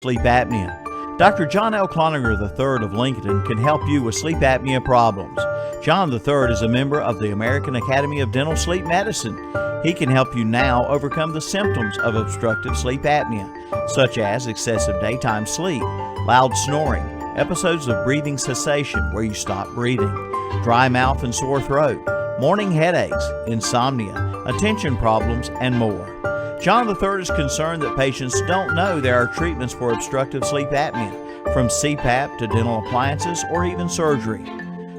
sleep apnea. Dr. John L. Cloninger III of Lincolnton can help you with sleep apnea problems. John III is a member of the American Academy of Dental Sleep Medicine. He can help you now overcome the symptoms of obstructive sleep apnea, such as excessive daytime sleep, loud snoring, episodes of breathing cessation where you stop breathing, dry mouth and sore throat, morning headaches, insomnia, attention problems, and more. John III is concerned that patients don't know there are treatments for obstructive sleep apnea, from CPAP to dental appliances or even surgery.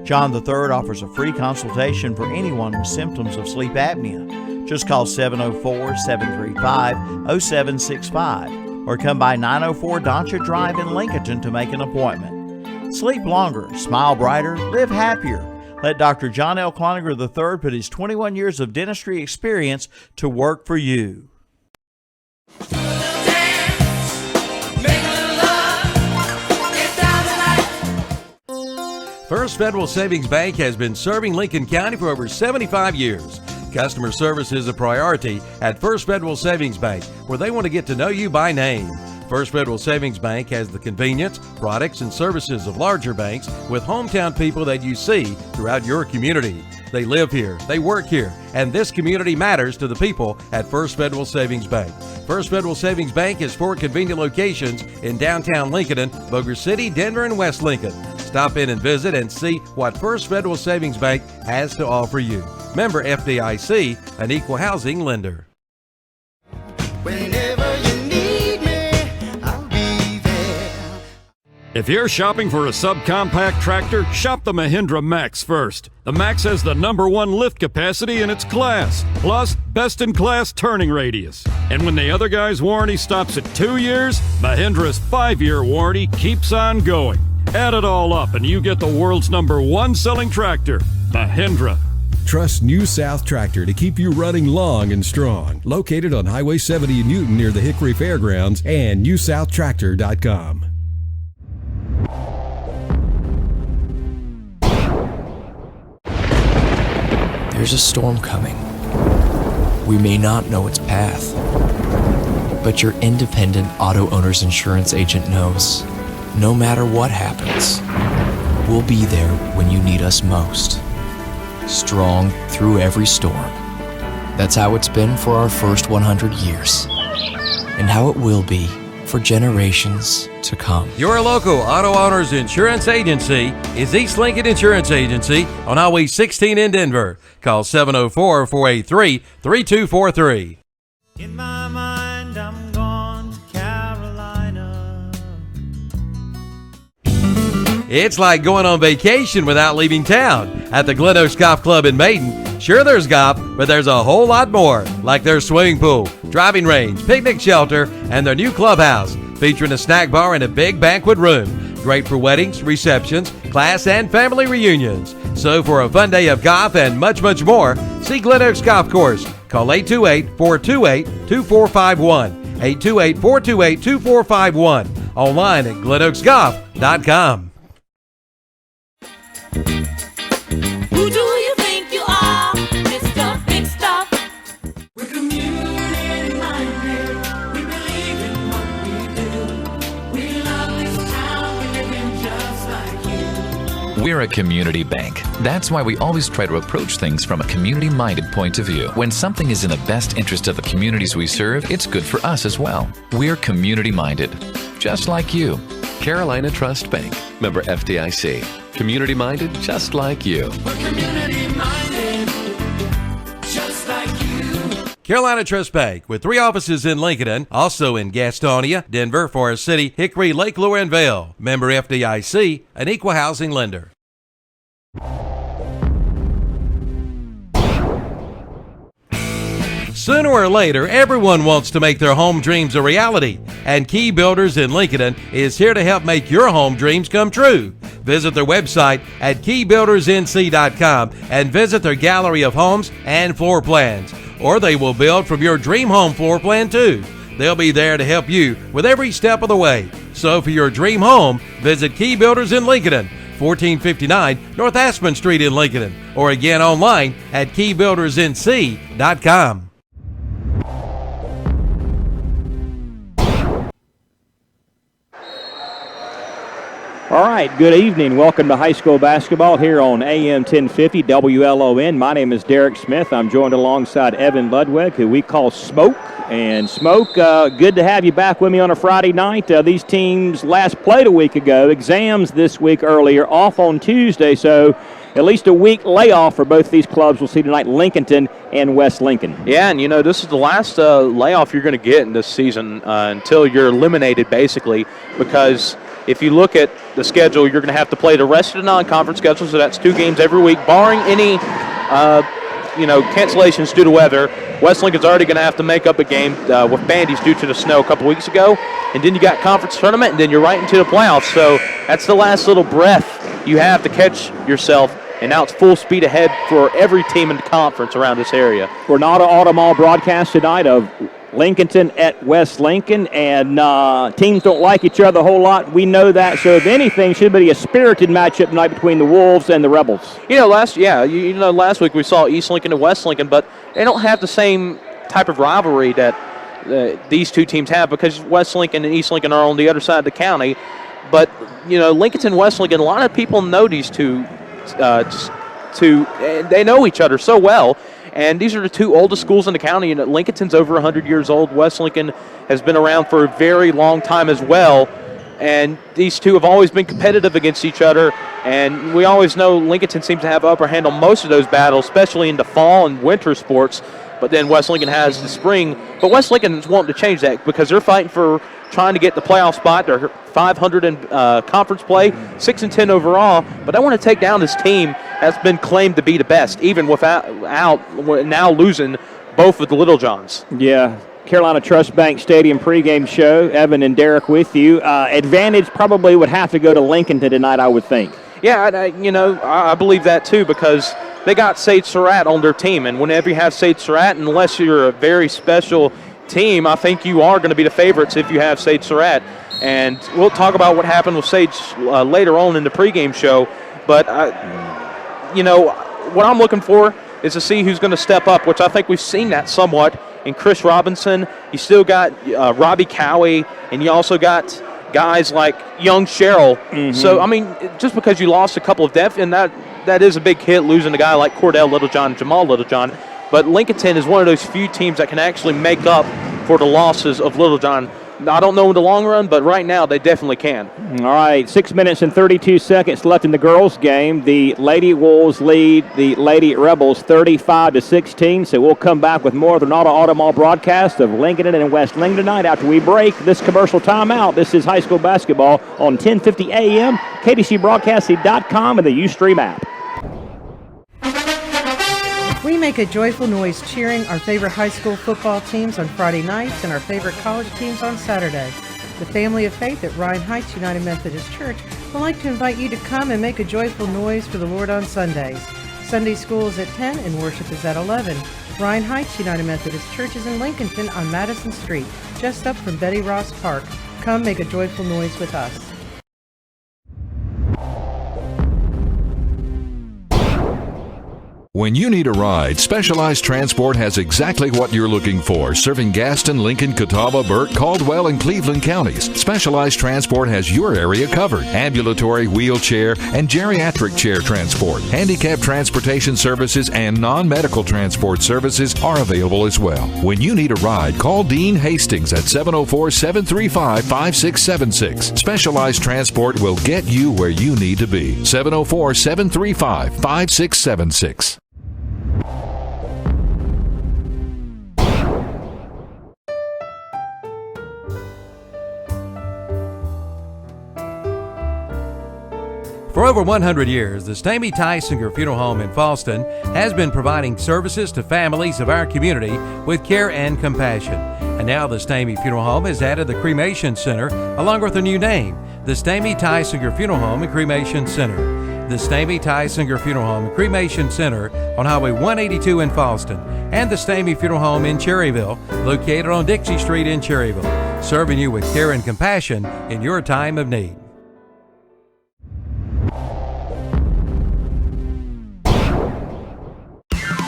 John III offers a free consultation for anyone with symptoms of sleep apnea. Just call 704-735-0765 or come by 904 Doncha Drive in Lincolnton to make an appointment. Sleep longer, smile brighter, live happier. Let Dr. John L. Cloninger III put his 21 years of dentistry experience to work for you. First Federal Savings Bank has been serving Lincoln County for over 75 years. Customer service is a priority at First Federal Savings Bank, where they want to get to know you by name. First Federal Savings Bank has the convenience, products, and services of larger banks with hometown people that you see throughout your community. They live here, they work here, and this community matters to the people at First Federal Savings Bank. First Federal Savings Bank has 4 convenient locations in downtown Lincoln, Bossier City, Denver, and West Lincoln. Stop in and visit and see what First Federal Savings Bank has to offer you. Member FDIC, an equal housing lender. Whenever you need me, I'll be there. If you're shopping for a subcompact tractor, shop the Mahindra Max first. The Max has the #1 lift capacity in its class, plus best-in-class turning radius. And when the other guy's warranty stops at 2 years, Mahindra's 5-year warranty keeps on going. Add it all up and you get the world's #1 selling tractor, Mahindra. Trust New South Tractor to keep you running long and strong. Located on Highway 70 in Newton near the Hickory Fairgrounds and newsouthtractor.com. There's a storm coming. We may not know its path, but your independent auto owner's insurance agent knows. No matter what happens, we'll be there when you need us most. Strong through every storm. That's how it's been for our first 100 years, and how it will be for generations to come. Your local auto owner's insurance agency is East Lincoln Insurance Agency on Highway 16 in Denver. Call 704-483-3243. In my mind, I'm gone to Carolina. It's like going on vacation without leaving town at the Glen Oaks Golf Club in Maiden. Sure, there's golf, but there's a whole lot more, like their swimming pool, driving range, picnic shelter, and their new clubhouse, featuring a snack bar and a big banquet room. Great for weddings, receptions, class and family reunions. So for a fun day of golf and much, much more, see Glen Oaks Golf Course. Call 828-428-2451. 828-428-2451. Online at glenoaksgolf.com. Who do you think you are, Mr. Big Stuff? We're community minded. We believe in what we do. We love this town. We live in just like you. We're a community bank. That's why we always try to approach things from a community-minded point of view. When something is in the best interest of the communities we serve, it's good for us as well. We're community-minded, just like you. Carolina Trust Bank, member FDIC. Community-minded, just like you. We're community-minded, just like you. Carolina Trust Bank, with 3 offices in Lincoln, also in Gastonia, Denver, Forest City, Hickory, Lake Lure, and Vail. Member FDIC, an equal housing lender. Sooner or later, everyone wants to make their home dreams a reality, and Key Builders in Lincoln is here to help make your home dreams come true. Visit their website at keybuildersnc.com and visit their gallery of homes and floor plans, or they will build from your dream home floor plan too. They'll be there to help you with every step of the way. So for your dream home, visit Key Builders in Lincoln, 1459 North Aspen Street in Lincoln, or again online at keybuildersnc.com. All right, good evening. Welcome to high school basketball here on AM 1050 WLON. My name is Derek Smith. I'm joined alongside Evan Ludwig, who we call Smoke. And Smoke, good to have you back with me on a Friday night. These teams last played a week ago. Exams this week earlier, off on Tuesday, so at least a week layoff for both these clubs. We'll see tonight Lincolnton and West Lincoln. Yeah, and this is the last layoff you're going to get in this season until you're eliminated, basically, because if you look at the schedule, you're going to have to play the rest of the non-conference schedule, so that's 2 games every week, barring any, cancellations due to weather. West Lincoln's already going to have to make up a game with bandies due to the snow a couple weeks ago, and then you got conference tournament, and then you're right into the playoffs. So that's the last little breath you have to catch yourself, and now it's full speed ahead for every team in the conference around this area. We're not an Automall broadcast tonight of Lincolnton at West Lincoln, and teams don't like each other a whole lot. We know that. So if anything, should be a spirited matchup tonight between the Wolves and the Rebels. Last week we saw East Lincoln and West Lincoln, but they don't have the same type of rivalry that these two teams have, because West Lincoln and East Lincoln are on the other side of the county. But Lincolnton and West Lincoln, a lot of people know these two. They know each other so well. And these are the 2 oldest schools in the county. And Lincolnton's over 100 years old. West Lincoln has been around for a very long time as well. And these two have always been competitive against each other. And we always know Lincolnton seems to have upper hand on most of those battles, especially in the fall and winter sports. But then West Lincoln has the spring. But West Lincoln is wanting to change that because they're fighting for trying to get the playoff spot. They're 500 in conference play, 6-10 overall. But I want to take down this team that's been claimed to be the best, even without now losing both of the Little Johns. Yeah. Carolina Trust Bank Stadium pregame show. Evan and Derek with you. Advantage probably would have to go to Lincolnton tonight, I would think. Yeah, I believe that too, because they got Sage Surratt on their team. And whenever you have Sage Surratt, unless you're a very special team, I think you are going to be the favorites if you have Sage Surratt. And we'll talk about what happened with Sage later on in the pregame show. But, what I'm looking for is to see who's going to step up, which I think we've seen that somewhat in Chris Robinson. You still got Robbie Cowie, and you also got guys like young Sherrill. Mm-hmm. So, just because you lost a couple of depth, and that is a big hit, losing a guy like Cordell Littlejohn and Jamal Littlejohn. But Lincolnton is one of those few teams that can actually make up for the losses of Littlejohn. I don't know in the long run, but right now they definitely can. All right, 6 minutes and 32 seconds left in the girls' game. The Lady Wolves lead the Lady Rebels 35-16. So we'll come back with more of the Automall broadcast of Lincoln and West Lincoln tonight after we break this commercial timeout. This is high school basketball on 1050 AM, KDCBroadcasting.com, and the Ustream app. We make a joyful noise cheering our favorite high school football teams on Friday nights and our favorite college teams on Saturday. The Family of Faith at Ryan Heights United Methodist Church would like to invite you to come and make a joyful noise for the Lord on Sundays. Sunday school is at 10 and worship is at 11. Ryan Heights United Methodist Church is in Lincolnton on Madison Street, just up from Betty Ross Park. Come make a joyful noise with us. When you need a ride, Specialized Transport has exactly what you're looking for, serving Gaston, Lincoln, Catawba, Burke, Caldwell, and Cleveland counties. Specialized Transport has your area covered. Ambulatory, wheelchair, and geriatric chair transport. Handicap transportation services and non-medical transport services are available as well. When you need a ride, call Dean Hastings at 704-735-5676. Specialized Transport will get you where you need to be. 704-735-5676. For over 100 years, the Stamey Tysinger Funeral Home in Falston has been providing services to families of our community with care and compassion. And now the Stamey Funeral Home has added the Cremation Center along with a new name, the Stamey Tysinger Funeral Home and Cremation Center. The Stamey Tysinger Funeral Home and Cremation Center on Highway 182 in Falston, and the Stamey Funeral Home in Cherryville, located on Dixie Street in Cherryville, serving you with care and compassion in your time of need.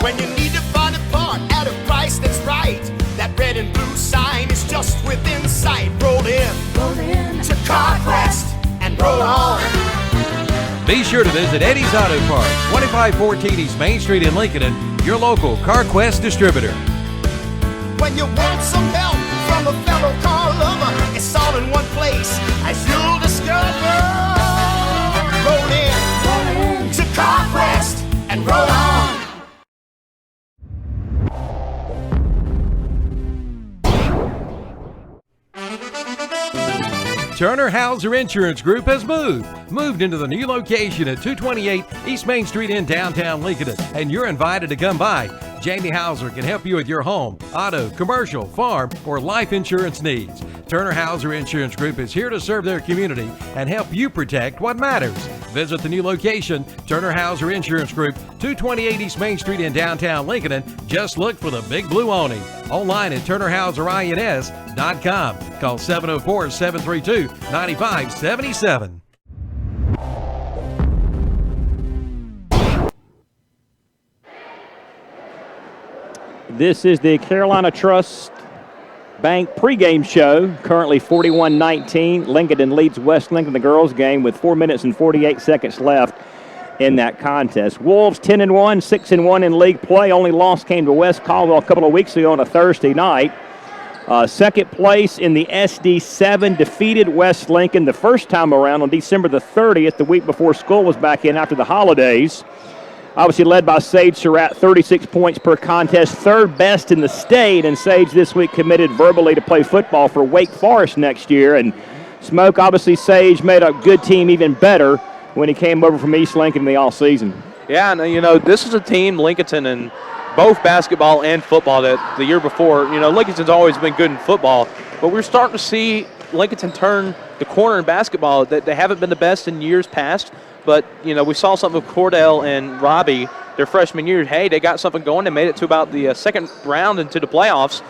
When you need to find a part at a price that's right, that red and blue sign is just within sight. Roll in to CarQuest and roll on. Be sure to visit Eddie's Auto Parts, 2514 East Main Street in Lincoln, your local CarQuest distributor. When you want some help from a fellow car lover, it's all in one place, as you'll discover. Roll in to CarQuest and roll on. Turner Hauser Insurance Group has moved into the new location at 228 East Main Street in downtown Lincoln, and you're invited to come by. Jamie Hauser can help you with your home, auto, commercial, farm, or life insurance needs. Turner Hauser Insurance Group is here to serve their community and help you protect what matters. Visit the new location, Turner Hauser Insurance Group, 228 East Main Street in downtown Lincoln, and just look for the big blue awning. Online at turnerhauserins.com. Call 704-732-9577. This is the Carolina Trust Bank pregame show. Currently 41-19. Lincolnton leads West Lincoln, the girls game, with 4 minutes and 48 seconds left in that contest. Wolves 10-1, 6-1 in league play. Only loss came to West Caldwell a couple of weeks ago on a Thursday night. Second place in the SD7 defeated West Lincoln the first time around on December the 30th, the week before school was back in after the holidays. Obviously led by Sage Surratt, 36 points per contest, third best in the state, and Sage this week committed verbally to play football for Wake Forest next year. And Smoke, obviously Sage made a good team even better when he came over from East Lincoln in the offseason. Yeah, and this is a team, Lincolnton, and both basketball and football that the year before, Lincolnton's always been good in football, but we're starting to see Lincolnton turn the corner in basketball. That they haven't been the best in years past, but, we saw something with Cordell and Robbie their freshman year. Hey, they got something going. They made it to about the second round into the playoffs,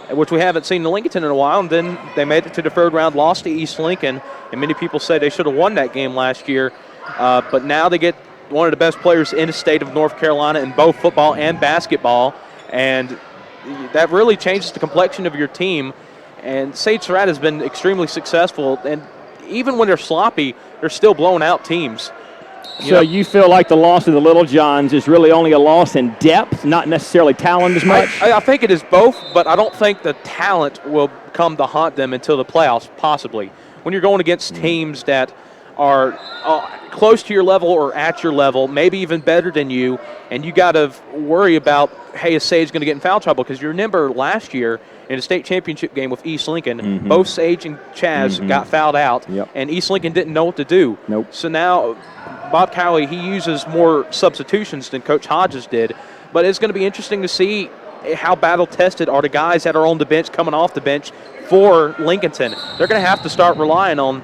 which we haven't seen in Lincolnton in a while, and then they made it to the third round, lost to East Lincoln, and many people say they should have won that game last year, but now they get one of the best players in the state of North Carolina in both football and basketball, and that really changes the complexion of your team. And Sage Surratt has been extremely successful, and even when they're sloppy, they're still blowing out teams. You feel like the loss of the Little Johns is really only a loss in depth, not necessarily talent as much? I think it is both, but I don't think the talent will come to haunt them until the playoffs, possibly. When you're going against teams that are close to your level or at your level, maybe even better than you, and you got to worry about, hey, is Sage going to get in foul trouble? Because you remember last year in a state championship game with East Lincoln, both Sage and Chaz got fouled out, and East Lincoln didn't know what to do. So now Bob Cowley, he uses more substitutions than Coach Hodges did, but it's going to be interesting to see how battle-tested are the guys that are on the bench, coming off the bench for Lincolnton. They're going to have to start relying on,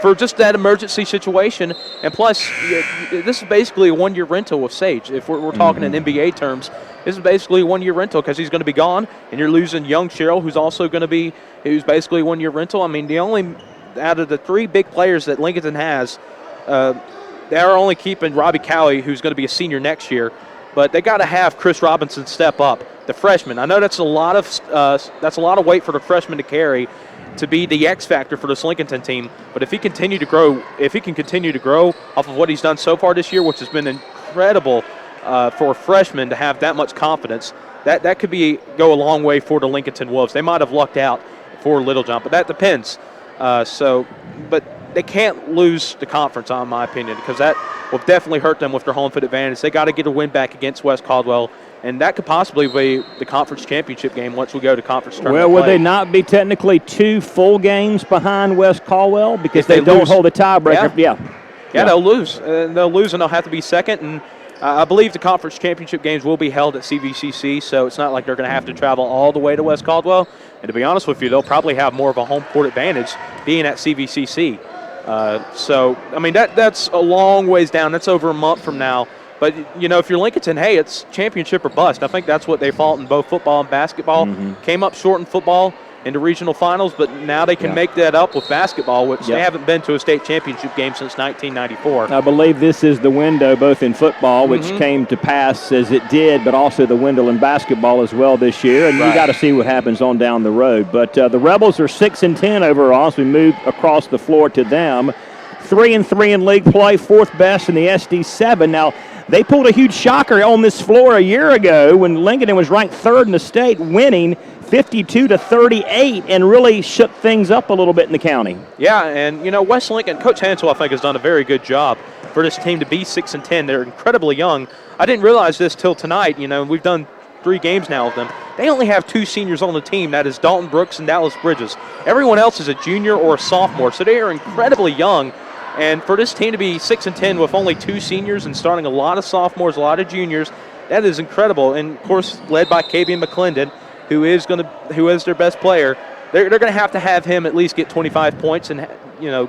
for just that emergency situation. And plus, this is basically a one-year rental with Sage. If we're talking in NBA terms, this is basically a one-year rental because he's going to be gone, and you're losing young Cheryl, who's basically a one-year rental. I mean, the only out of the three big players that Lincolnton has, they're only keeping Robbie Cowie, who's going to be a senior next year. But they got to have Chris Robinson step up, the freshman. I know that's a lot of weight for the freshman to carry, to be the X factor for this Lincolnton team. But if he can continue to grow off of what he's done so far this year, which has been incredible for a freshman to have that much confidence, that could go a long way for the Lincolnton Wolves. They might have lucked out for Littlejohn, but that depends. But they can't lose the conference, in my opinion, because that will definitely hurt them with their home field advantage. They got to get a win back against West Caldwell, and that could possibly be the conference championship game once we go to conference tournament. Well, would they not be technically 2 full games behind West Caldwell because they don't hold a tiebreaker? Yeah, they'll lose. And they'll have to be second. And I believe the conference championship games will be held at CVCC, so it's not like they're going to have to travel all the way to West Caldwell. And to be honest with you, they'll probably have more of a home court advantage being at CVCC. So, I mean, that's a long ways down. That's over a month from now. But, if you're Lincolnton, hey, it's championship or bust. I think that's what they fought in both football and basketball. Came up short in football in the regional finals, but now they can make that up with basketball, which they haven't been to a state championship game since 1994. I believe this is the window both in football, which came to pass as it did, but also the window in basketball as well this year. And you got to see what happens on down the road. But the Rebels are 6-10 overall, so we move across the floor to them. 3-3 in league play, fourth best in the SD7. Now, they pulled a huge shocker on this floor a year ago when Lincolnton was ranked third in the state, winning 52-38, and really shook things up a little bit in the county. Yeah, and West Lincoln, Coach Hansel, I think, has done a very good job for this team to be 6-10. They're incredibly young. I didn't realize this till tonight. We've done 3 games now with them. They only have 2 seniors on the team. That is Dalton Brooks and Dallas Bridges. Everyone else is a junior or a sophomore, so they are incredibly young. And for this team to be 6-10 with only 2 seniors and starting a lot of sophomores, a lot of juniors, that is incredible. And of course, led by Kabian McClendon, who is their best player. They're going to have him at least get 25 points and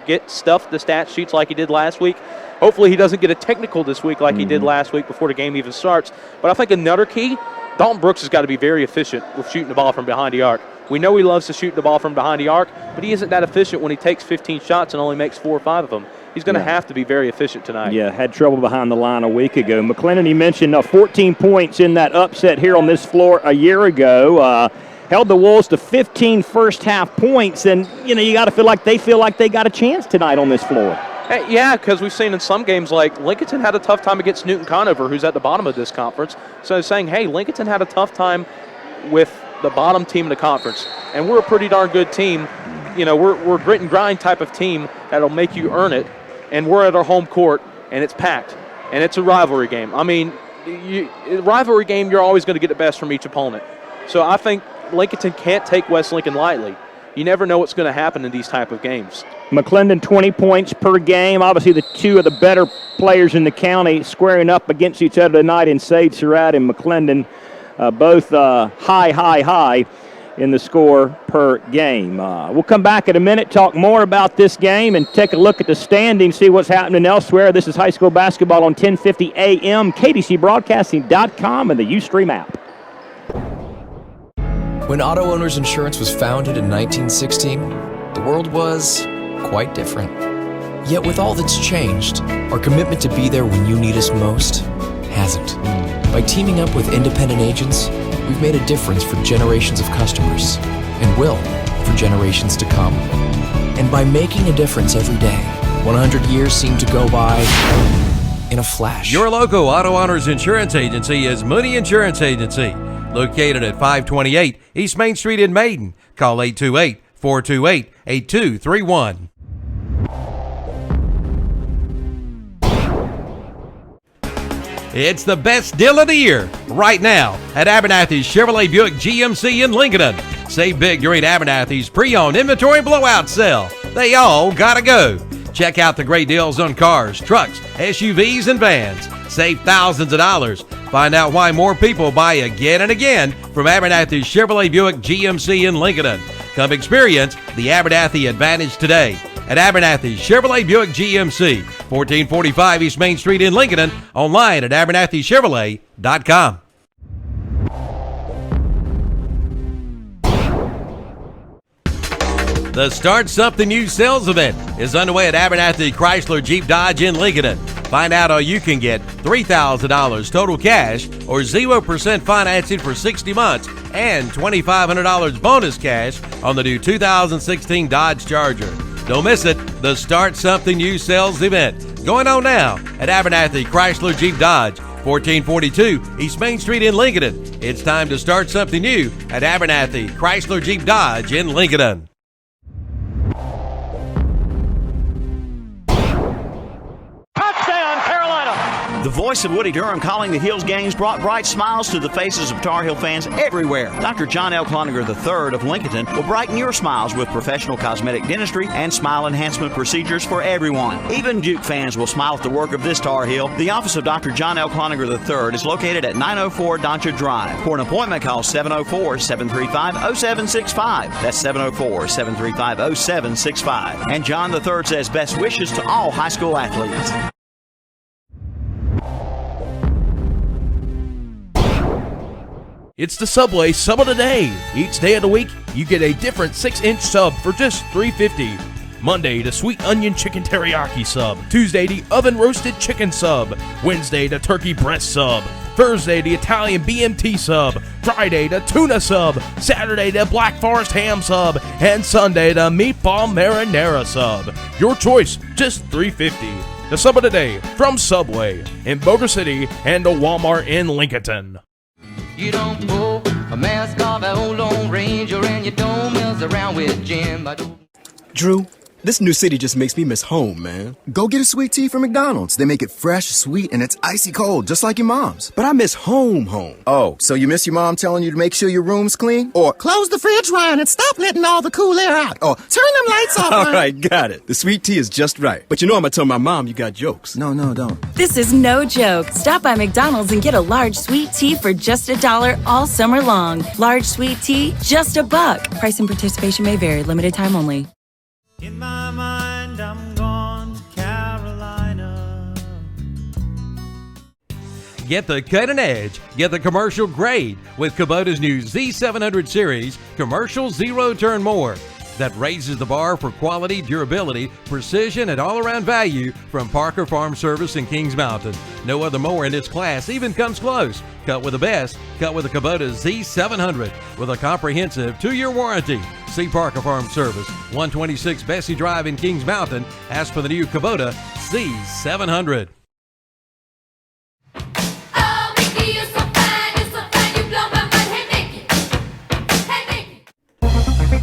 get stuff the stat sheets like he did last week. Hopefully, he doesn't get a technical this week like he did last week before the game even starts. But I think another key, Dalton Brooks has got to be very efficient with shooting the ball from behind the arc. We know he loves to shoot the ball from behind the arc, but he isn't that efficient when he takes 15 shots and only makes 4 or 5 of them. He's going to have to be very efficient tonight. Yeah, had trouble behind the line a week ago. McClendon, he mentioned 14 points in that upset here on this floor a year ago. Held the Wolves to 15 first-half points, and, you got to feel like they got a chance tonight on this floor. Hey, yeah, because we've seen in some games like Lincolnton had a tough time against Newton Conover, who's at the bottom of this conference. So saying, hey, Lincolnton had a tough time with the bottom team in the conference, and we're a pretty darn good team. We're a grit and grind type of team that'll make you earn it, and we're at our home court, and it's packed, and it's a rivalry game. I mean, rivalry game, you're always going to get the best from each opponent. So I think Lincolnton can't take West Lincoln lightly. You never know what's going to happen in these type of games. McClendon, 20 points per game. Obviously, the 2 of the better players in the county squaring up against each other tonight in Sade Surratt and McClendon, both high in the score per game. We'll come back in a minute, talk more about this game, and take a look at the standings, see what's happening elsewhere. This is high school basketball on 1050 AM, KDCBroadcasting.com, and the Ustream app. When Auto Owners Insurance was founded in 1916, the world was quite different. Yet with all that's changed, our commitment to be there when you need us most hasn't. By teaming up with independent agents, we've made a difference for generations of customers, and will for generations to come. And by making a difference every day, 100 years seem to go by in a flash. Your local Auto Owners Insurance Agency is Mooney Insurance Agency, located at 528 East Main Street in Maiden. Call 828-428-8231. It's the best deal of the year right now at Abernathy's Chevrolet Buick GMC in Lincolnton. Save big during Abernathy's pre-owned inventory blowout sale. They all gotta go. Check out the great deals on cars, trucks, SUVs, and vans. Save thousands of dollars. Find out why more people buy again and again from Abernathy's Chevrolet Buick GMC in Lincolnton. Come experience the Abernathy advantage today at Abernathy's Chevrolet Buick GMC, 1445 East Main Street in Lincolnton, online at abernathychevrolet.com. The Start Something New sales event is underway at Abernathy Chrysler Jeep Dodge in Lincolnton. Find out how you can get $3,000 total cash or 0% financing for 60 months and $2,500 bonus cash on the new 2016 Dodge Charger. Don't miss it, the Start Something New sales event. Going on now at Abernathy Chrysler Jeep Dodge, 1442 East Main Street in Lincolnton. It's time to start something new at Abernathy Chrysler Jeep Dodge in Lincolnton. The voice of Woody Durham calling the Hills games brought bright smiles to the faces of Tar Heel fans everywhere. Dr. John L. Cloninger III of Lincolnton will brighten your smiles with professional cosmetic dentistry and smile enhancement procedures for everyone. Even Duke fans will smile at the work of this Tar Heel. The office of Dr. John L. Cloninger III is located at 904 Doncha Drive. For an appointment, call 704-735-0765. That's 704-735-0765. And John III says best wishes to all high school athletes. It's the Subway Sub of the Day. Each day of the week, you get a different 6-inch sub for just $3.50. Monday, the sweet onion chicken teriyaki sub. Tuesday, the oven roasted chicken sub. Wednesday, the turkey breast sub. Thursday, the Italian BMT sub. Friday, the tuna sub. Saturday, the Black Forest ham sub. And Sunday, the meatball marinara sub. Your choice, just $3.50. The sub of the day from Subway in Boulder City and the Walmart in Lincolnton. You don't pull a mask off an old Lone Ranger, and you don't mess around with Jim. Drew, this new city just makes me miss home, man. Go get a sweet tea from McDonald's. They make it fresh, sweet, and it's icy cold, just like your mom's. But I miss home. Oh, so you miss your mom telling you to make sure your room's clean? Or Close the fridge, Ryan, and stop letting all the cool air out. Or turn them lights off, All Ryan. right, got it. The sweet tea is just right. But you know I'm going to tell my mom you got jokes. No, don't. This is no joke. Stop by McDonald's and get a large sweet tea for just $1 all summer long. Large sweet tea, just $1. Price and participation may vary. Limited time only. In my mind, I'm gone to Carolina. Get the cutting edge. Get the commercial grade with Kubota's new Z700 series commercial zero turn mower that raises the bar for quality, durability, precision, and all-around value from Parker Farm Service in Kings Mountain. No other mower in its class even comes close. Cut with the best. Cut with the Kubota Z700 with a comprehensive 2-year warranty. See Parker Farm Service, 126 Bessie Drive in Kings Mountain. Ask for the new Kubota Z700.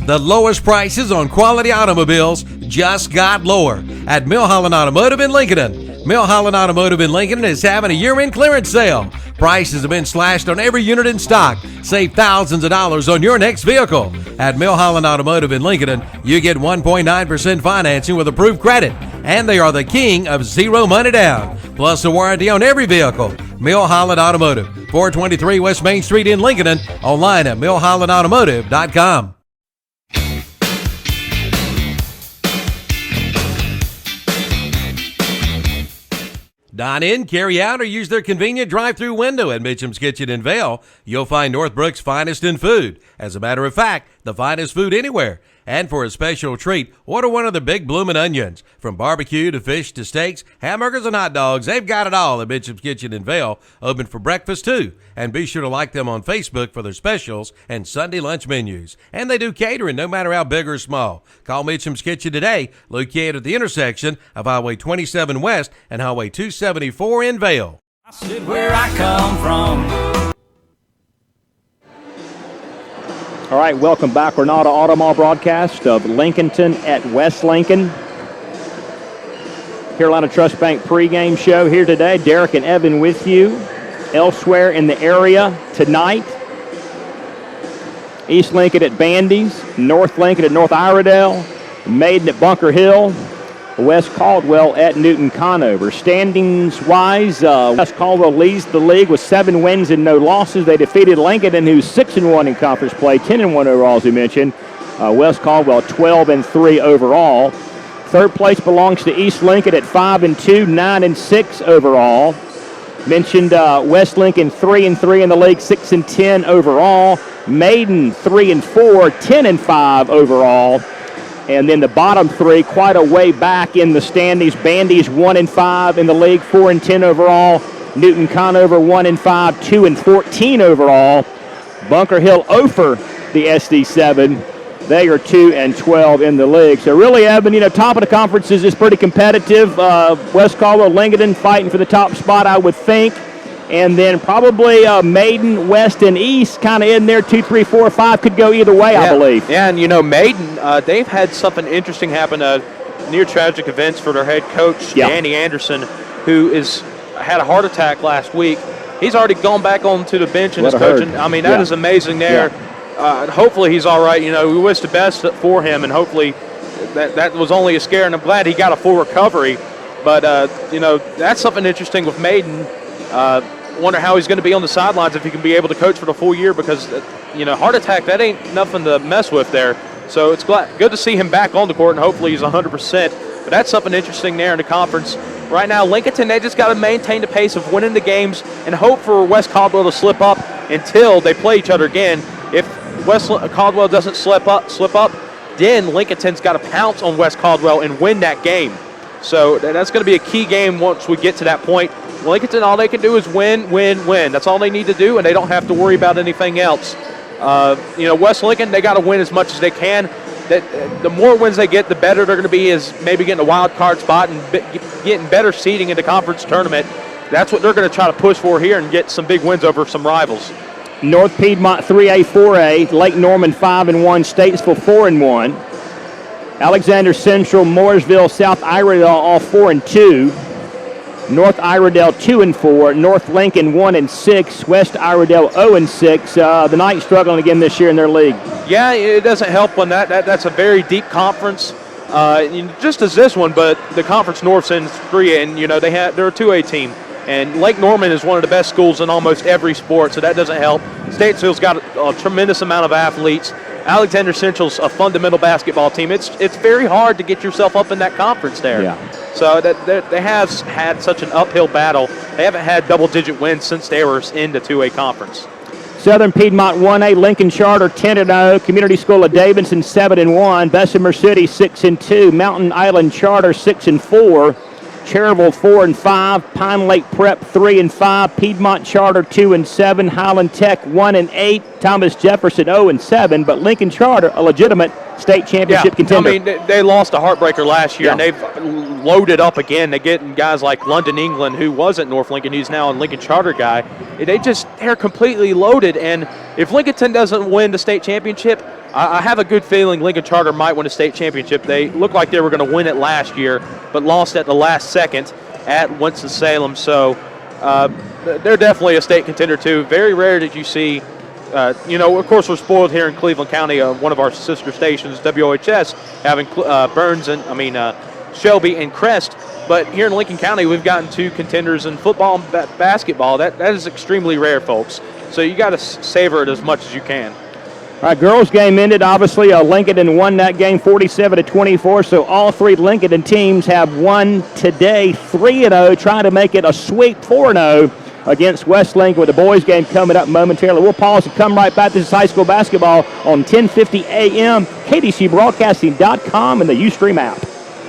The lowest prices on quality automobiles just got lower at Milholland Automotive in Lincolnton. Milholland Automotive in Lincolnton is having a year-end clearance sale. Prices have been slashed on every unit in stock. Save thousands of dollars on your next vehicle. At Milholland Automotive in Lincolnton, you get 1.9% financing with approved credit, and they are the king of zero money down, plus a warranty on every vehicle. Milholland Automotive, 423 West Main Street in Lincolnton. Online at milhollandautomotive.com. Dine in, carry out, or use their convenient drive-through window at Mitchum's Kitchen in Vail. You'll find Northbrook's finest in food. As a matter of fact, the finest food anywhere. And for a special treat, order one of the big bloomin' onions. From barbecue to fish to steaks, hamburgers and hot dogs, they've got it all at Mitchum's Kitchen in Vail. Open for breakfast too. And be sure to like them on Facebook for their specials and Sunday lunch menus. And they do catering no matter how big or small. Call Mitchum's Kitchen today, located at the intersection of Highway 27 West and Highway 274 in Vail. I said where I come from. All right, welcome back. We're now to Automall broadcast of Lincolnton at West Lincoln. Carolina Trust Bank pregame show here today. Derek and Evan with you. Elsewhere in the area tonight, East Lincoln at Bandy's, North Lincoln at North Iredell, Maiden at Bunker Hill, West Caldwell at Newton Conover. Standings-wise, West Caldwell leads the league with 7 wins and no losses. They defeated Lincoln, who's 6-1 in conference play, 10-1 overall, as we mentioned. West Caldwell 12-3 overall. Third place belongs to East Lincoln at 5-2, 9-6 overall. Mentioned West Lincoln 3-3 in the league, 6-10 overall. Maiden 3-4, 10-5 overall. And then the bottom three, quite a way back in the standings. Bandy's 1-5 in the league, 4-10 overall. Newton Conover 1-5, 2-14 overall. Bunker Hill over the SD7. They are 2-12 in the league. So really, Evan, top of the conferences is pretty competitive. West Caldwell, Lincolnton fighting for the top spot, I would think. And then probably Maiden, West, and East kind of in there. 2, 3, 4, 5 could go either way, I believe. Yeah, and Maiden, they've had something interesting happen, near tragic events for their head coach, Danny Anderson, who had a heart attack last week. He's already gone back onto the bench and is coaching. I mean, that is amazing there. Hopefully he's all right. We wish the best for him, and hopefully that was only a scare, and I'm glad he got a full recovery. But, that's something interesting with Maiden. Wonder how he's going to be on the sidelines if he can be able to coach for the full year because, heart attack, that ain't nothing to mess with there. So it's good to see him back on the court, and hopefully he's 100%. But that's something interesting there in the conference. Right now, Lincolnton, they just got to maintain the pace of winning the games and hope for West Caldwell to slip up until they play each other again. If West Caldwell doesn't slip up, then Lincolnton's got to pounce on West Caldwell and win that game. So that's going to be a key game once we get to that point. Lincolnton, all they can do is win, win, win. That's all they need to do, and they don't have to worry about anything else. West Lincoln, they got to win as much as they can. The more wins they get, the better they're going to be, is maybe getting a wild card spot and getting better seeding in the conference tournament. That's what they're going to try to push for here and get some big wins over some rivals. North Piedmont 3A, 4A, Lake Norman 5-1, Statesville 4-1, Alexander Central, Mooresville, South Iredell all 4-2. North Iredell 2-4, North Lincoln 1-6, West Iredell 0-6. The Knights struggling again this year in their league. Yeah, it doesn't help when that's a very deep conference, just as this one. But the Conference North's in 3A, and they're a 2A team. And Lake Norman is one of the best schools in almost every sport, so that doesn't help. Statesville's got a tremendous amount of athletes. Alexander Central's a fundamental basketball team. It's very hard to get yourself up in that conference there. Yeah. So they have had such an uphill battle. They haven't had double-digit wins since they were in the 2A conference. Southern Piedmont 1A, Lincoln Charter 10-0, Community School of Davidson 7-1, Bessemer City 6-2, Mountain Island Charter 6-4, Cherryville 4-5, Pine Lake Prep 3-5, Piedmont Charter 2-7, Highland Tech 1-8, Thomas Jefferson 0-7, but Lincoln Charter, a legitimate state championship contender. I mean, they lost a heartbreaker last year, and they've loaded up again. They're getting guys like London England, who was at North Lincoln, who's now a Lincoln Charter guy. They're completely loaded, and if Lincolnton doesn't win the state championship, I have a good feeling Lincoln Charter might win a state championship. They looked like they were going to win it last year, but lost at the last second at Winston-Salem. So they're definitely a state contender too. Very rare that you see. Of course, we're spoiled here in Cleveland County. One of our sister stations, WOHS, having Shelby and Crest. But here in Lincoln County, we've gotten two contenders in football and basketball. That is extremely rare, folks. So you got to savor it as much as you can. All right, girls game ended. Obviously, Lincolnton won that game 47-24. So all three Lincolnton teams have won today, 3-0, trying to make it a sweep 4-0 against West Lincoln with the boys game coming up momentarily. We'll pause and come right back. This is high school basketball on 1050 AM, KDCBroadcasting.com, and the Ustream app.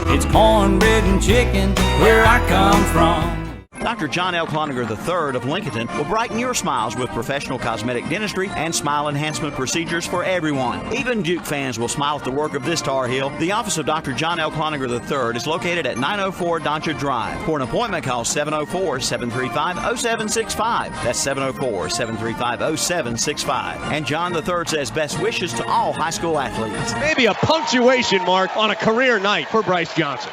It's cornbread and chicken where I come from. Dr. John L. Cloninger III of Lincolnton will brighten your smiles with professional cosmetic dentistry and smile enhancement procedures for everyone. Even Duke fans will smile at the work of this Tar Heel. The office of Dr. John L. Cloninger III is located at 904 Doncha Drive. For an appointment, call 704-735-0765. That's 704-735-0765. And John III says best wishes to all high school athletes. Maybe a punctuation mark on a career night for Bryce Johnson.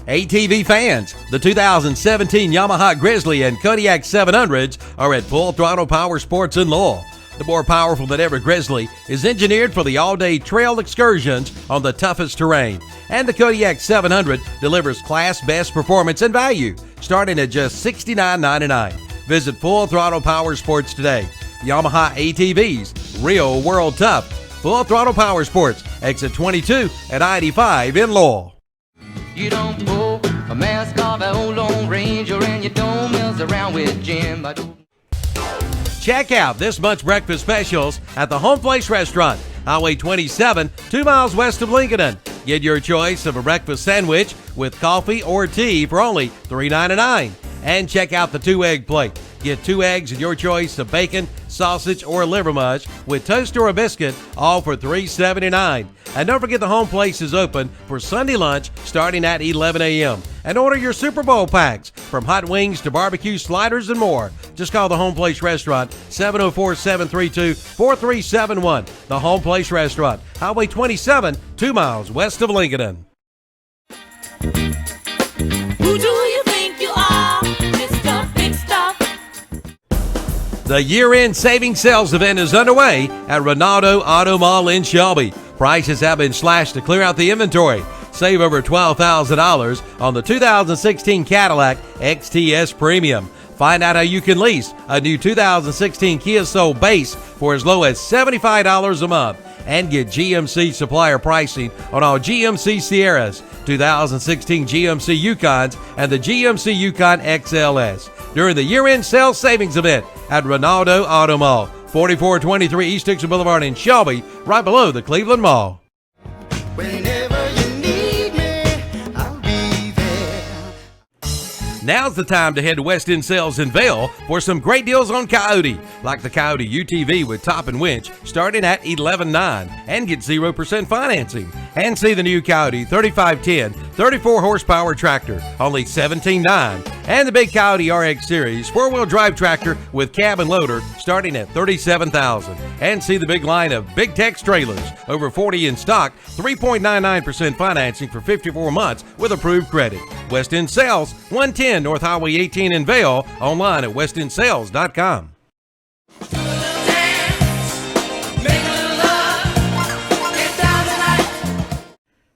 ATV fans, the 2017 Yamaha Grizzly and Kodiak 700s are at Full Throttle Power Sports in Lowell. The more powerful than ever Grizzly is engineered for the all-day trail excursions on the toughest terrain. And the Kodiak 700 delivers class-best performance and value, starting at just $69.99. Visit Full Throttle Power Sports today. Yamaha ATVs, real world tough. Full Throttle Power Sports, exit 22 at I-85 in Lowell. You don't pull a mask off an old Lone Ranger, and you don't mess around with Jim. Check out this month's breakfast specials at the Home Place Restaurant, Highway 27, 2 miles west of Lincolnton. Get your choice of a breakfast sandwich with coffee or tea for only $3.99. And check out the 2-egg plate. Get 2 eggs and your choice of bacon, sausage, or liver mush with toast or a biscuit, all for $3.79. And don't forget the Home Place is open for Sunday lunch starting at 11 a.m. And order your Super Bowl packs, from hot wings to barbecue sliders and more. Just call the Home Place Restaurant, 704-732-4371. The Home Place Restaurant, Highway 27, 2 miles west of Lincolnton. Who do you think you are, Mr. Big Stuff? The year-end savings sales event is underway at Ronaldo Auto Mall in Shelby. Prices have been slashed to clear out the inventory. Save over $12,000 on the 2016 Cadillac XTS Premium. Find out how you can lease a new 2016 Kia Soul Base for as low as $75 a month. And get GMC supplier pricing on all GMC Sierras, 2016 GMC Yukons, and the GMC Yukon XLS during the year-end sales savings event at Ronaldo Auto Mall, 4423 East Dixon Boulevard in Shelby, right below the Cleveland Mall. Now's the time to head to West End Sales in Vail for some great deals on Coyote, like the Coyote UTV with top and winch starting at $11,900 and get 0% financing. And see the new Coyote 3510 34 horsepower tractor, only $17,900. And the big Coyote RX Series 4-wheel drive tractor with cab and loader starting at $37,000. And see the big line of Big Tex trailers, over 40 in stock, 3.99% financing for 54 months with approved credit. West End Sales, 110 North Highway 18 in Vail, online at westendsales.com.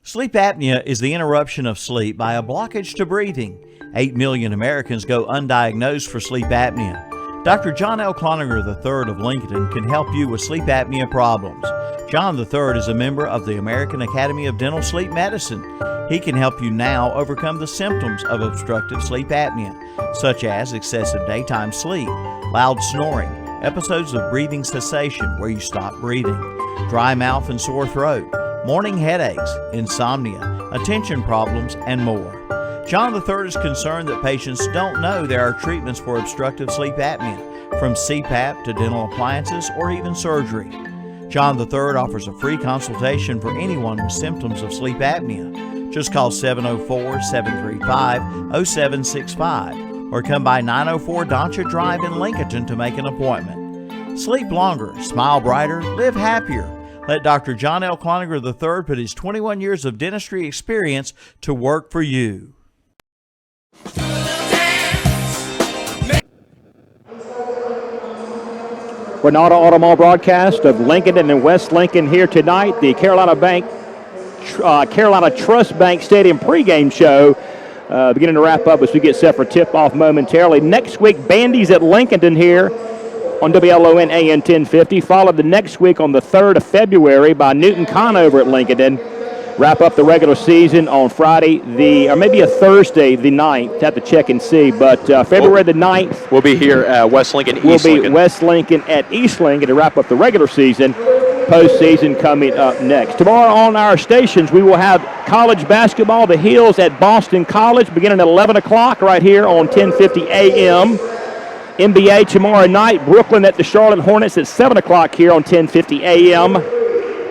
Sleep apnea is the interruption of sleep by a blockage to breathing. 8 million Americans go undiagnosed for sleep apnea. Dr. John L. Cloninger III of Lincolnton can help you with sleep apnea problems. John III is a member of the American Academy of Dental Sleep Medicine. He can help you now overcome the symptoms of obstructive sleep apnea, such as excessive daytime sleep, loud snoring, episodes of breathing cessation where you stop breathing, dry mouth and sore throat, morning headaches, insomnia, attention problems, and more. John III is concerned that patients don't know there are treatments for obstructive sleep apnea, from CPAP to dental appliances or even surgery. John III offers a free consultation for anyone with symptoms of sleep apnea. Just call 704-735-0765 or come by 904 Doncha Drive in Lincolnton to make an appointment. Sleep longer, smile brighter, live happier. Let Dr. John L. Cloninger III put his 21 years of dentistry experience to work for you. Renata Automall broadcast of Lincolnton and West Lincoln here tonight. The Carolina Trust Bank Stadium pregame show beginning to wrap up as we get set for tip-off momentarily. Next week, Bandy's at Lincolnton here on WLON AM 1050, followed the next week on the 3rd of February by Newton Conover at Lincolnton. Wrap up the regular season on Friday, or maybe a Thursday, the 9th. Have to check and see. But February the 9th. We'll be here at West Lincoln, East Lincoln. Lincoln. West Lincoln at East Lincoln to wrap up the regular season. Postseason coming up next. Tomorrow on our stations, we will have college basketball, the Heels at Boston College, beginning at 11 o'clock right here on 1050 a.m. NBA tomorrow night, Brooklyn at the Charlotte Hornets at 7 o'clock here on 1050 a.m.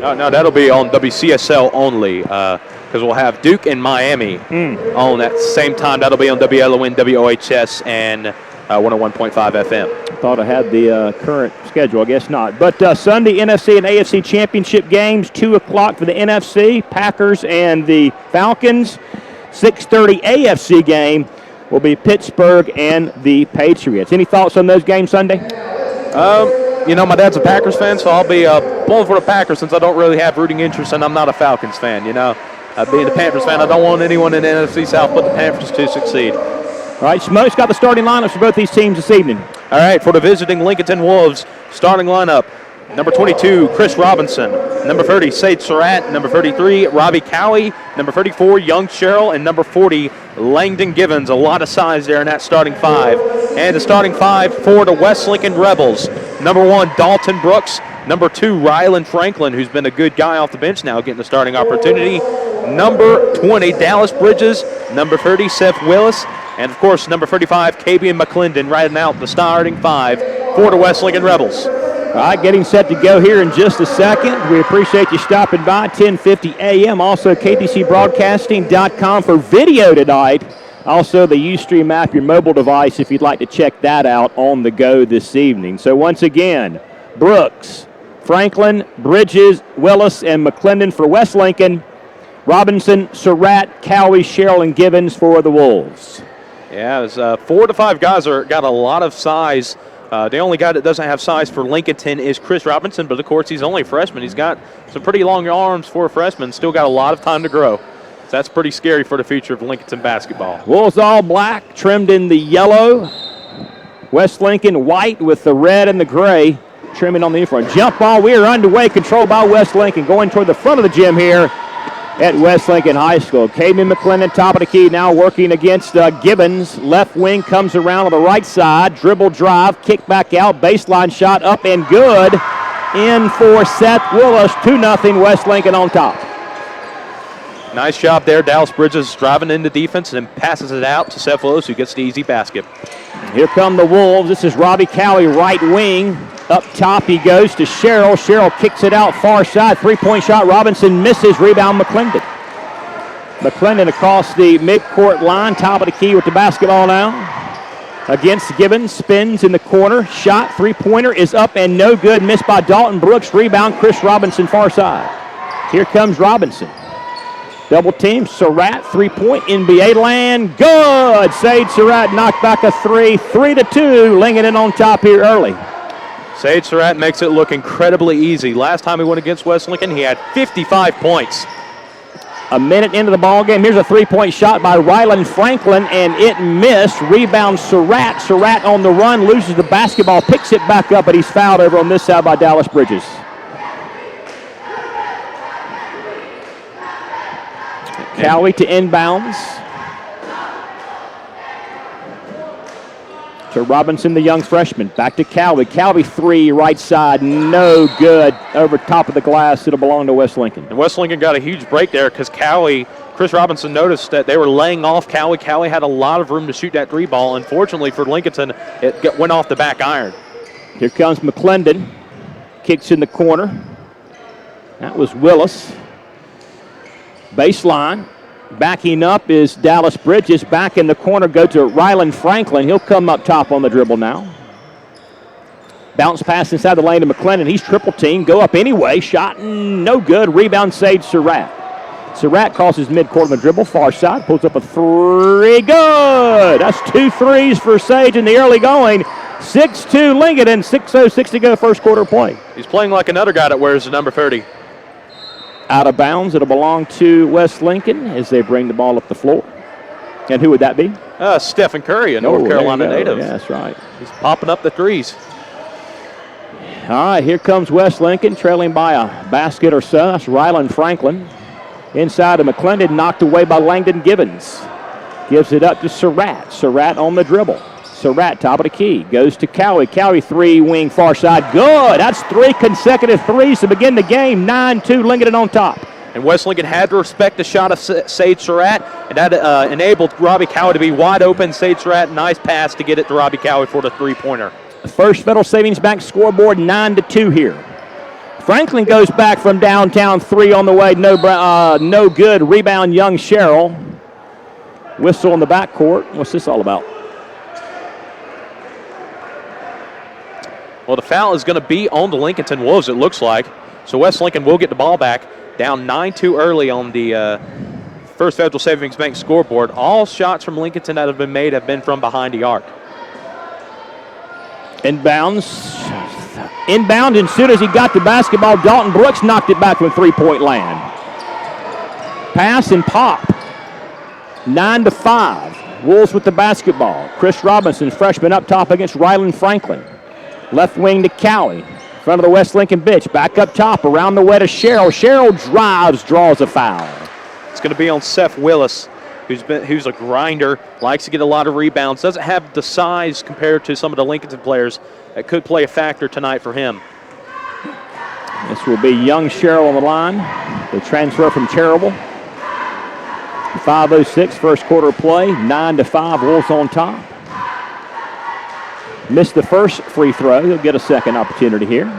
No, that'll be on WCSL only because we'll have Duke and Miami on at the same time. That'll be on WLON, WOHS, and 101.5 FM. Thought I had the current schedule. I guess not. But Sunday, NFC and AFC championship games, 2 o'clock for the NFC, Packers and the Falcons. 6:30 AFC game will be Pittsburgh and the Patriots. Any thoughts on those games Sunday? You know, my dad's a Packers fan, so I'll be pulling for the Packers since I don't really have rooting interest, and I'm not a Falcons fan, you know. Being a Panthers fan, I don't want anyone in the NFC South but the Panthers to succeed. All right, Smoke's got the starting lineups for both these teams this evening. All right, for the visiting Lincolnton Wolves, starting lineup, number 22, Chris Robinson. Number 30, Sade Surratt. Number 33, Robbie Cowie. Number 34, Young Sherrill. And number 40, Langdon Givens. A lot of size there in that starting five. And the starting five for the West Lincoln Rebels. Number 1, Dalton Brooks. Number 2, Rylan Franklin, who's been a good guy off the bench now, getting the starting opportunity. Number 20, Dallas Bridges. Number 30, Seth Willis. And, of course, number 35, Kabian McClendon, riding out the starting five for the West Lincoln Rebels. All right, getting set to go here in just a second. We appreciate you stopping by, 1050 a.m. Also, KTCBroadcasting.com for video tonight. Also, the Ustream app, your mobile device, if you'd like to check that out on the go this evening. So, once again, Brooks, Franklin, Bridges, Willis, and McClendon for West Lincoln. Robinson, Surratt, Cowie, Sherrill, and Givens for the Wolves. Yeah, it's 4 to 5 guys got a lot of size. The only guy that doesn't have size for Lincolnton is Chris Robinson, but of course he's only a freshman. He's got some pretty long arms for a freshman, still got a lot of time to grow. So that's pretty scary for the future of Lincolnton basketball. Wolves all black, trimmed in the yellow. West Lincoln white with the red and the gray trimming on the front. Jump ball, we are underway, controlled by West Lincoln, going toward the front of the gym here at West Lincoln High School. Kabian McClendon, top of the key, now working against Gibbons. Left wing comes around on the right side. Dribble drive, kick back out, baseline shot up and good. In for Seth Willis, 2-0 West Lincoln on top. Nice job there. Dallas Bridges driving into defense and then passes it out to Seth Willis, who gets the easy basket. Here come the Wolves. This is Robbie Cowie, right wing. Up top he goes to Sherrill. Sherrill kicks it out far side. Three-point shot. Robinson misses. Rebound McClendon. McClendon across the midcourt line. Top of the key with the basketball now. Against Gibbons. Spins in the corner. Shot. Three-pointer is up and no good. Missed by Dalton Brooks. Rebound Chris Robinson far side. Here comes Robinson. Double team, Surratt, 3-point, NBA land, good! Sage Surratt knocked back a 3, 3-2, Lincolnton on top here early. Sage Surratt makes it look incredibly easy. Last time he went against West Lincoln, he had 55 points. A minute into the ball game, here's a 3-point shot by Ryland Franklin, and it missed. Rebound Surratt. Surratt on the run, loses the basketball, picks it back up, but he's fouled over on this side by Dallas Bridges. Cowie to inbounds. To Robinson, the young freshman. Back to Cowie. Cowie 3, right side, no good. Over top of the glass, it'll belong to West Lincoln. And West Lincoln got a huge break there because Chris Robinson noticed that they were laying off Cowie. Cowie had a lot of room to shoot that 3 ball. Unfortunately for Lincolnton, it went off the back iron. Here comes McClendon. Kicks in the corner. That was Willis. Baseline. Backing up is Dallas Bridges. Back in the corner, go to Ryland Franklin. He'll come up top on the dribble now. Bounce pass inside the lane to McClendon. He's triple teamed. Go up anyway. Shot no good. Rebound Sage Surratt. Surratt crosses midcourt on the dribble. Far side. Pulls up a 3. Good! That's 2 threes for Sage in the early going. 6-2 Lincolnton. 6:06 to go first quarter play. He's playing like another guy that wears the number 30. Out of bounds. It'll belong to West Lincoln as they bring the ball up the floor. And who would that be? Stephen Curry, a North Carolina native. Yeah, that's right. He's popping up the threes. All right, here comes West Lincoln, trailing by a basket or so. That's Ryland Franklin. Inside to McClendon, knocked away by Langdon Gibbons. Gives it up to Surratt. Surratt on the dribble. Surratt, top of the key, goes to Cowie. Cowie 3, wing far side. Good. That's 3 consecutive threes to begin the game. 9-2, Lincolnton on top. And West Lincoln had to respect the shot of Sage Surratt, and that enabled Robbie Cowie to be wide open. Sage Surratt, nice pass to get it to Robbie Cowie for the 3-pointer. First Federal Savings Bank scoreboard, 9-2 here. Franklin goes back from downtown, 3 on the way, no good. Rebound, Young Sherrill. Whistle in the backcourt. What's this all about? Well, the foul is going to be on the Lincolnton Wolves, it looks like. So West Lincoln will get the ball back. Down 9-2 early on the First Federal Savings Bank scoreboard. All shots from Lincolnton that have been made have been from behind the arc. Inbounds. Inbound, and as soon as he got the basketball, Dalton Brooks knocked it back from 3-point land. Pass and pop. 9-5. Wolves with the basketball. Chris Robinson, freshman, up top against Ryland Franklin. Left wing to Cowie. Front of the West Lincoln bench. Back up top, around the way to Sherrill. Sherrill drives, draws a foul. It's going to be on Seth Willis, who's a grinder, likes to get a lot of rebounds, doesn't have the size compared to some of the Lincolnton players that could play a factor tonight for him. This will be young Sherrill on the line. The transfer from Terrible. 5:06, first quarter play. 9-5, Wolves on top. Missed the first free throw. He'll get a second opportunity here.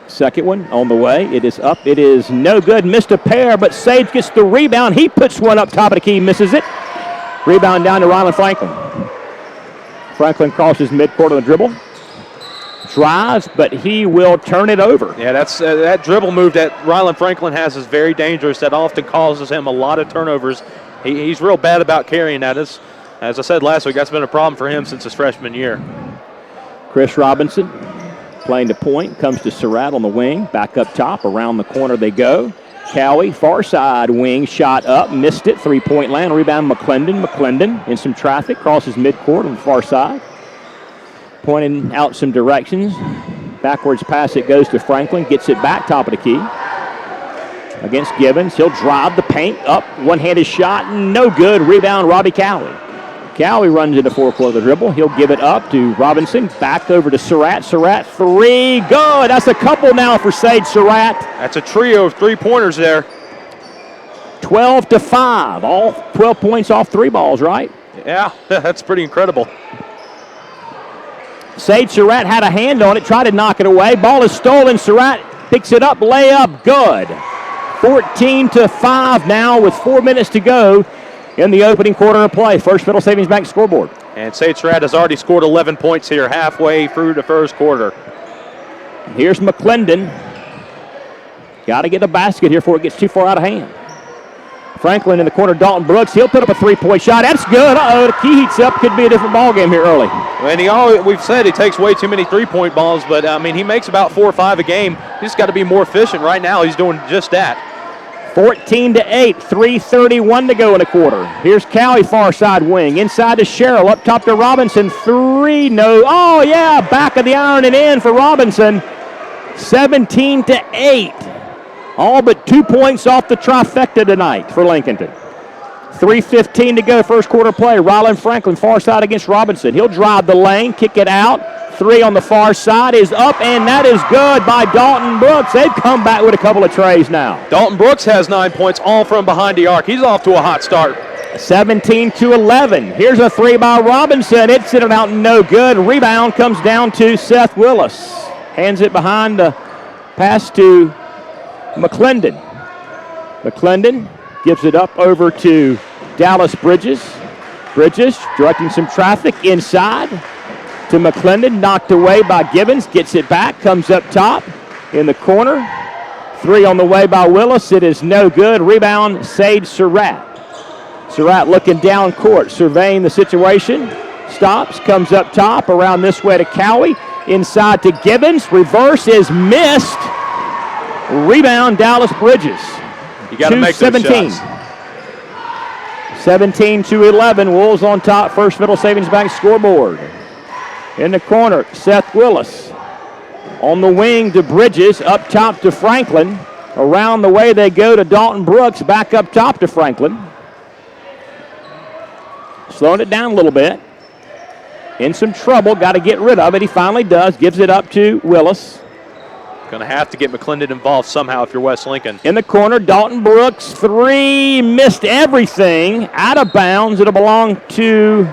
Second one on the way. It is up. It is no good. Missed a pair, but Sage gets the rebound. He puts one up top of the key, misses it. Rebound down to Ryland Franklin. Franklin crosses midcourt on the dribble. Drives, but he will turn it over. Yeah, that's that dribble move that Ryland Franklin has is very dangerous. That often causes him a lot of turnovers. He's real bad about carrying that. As I said last week, that's been a problem for him since his freshman year. Chris Robinson playing to point, comes to Surratt on the wing. Back up top, around the corner they go. Cowie, far side wing, shot up, missed it, 3-point land. Rebound McClendon. McClendon in some traffic, crosses midcourt on the far side. Pointing out some directions. Backwards pass, it goes to Franklin, gets it back, top of the key. Against Gibbons, he'll drive the paint up, one-handed shot, no good. Rebound, Robbie Cowie. Cowie runs into forecourt of the dribble. He'll give it up to Robinson. Back over to Surratt. Surratt, three. Good. That's a couple now for Sage Surratt. That's a trio of three-pointers there. 12-5. All 12 points off three balls, right? Yeah, that's pretty incredible. Sage Surratt had a hand on it, tried to knock it away. Ball is stolen. Surratt picks it up, layup, good. 14-5 now with 4 minutes to go in the opening quarter of play. First Federal Savings Bank scoreboard. And Sage Surratt has already scored 11 points here halfway through the first quarter. Here's McClendon. Got to get a basket here before it gets too far out of hand. Franklin in the corner, Dalton Brooks. He'll put up a three-point shot. That's good. Uh-oh, the key heats up. Could be a different ball game here early. And we've said he takes way too many three-point balls, but, I mean, he makes about 4 or 5 a game. He's got to be more efficient. Right now, he's doing just that. 14-8, 3:31 to go in the quarter. Here's Cowie, far side wing. Inside to Sherrill, up top to Robinson. Three, no. Oh, yeah, back of the iron and in for Robinson. 17-8. All but 2 points off the trifecta tonight for Lincolnton. 3:15 to go, first quarter play. Ryland Franklin, far side against Robinson. He'll drive the lane, kick it out. Three on the far side is up, and that is good by Dalton Brooks. They've come back with a couple of trays now. Dalton Brooks has 9 points, all from behind the arc. He's off to a hot start. 17-11. Here's a three by Robinson. It's in and out, no good. Rebound comes down to Seth Willis. Hands it behind the pass to McClendon. McClendon gives it up over to Dallas Bridges. Bridges directing some traffic inside to McClendon. Knocked away by Gibbons. Gets it back. Comes up top in the corner. Three on the way by Willis. It is no good. Rebound, Sage Surratt. Surratt looking down court, surveying the situation. Stops, comes up top, around this way to Cowie. Inside to Gibbons. Reverse is missed. Rebound, Dallas Bridges. You got to make those shots. 17-11. Wolves on top. First Middle Savings Bank scoreboard. In the corner, Seth Willis. On the wing to Bridges. Up top to Franklin. Around the way they go to Dalton Brooks. Back up top to Franklin. Slowing it down a little bit. In some trouble. Got to get rid of it. He finally does. Gives it up to Willis. Going to have to get McClendon involved somehow if you're West Lincoln. In the corner, Dalton Brooks, three, missed everything. Out of bounds. It'll belong to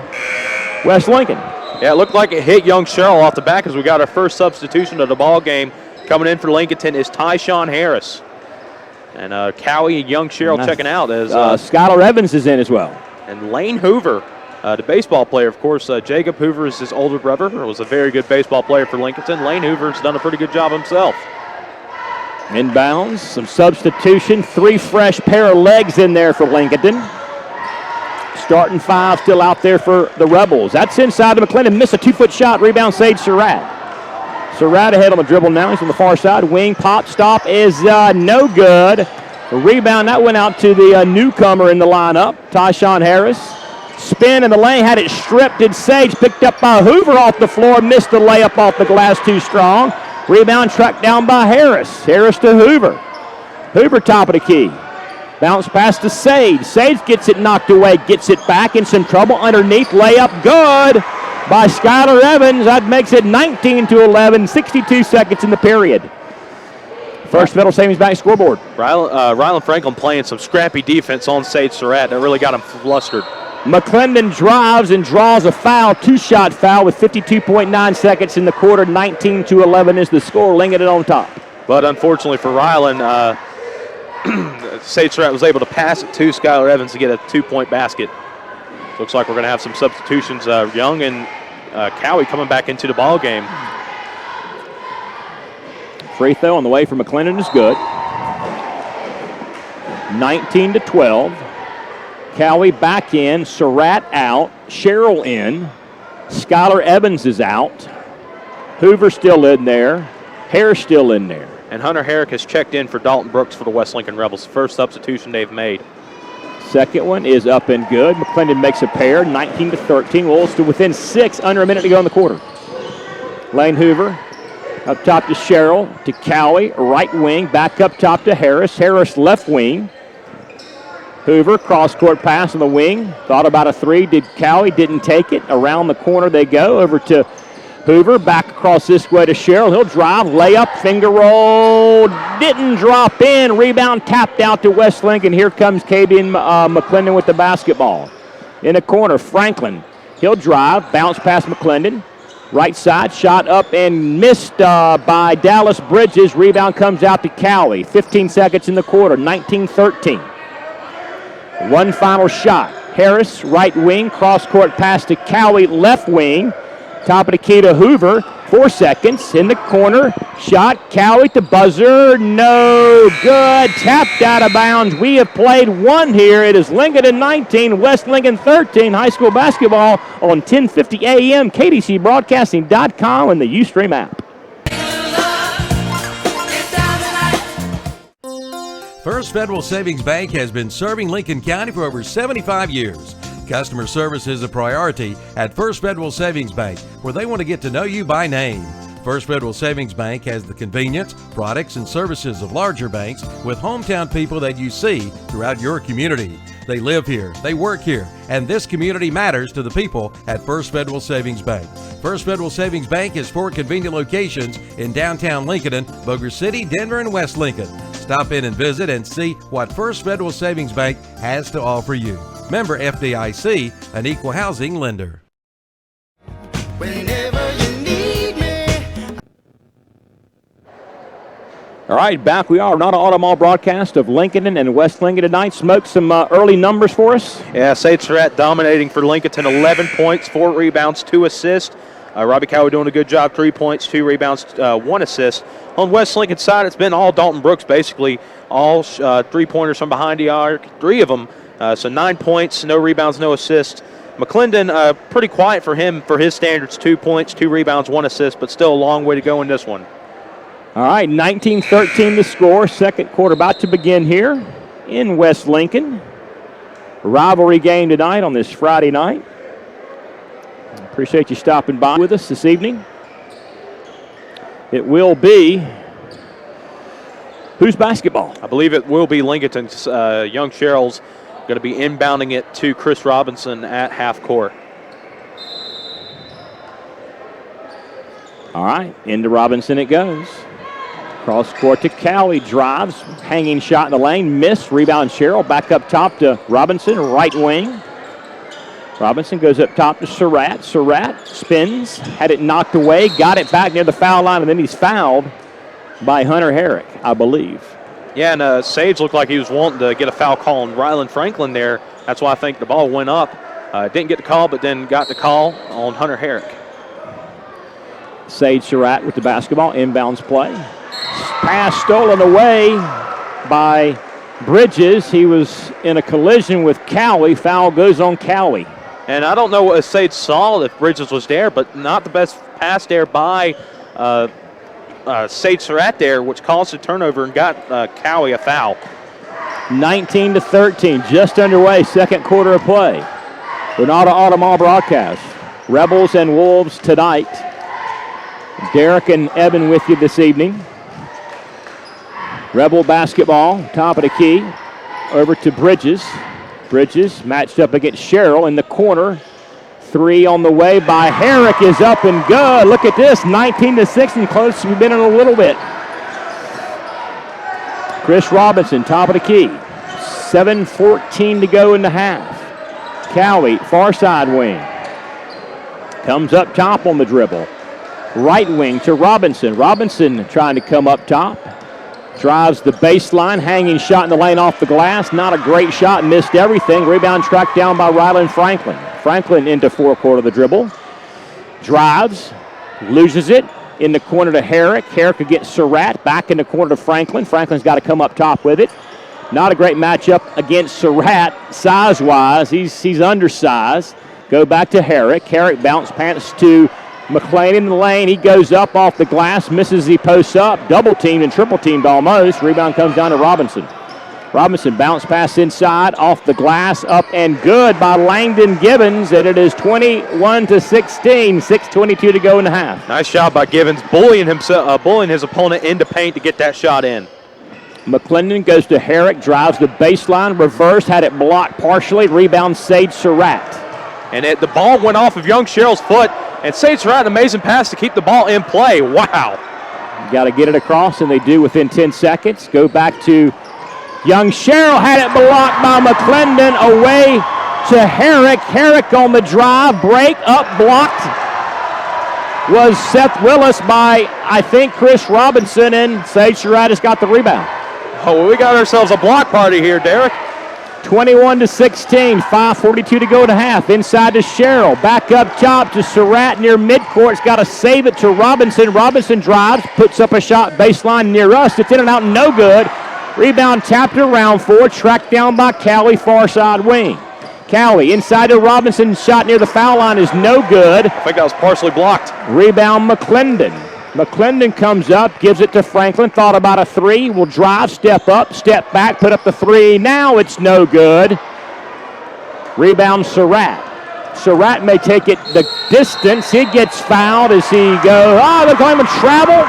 West Lincoln. Yeah, it looked like it hit young Sherrill off the back as we got our first substitution of the ball game. Coming in for Lincolnton is Tyshawn Harris. And Cowie and young Sherrill checking out as Skylar Evans is in as well. And Lane Hoover, the baseball player, of course. Jacob Hoover is his older brother. Was a very good baseball player for Lincolnton. Lane Hoover's done a pretty good job himself. Inbounds, some substitution, three fresh pair of legs in there for Lincolnton. Starting five still out there for the Rebels. That's inside to McClendon. Missed a 2-foot shot. Rebound, Sage Surratt. Surratt ahead on the dribble now. He's on the far side. Wing pop stop is no good. The rebound, that went out to the newcomer in the lineup, Tyshawn Harris. Spin in the lane, had it stripped, and Sage picked up by Hoover off the floor. Missed the layup off the glass, too strong. Rebound tracked down by Harris. Harris to Hoover. Hoover top of the key. Bounce pass to Sage. Sage gets it knocked away, gets it back in some trouble underneath. Layup good by Skylar Evans. That makes it 19-11, 62 seconds in the period. First Middle Savings Bank scoreboard. Ryland Franklin playing some scrappy defense on Sage Surratt. That really got him flustered. McClendon drives and draws a foul, two-shot foul with 52.9 seconds in the quarter. 19-11 is the score. Lincoln on top. But unfortunately for Ryland, Sage Surratt was able to pass it to Skylar Evans to get a 2-point basket. Looks like we're going to have some substitutions. Young and Cowie coming back into the ball game. Free throw on the way for McClendon is good. 19-12. Cowie back in, Surratt out, Sherrill in, Skylar Evans is out, Hoover still in there, Harris still in there. And Hunter Herrick has checked in for Dalton Brooks for the West Lincoln Rebels. First substitution they've made. Second one is up and good. McClendon makes a pair, 19-13. Wolves to within 6, under a minute to go in the quarter. Lane Hoover up top to Sherrill, to Cowie, right wing, back up top to Harris. Harris left wing. Hoover, cross-court pass on the wing. Thought about a three. Did Cowie. Didn't take it. Around the corner they go. Over to Hoover. Back across this way to Sherrill. He'll drive. Layup. Finger roll. Didn't drop in. Rebound tapped out to West Lincoln. Here comes Kaden McClendon with the basketball. In the corner, Franklin. He'll drive. Bounce past McClendon. Right side. Shot up and missed by Dallas Bridges. Rebound comes out to Cowie. 15 seconds in the quarter. 19-13. One final shot. Harris, right wing, cross-court pass to Cowie, left wing. Top of the key to Hoover. 4 seconds in the corner. Shot, Cowie at the buzzer. No good. Tapped out of bounds. We have played one here. It is Lincolnton 19, West Lincoln 13. High school basketball on 1050 AM, KDCBroadcasting.com, and the Ustream app. First Federal Savings Bank has been serving Lincoln County for over 75 years. Customer service is a priority at First Federal Savings Bank, where they want to get to know you by name. First Federal Savings Bank has the convenience, products, and services of larger banks with hometown people that you see throughout your community. They live here, they work here, and this community matters to the people at First Federal Savings Bank. First Federal Savings Bank has 4 convenient locations in downtown Lincolnton, Boger City, Denver, and West Lincoln. Stop in and visit and see what First Federal Savings Bank has to offer you. Member FDIC, an equal housing lender. Whenever you need me. All right, back we are. Not an Automall broadcast of Lincolnton and West Lincoln tonight. Smoke, some early numbers for us. Yeah, Sage Surratt dominating for Lincolnton, 11 points, 4 rebounds, 2 assists. Robbie Cowie doing a good job, 3 points, 2 rebounds, 1 assist. On West Lincoln's side, it's been all Dalton Brooks, basically. All three-pointers from behind the arc, 3 of them. So 9 points, no rebounds, no assists. McClendon, pretty quiet for him for his standards, 2 points, 2 rebounds, 1 assist, but still a long way to go in this one. All right, 19-13 the score. Second quarter about to begin here in West Lincoln. Rivalry game tonight on this Friday night. Appreciate you stopping by with us this evening. It will be whose basketball? I believe it will be Lincolnton's. Young Sherrill's going to be inbounding it to Chris Robinson at half court. All right, into Robinson it goes. Cross court to Cowie, drives, hanging shot in the lane, missed, rebound Sherrill, back up top to Robinson, right wing. Robinson goes up top to Surratt. Surratt spins, had it knocked away, got it back near the foul line, and then he's fouled by Hunter Herrick, I believe. Yeah, and Sage looked like he was wanting to get a foul call on Rylan Franklin there. That's why I think the ball went up. Didn't get the call, but then got the call on Hunter Herrick. Sage Surratt with the basketball, inbounds play. Pass stolen away by Bridges. He was in a collision with Cowie. Foul goes on Cowie. And I don't know what Sage saw if Bridges was there, but not the best pass there by Sage Surratt there, which caused a turnover and got Cowie a foul. 19-13, just underway, second quarter of play. Renata Automall broadcast. Rebels and Wolves tonight. Derek and Evan with you this evening. Rebel basketball, top of the key. Over to Bridges. Bridges matched up against Sherrill in the corner. 3 on the way by Herrick is up and good. Look at this, 19-6 and close we've been in a little bit. Chris Robinson, top of the key. 7:14 to go in the half. Cowie, far side wing. Comes up top on the dribble. Right wing to Robinson. Robinson trying to come up top. Drives the baseline, hanging shot in the lane off the glass. Not a great shot, missed everything. Rebound tracked down by Rylan Franklin. Franklin into forecourt of the dribble. Drives, loses it. In the corner to Herrick. Herrick against Surratt. Back in the corner to Franklin. Franklin's got to come up top with it. Not a great matchup against Surratt size-wise. He's undersized. Go back to Herrick. Herrick bounce pants to McLean in the lane. He goes up off the glass, misses, he posts up, double teamed and triple teamed almost. Rebound comes down to Robinson. Robinson bounce pass inside, off the glass, up and good by Langdon Gibbons, and it is 21-16, 6:22 to go in the half. Nice job by Gibbons, bullying his opponent into paint to get that shot in. McClendon goes to Herrick, drives the baseline, reverse, had it blocked partially. Rebound, Sage Surratt. And the ball went off of young Sherrill's foot, and Sage Surratt, an amazing pass to keep the ball in play. Wow. Got to get it across, and they do within 10 seconds. Go back to young Sherrill, had it blocked by McClendon, away to Herrick. Herrick on the drive, break, up, blocked. Was Seth Willis by, I think, Chris Robinson, and Sage Surratt has got the rebound. Oh, well, we got ourselves a block party here, Derek. 21-16, 5:42 to go in the half. Inside to Sherrill, back up top to Surratt near midcourt. It's got to save it to Robinson. Robinson drives, puts up a shot baseline near us. It's in and out, no good. Rebound tapped around for, tracked down by Cowley, far side wing. Cowley inside to Robinson, shot near the foul line is no good. I think that was partially blocked. Rebound McClendon. McClendon comes up, gives it to Franklin, thought about a three, will drive, step up, step back, put up the three. Now it's no good. Rebound Surratt. Surratt may take it the distance. He gets fouled as he goes. Oh, they're going to travel.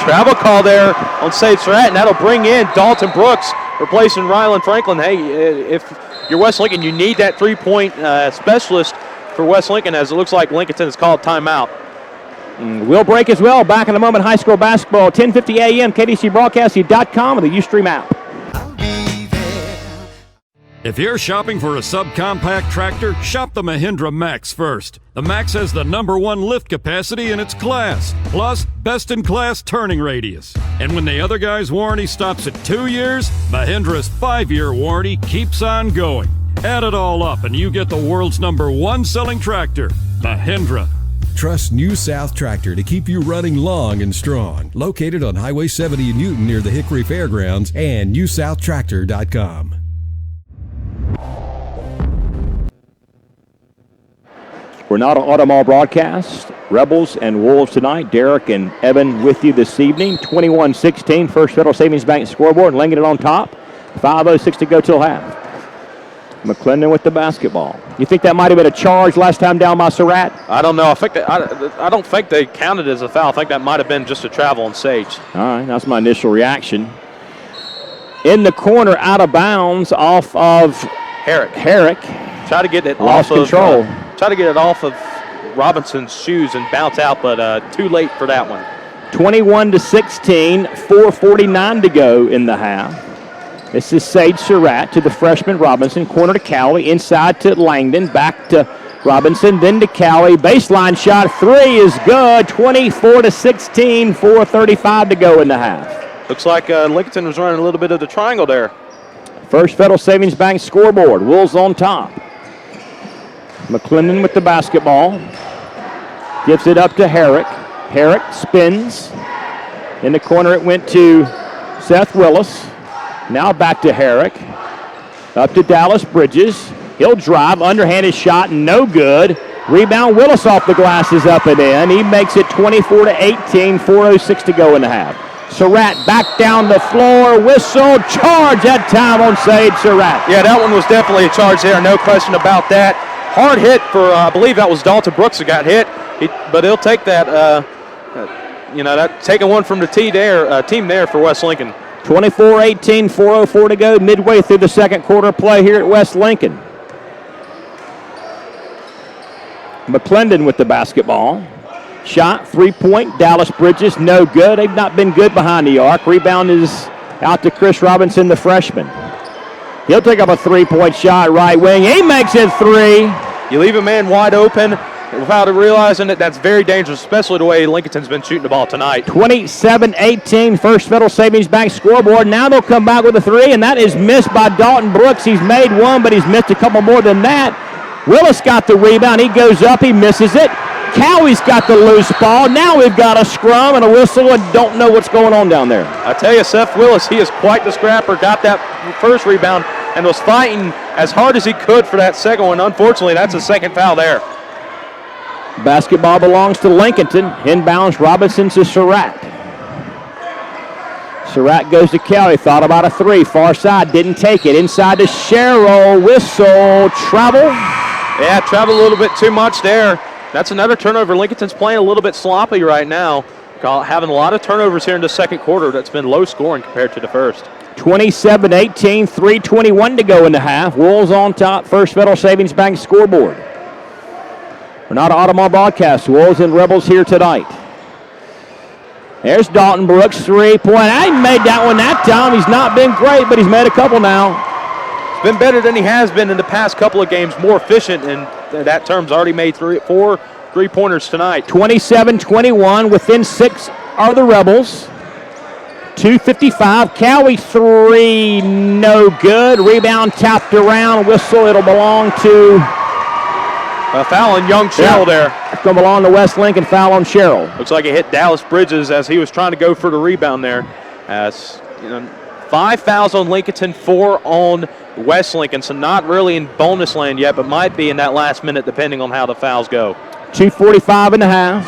Travel call there on Sage Surratt, and that'll bring in Dalton Brooks, replacing Rylan Franklin. Hey, if you're West Lincoln, you need that three-point specialist for West Lincoln, as it looks like Lincolnton has called timeout. We'll break as well. Back in a moment, high school basketball, 10:50 a.m., KDCBroadcasting.com, and the Ustream app. If you're shopping for a subcompact tractor, shop the Mahindra Max first. The Max has the #1 lift capacity in its class, plus best-in-class turning radius. And when the other guy's warranty stops at 2 years, Mahindra's 5-year warranty keeps on going. Add it all up and you get the world's #1 selling tractor, Mahindra. Trust New South Tractor to keep you running long and strong. Located on Highway 70 in Newton near the Hickory Fairgrounds and newsouthractor.com. We're not on Automall broadcast. Rebels and Wolves tonight. Derek and Evan with you this evening. 21-16, First Federal Savings Bank scoreboard. Lincoln on top. 5:06 to go till half. McClendon with the basketball. You think that might have been a charge last time down by Surratt? I don't know. I don't think they counted as a foul. I think that might have been just a travel on Sage. All right, that's my initial reaction. In the corner, out of bounds, off of Herrick. Try to get it Lost off control. Try to get it off of Robinson's shoes and bounce out, but too late for that one. 21-16, 4:49 to go in the half. This is Sage Surratt to the freshman Robinson. Corner to Cowley, inside to Langdon, back to Robinson, then to Cowley. Baseline shot, three is good. 24-16, 4:35 to go in the half. Looks like Lincolnton was running a little bit of the triangle there. First Federal Savings Bank scoreboard. Wolves on top. McClendon with the basketball. Gives it up to Herrick. Herrick spins. In the corner it went to Seth Willis. Now back to Herrick. Up to Dallas Bridges. He'll drive. Underhanded shot, no good. Rebound, Willis off the glass is up and in. He makes it 24-18, 4:06 to go in the half. Surratt back down the floor. Whistle, charge that time on Sage Surratt. Yeah, that one was definitely a charge there, no question about that. Hard hit for, I believe that was Dalton Brooks that got hit, but he'll take that, taking one from the team there for West Lincoln. 24-18, 4:04 to go, midway through the second quarter play here at West Lincoln. McClendon with the basketball. Shot, three-point, Dallas Bridges, no good. They've not been good behind the arc. Rebound is out to Chris Robinson, the freshman. He'll take up a three-point shot, right wing. He makes it three. You leave a man wide open without realizing that that's very dangerous, especially the way Lincolnton's been shooting the ball tonight. 27-18, First Federal Savings Bank scoreboard. Now they'll come back with a three, and that is missed by Dalton Brooks. He's made one, but he's missed a couple more than that. Willis got the rebound. He goes up. He misses it. Cowley's got the loose ball. Now we've got a scrum and a whistle and don't know what's going on down there. I tell you, Seth Willis, he is quite the scrapper. Got that first rebound and was fighting as hard as he could for that second one. Unfortunately, that's a second foul there. Basketball belongs to Lincolnton. Inbounds Robinson to Surratt. Surratt goes to Cowley. Thought about a three. Far side. Didn't take it. Inside to Sherrill. Whistle. Travel. Yeah, travel a little bit too much there. That's another turnover. Lincolnton's playing a little bit sloppy right now. having a lot of turnovers here in the second quarter. That's been low scoring compared to the first. 27-18, 3:21 to go in the half. Wolves on top, First Federal Savings Bank scoreboard. We're not Audemars broadcast. Wolves and Rebels here tonight. There's Dalton Brooks, 3-point. I made that one that time. He's not been great, but he's made a couple now. It's been better than he has been in the past couple of games, more efficient, and that term's already made 4 3-pointers tonight. 27-21, within 6 are the Rebels. 2:55, Cowie 3, no good. Rebound tapped around, whistle, it'll belong to... A foul on young Sherrill there. It's going to belong to West Lincoln, foul on Sherrill. Looks like it hit Dallas Bridges as he was trying to go for the rebound there. As 5 fouls on Lincolnton, 4 on West Lincoln, so not really in bonus land yet, but might be in that last minute depending on how the fouls go. 2:45 in the half.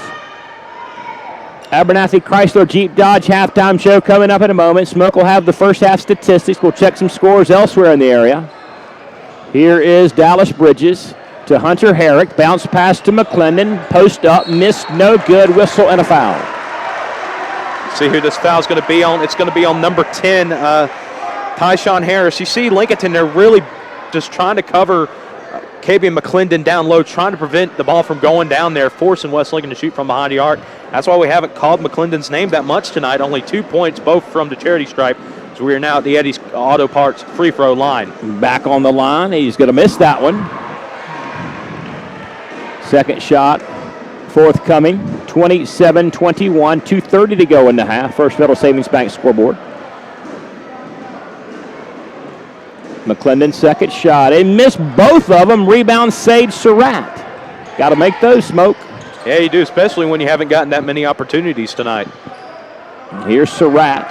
Abernathy Chrysler Jeep Dodge halftime show coming up in a moment. Smoke will have the first half statistics. We'll check some scores elsewhere in the area. Here is Dallas Bridges to Hunter Herrick. Bounce pass to McClendon. Post up, missed, no good. Whistle and a foul. See who this foul is going to be on. It's going to be on number 10, Tyshawn Harris. You see Lincolnton, they're really just trying to cover KB McClendon down low, trying to prevent the ball from going down there, forcing West Lincoln to shoot from behind the arc. That's why we haven't called McClendon's name that much tonight. Only 2 points, both from the charity stripe. So we are now at the Eddie's Auto Parts free throw line. Back on the line. He's going to miss that one. Second shot forthcoming. 27-21, 2:30 to go in the half. First Federal Savings Bank scoreboard. McClendon second shot. They missed both of them. Rebound Sage Surratt. Got to make those, Smoke. Yeah, you do, especially when you haven't gotten that many opportunities tonight. Here's Surratt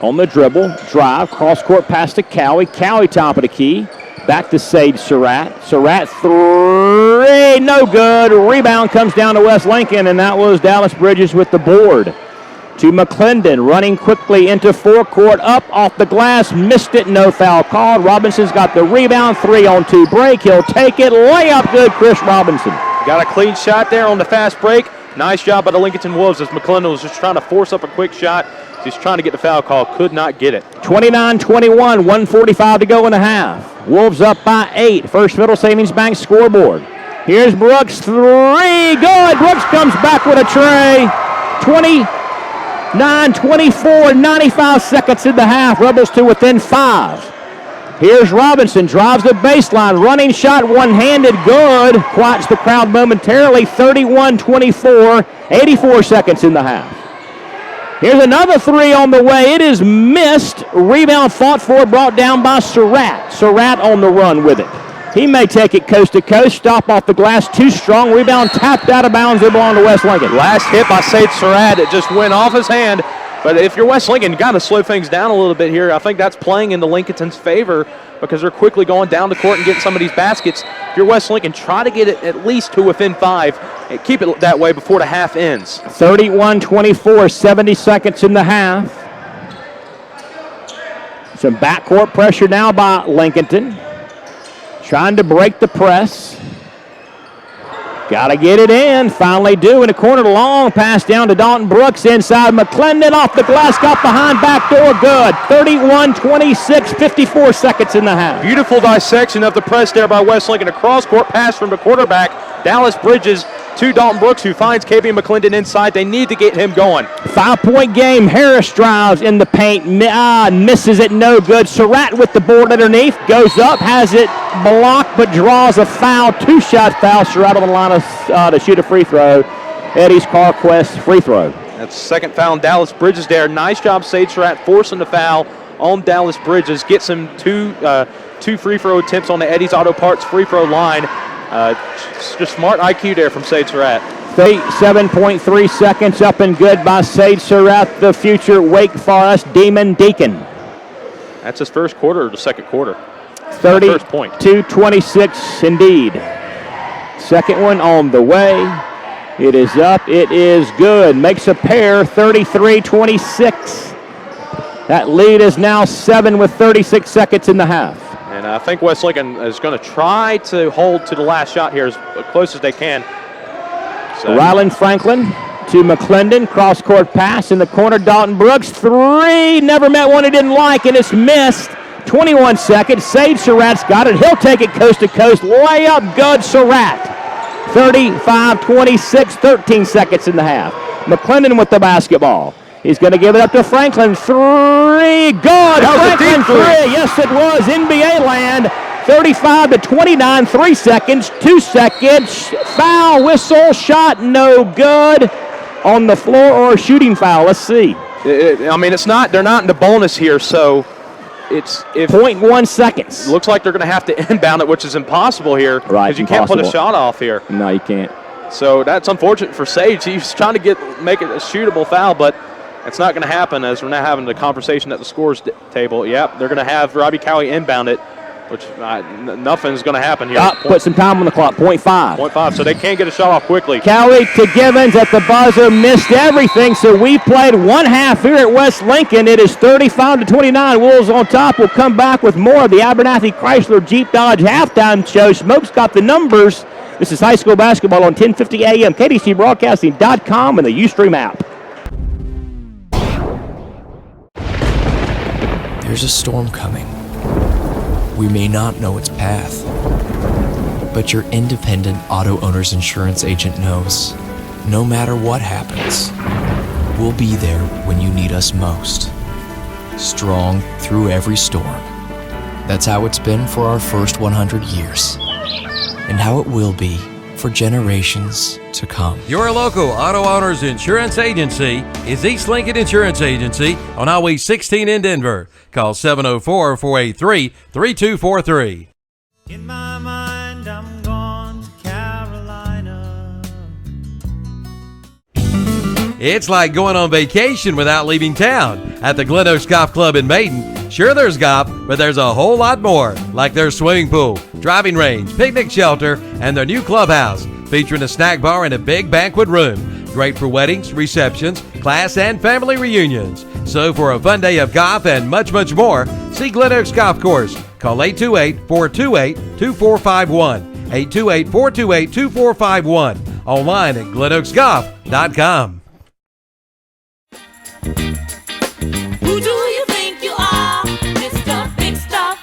on the dribble. Drive, cross-court pass to Cowie. Cowie top of the key. Back to Sage Surratt. Surratt 3, no good. Rebound comes down to West Lincoln, and that was Dallas Bridges with the board. To McClendon, running quickly into forecourt, up off the glass, missed it, no foul called. Robinson's got the rebound, 3-on-2 break. He'll take it, layup good, Chris Robinson. Got a clean shot there on the fast break. Nice job by the Lincolnton Wolves as McClendon was just trying to force up a quick shot. He's trying to get the foul call, could not get it. 29-21, 1:45 to go in the half. Wolves up by 8. First Federal Savings Bank scoreboard. Here's Brooks, 3, good. Brooks comes back with a tray. 29-24, 95 seconds in the half. Rebels to within 5. Here's Robinson, drives the baseline, running shot, one-handed, good. Quiets the crowd momentarily, 31-24, 84 seconds in the half. Here's another 3 on the way. It is missed. Rebound fought for, brought down by Surratt. Surratt on the run with it. He may take it coast to coast. Stop off the glass, too strong. Rebound tapped out of bounds. They belong to West Lincoln. Last hit by Sage Surratt. It just went off his hand. But if you're West Lincoln, you got to slow things down a little bit here. I think that's playing into Lincolnton's favor because they're quickly going down the court and getting some of these baskets. If you're West Lincoln, try to get it at least to within 5 and keep it that way before the half ends. 31-24, 70 seconds in the half. Some backcourt pressure now by Lincolnton. Trying to break the press. Got to get it in. Finally do in the corner. Long pass down to Dalton Brooks. Inside McClendon off the glass. Got behind back door. Good. 31-26. 54 seconds in the half. Beautiful dissection of the press there by West Lincoln. A cross-court pass from the quarterback. Dallas Bridges to Dalton Brooks, who finds KB McClendon inside. They need to get him going. 5-point game. Harris drives in the paint. Misses it. No good. Surratt with the board underneath. Goes up. Has it blocked, but draws a foul. 2-shot foul. Surratt on the line to shoot a free throw. Eddie's CarQuest free throw. That's second foul on Dallas Bridges there. Nice job, Sage Surratt, forcing the foul on Dallas Bridges. Gets him two free throw attempts on the Eddie's Auto Parts free throw line. Just smart IQ there from Sage Surratt. 7.3 seconds up and good by Sage Surratt, the future Wake Forest Demon Deacon. That's his first quarter or the second quarter. 32-26 indeed. Second one on the way. It is up. It is good. Makes a pair. 33-26. That lead is now 7 with 36 seconds in the half. And I think West Lincoln is going to try to hold to the last shot here as close as they can. So Ryland Franklin to McClendon. Cross-court pass in the corner. Dalton Brooks, three. Never met one he didn't like, and it's missed. 21 seconds. Sage Surratt's got it. He'll take it coast to coast. Layup good, Surratt. 35-26, 13 seconds in the half. McClendon with the basketball. He's going to give it up to Franklin. Three. Good. Franklin three. Yes, it was. NBA land. 35-29, 3 seconds, 2 seconds. Foul, whistle, shot, no good. On the floor or a shooting foul. Let's see. I mean, it's not. They're not in the bonus here, so it's 0.1 seconds. Looks like they're going to have to inbound it, which is impossible here. Right. Because you can't put a shot off here. No, you can't. So that's unfortunate for Sage. He's trying to make it a shootable foul, but it's not going to happen as we're now having the conversation at the scores table. Yep, they're going to have Robbie Cowie inbound it, which nothing's going to happen here. Put some time on the clock, 0.5. 0.5, so they can't get a shot off quickly. Cowie to Givens at the buzzer, missed everything, so we played one half here at West Lincoln. It is 35-29. Wolves on top. We'll come back with more of the Abernathy Chrysler Jeep Dodge halftime show. Smoke's got the numbers. This is high school basketball on 1050 AM, KDCBroadcasting.com, and the Ustream app. There's a storm coming. We may not know its path, but your independent auto owner's insurance agent knows no matter what happens, we'll be there when you need us most. Strong through every storm. That's how it's been for our first 100 years, and how it will be for generations to come. Your local auto owners insurance agency is East Lincoln Insurance Agency on Highway 16 in Denver. Call 704-483-3243. In my mind, I'm gone to Carolina. It's like going on vacation without leaving town at the Glen Oaks Golf Club in Maiden. Sure, there's golf, but there's a whole lot more, like their swimming pool, driving range, picnic shelter, and their new clubhouse, featuring a snack bar and a big banquet room. Great for weddings, receptions, class and family reunions. So for a fun day of golf and much, much more, see Glen Oaks Golf Course. Call 828-428-2451. 828-428-2451. Online at glenoaksgolf.com. Who do you think you are, Mr. Big Stuff?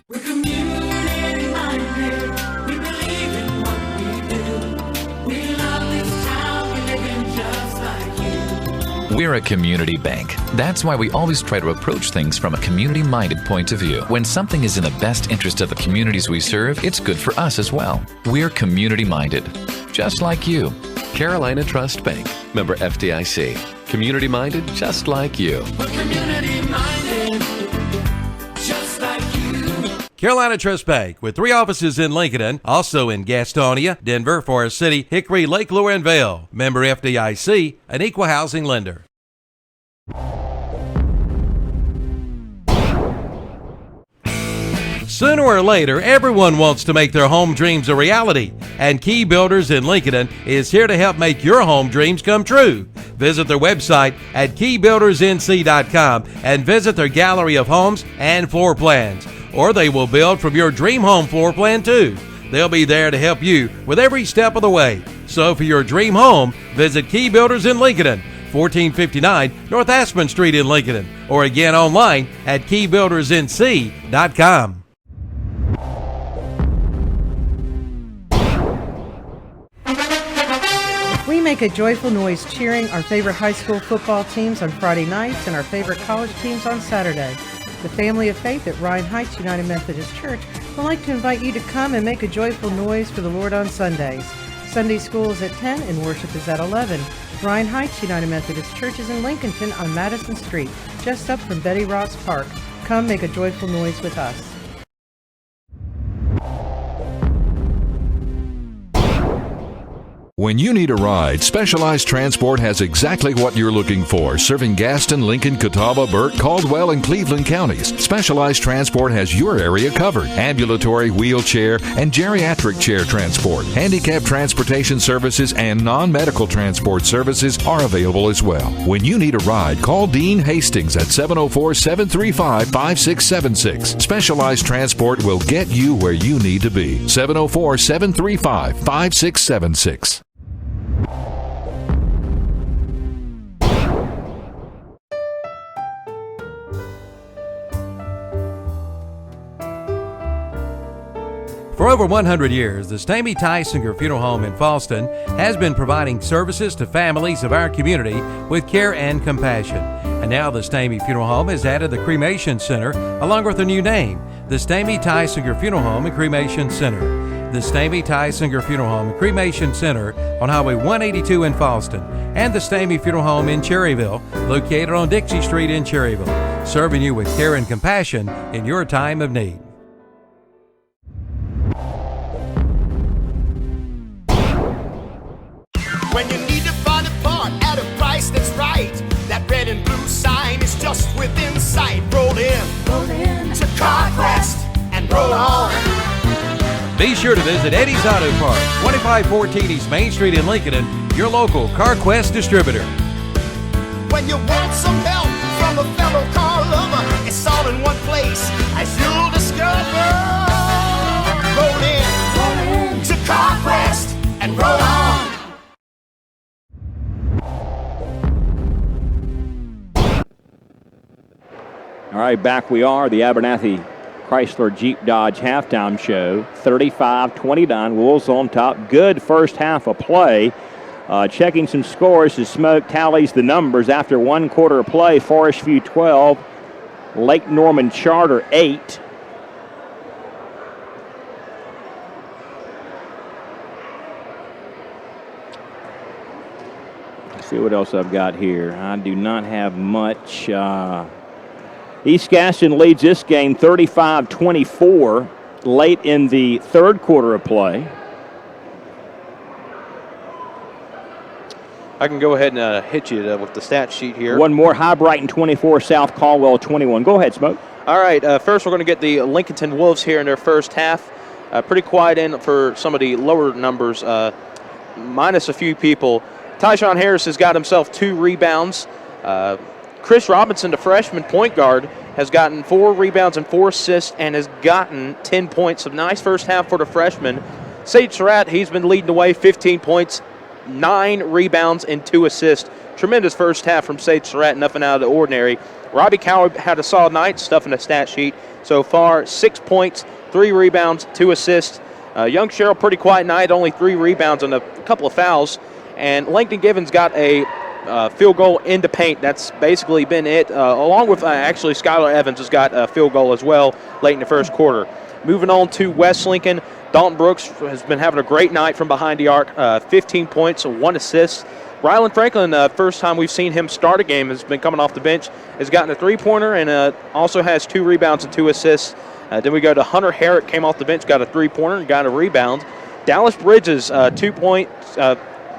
We're community minded. We believe in what we do. We love this town. We live in just like you. We're a community bank. That's why we always try to approach things from a community-minded point of view. When something is in the best interest of the communities we serve, it's good for us as well. We're community-minded, just like you. Carolina Trust Bank, member FDIC. Community-minded, just like you. We're community minded, just like you. Carolina Trust Bank, with 3 offices in Lincolnton, also in Gastonia, Denver, Forest City, Hickory, Lake Lure, and Vail. Member FDIC, an equal housing lender. Sooner or later, everyone wants to make their home dreams a reality, and Key Builders in Lincolnton is here to help make your home dreams come true. Visit their website at keybuildersnc.com and visit their gallery of homes and floor plans, or they will build from your dream home floor plan too. They'll be there to help you with every step of the way. So for your dream home, visit Key Builders in Lincolnton, 1459 North Aspen Street in Lincolnton, or again online at keybuildersnc.com. We make a joyful noise cheering our favorite high school football teams on Friday nights and our favorite college teams on Saturday. The Family of Faith at Ryan Heights United Methodist Church would like to invite you to come and make a joyful noise for the Lord on Sundays. Sunday school is at 10 and worship is at 11. Ryan Heights United Methodist Church is in Lincolnton on Madison Street, just up from Betty Ross Park. Come make a joyful noise with us. When you need a ride, Specialized Transport has exactly what you're looking for, serving Gaston, Lincoln, Catawba, Burke, Caldwell, and Cleveland counties. Specialized Transport has your area covered. Ambulatory, wheelchair, and geriatric chair transport. Handicap transportation services and non-medical transport services are available as well. When you need a ride, call Dean Hastings at 704-735-5676. Specialized Transport will get you where you need to be. 704-735-5676. For over 100 years, the Stamey Tysinger Funeral Home in Falston has been providing services to families of our community with care and compassion. And now the Stamey Funeral Home has added the Cremation Center along with a new name, the Stamey Tysinger Funeral Home and Cremation Center. The Stamey Tysinger Funeral Home and Cremation Center on Highway 182 in Falston, and the Stamey Funeral Home in Cherryville, located on Dixie Street in Cherryville, serving you with care and compassion in your time of need. When you need to find a part at a price that's right, that red and blue sign is just within sight. Roll in to CarQuest and roll on. Be sure to visit Eddie's Auto Parts, 2514 East Main Street in Lincolnton, your local CarQuest distributor. When you want some help from a fellow car lover, it's all in one place, as you'll discover. Roll in to CarQuest and roll on. All right, back we are, the Abernathy Chrysler Jeep Dodge halftime show. 35-29, Wolves on top. Good first half of play. Checking some scores as Smoke tallies the numbers after 1 quarter of play. Forest View 12, Lake Norman Charter 8. Let's see what else I've got here. I do not have much. East Gaston leads this game 35-24 late in the third quarter of play. I can go ahead and hit you with the stat sheet here. One more, High Brighton 24, South Caldwell 21. Go ahead, Smoke. All right, first we're going to get the Lincolnton Wolves here in their first half. Pretty quiet in for some of the lower numbers, minus a few people. Tyshawn Harris has got himself 2 rebounds. Chris Robinson, the freshman point guard, has gotten 4 rebounds and 4 assists and has gotten 10 points. So nice first half for the freshman. Sage Surratt, he's been leading the way, 15 points, 9 rebounds, and 2 assists. Tremendous first half from Sage Surratt, nothing out of the ordinary. Robbie Coward had a solid night, stuff in the stat sheet. So far, 6 points, 3 rebounds, 2 assists. Young Cheryl, pretty quiet night, only 3 rebounds and a couple of fouls. And Langton Givens got a field goal into paint. That's basically been it. Along with actually Skylar Evans has got a field goal as well late in the first quarter. Moving on to West Lincoln, Dalton Brooks has been having a great night from behind the arc. 15 points, 1 assist. Rylan Franklin, first time we've seen him start a game, has been coming off the bench, has gotten a 3-pointer and also has 2 rebounds and 2 assists. Then we go to Hunter Herrick, came off the bench, got a 3-pointer and got a rebound. Dallas Bridges, 2 points,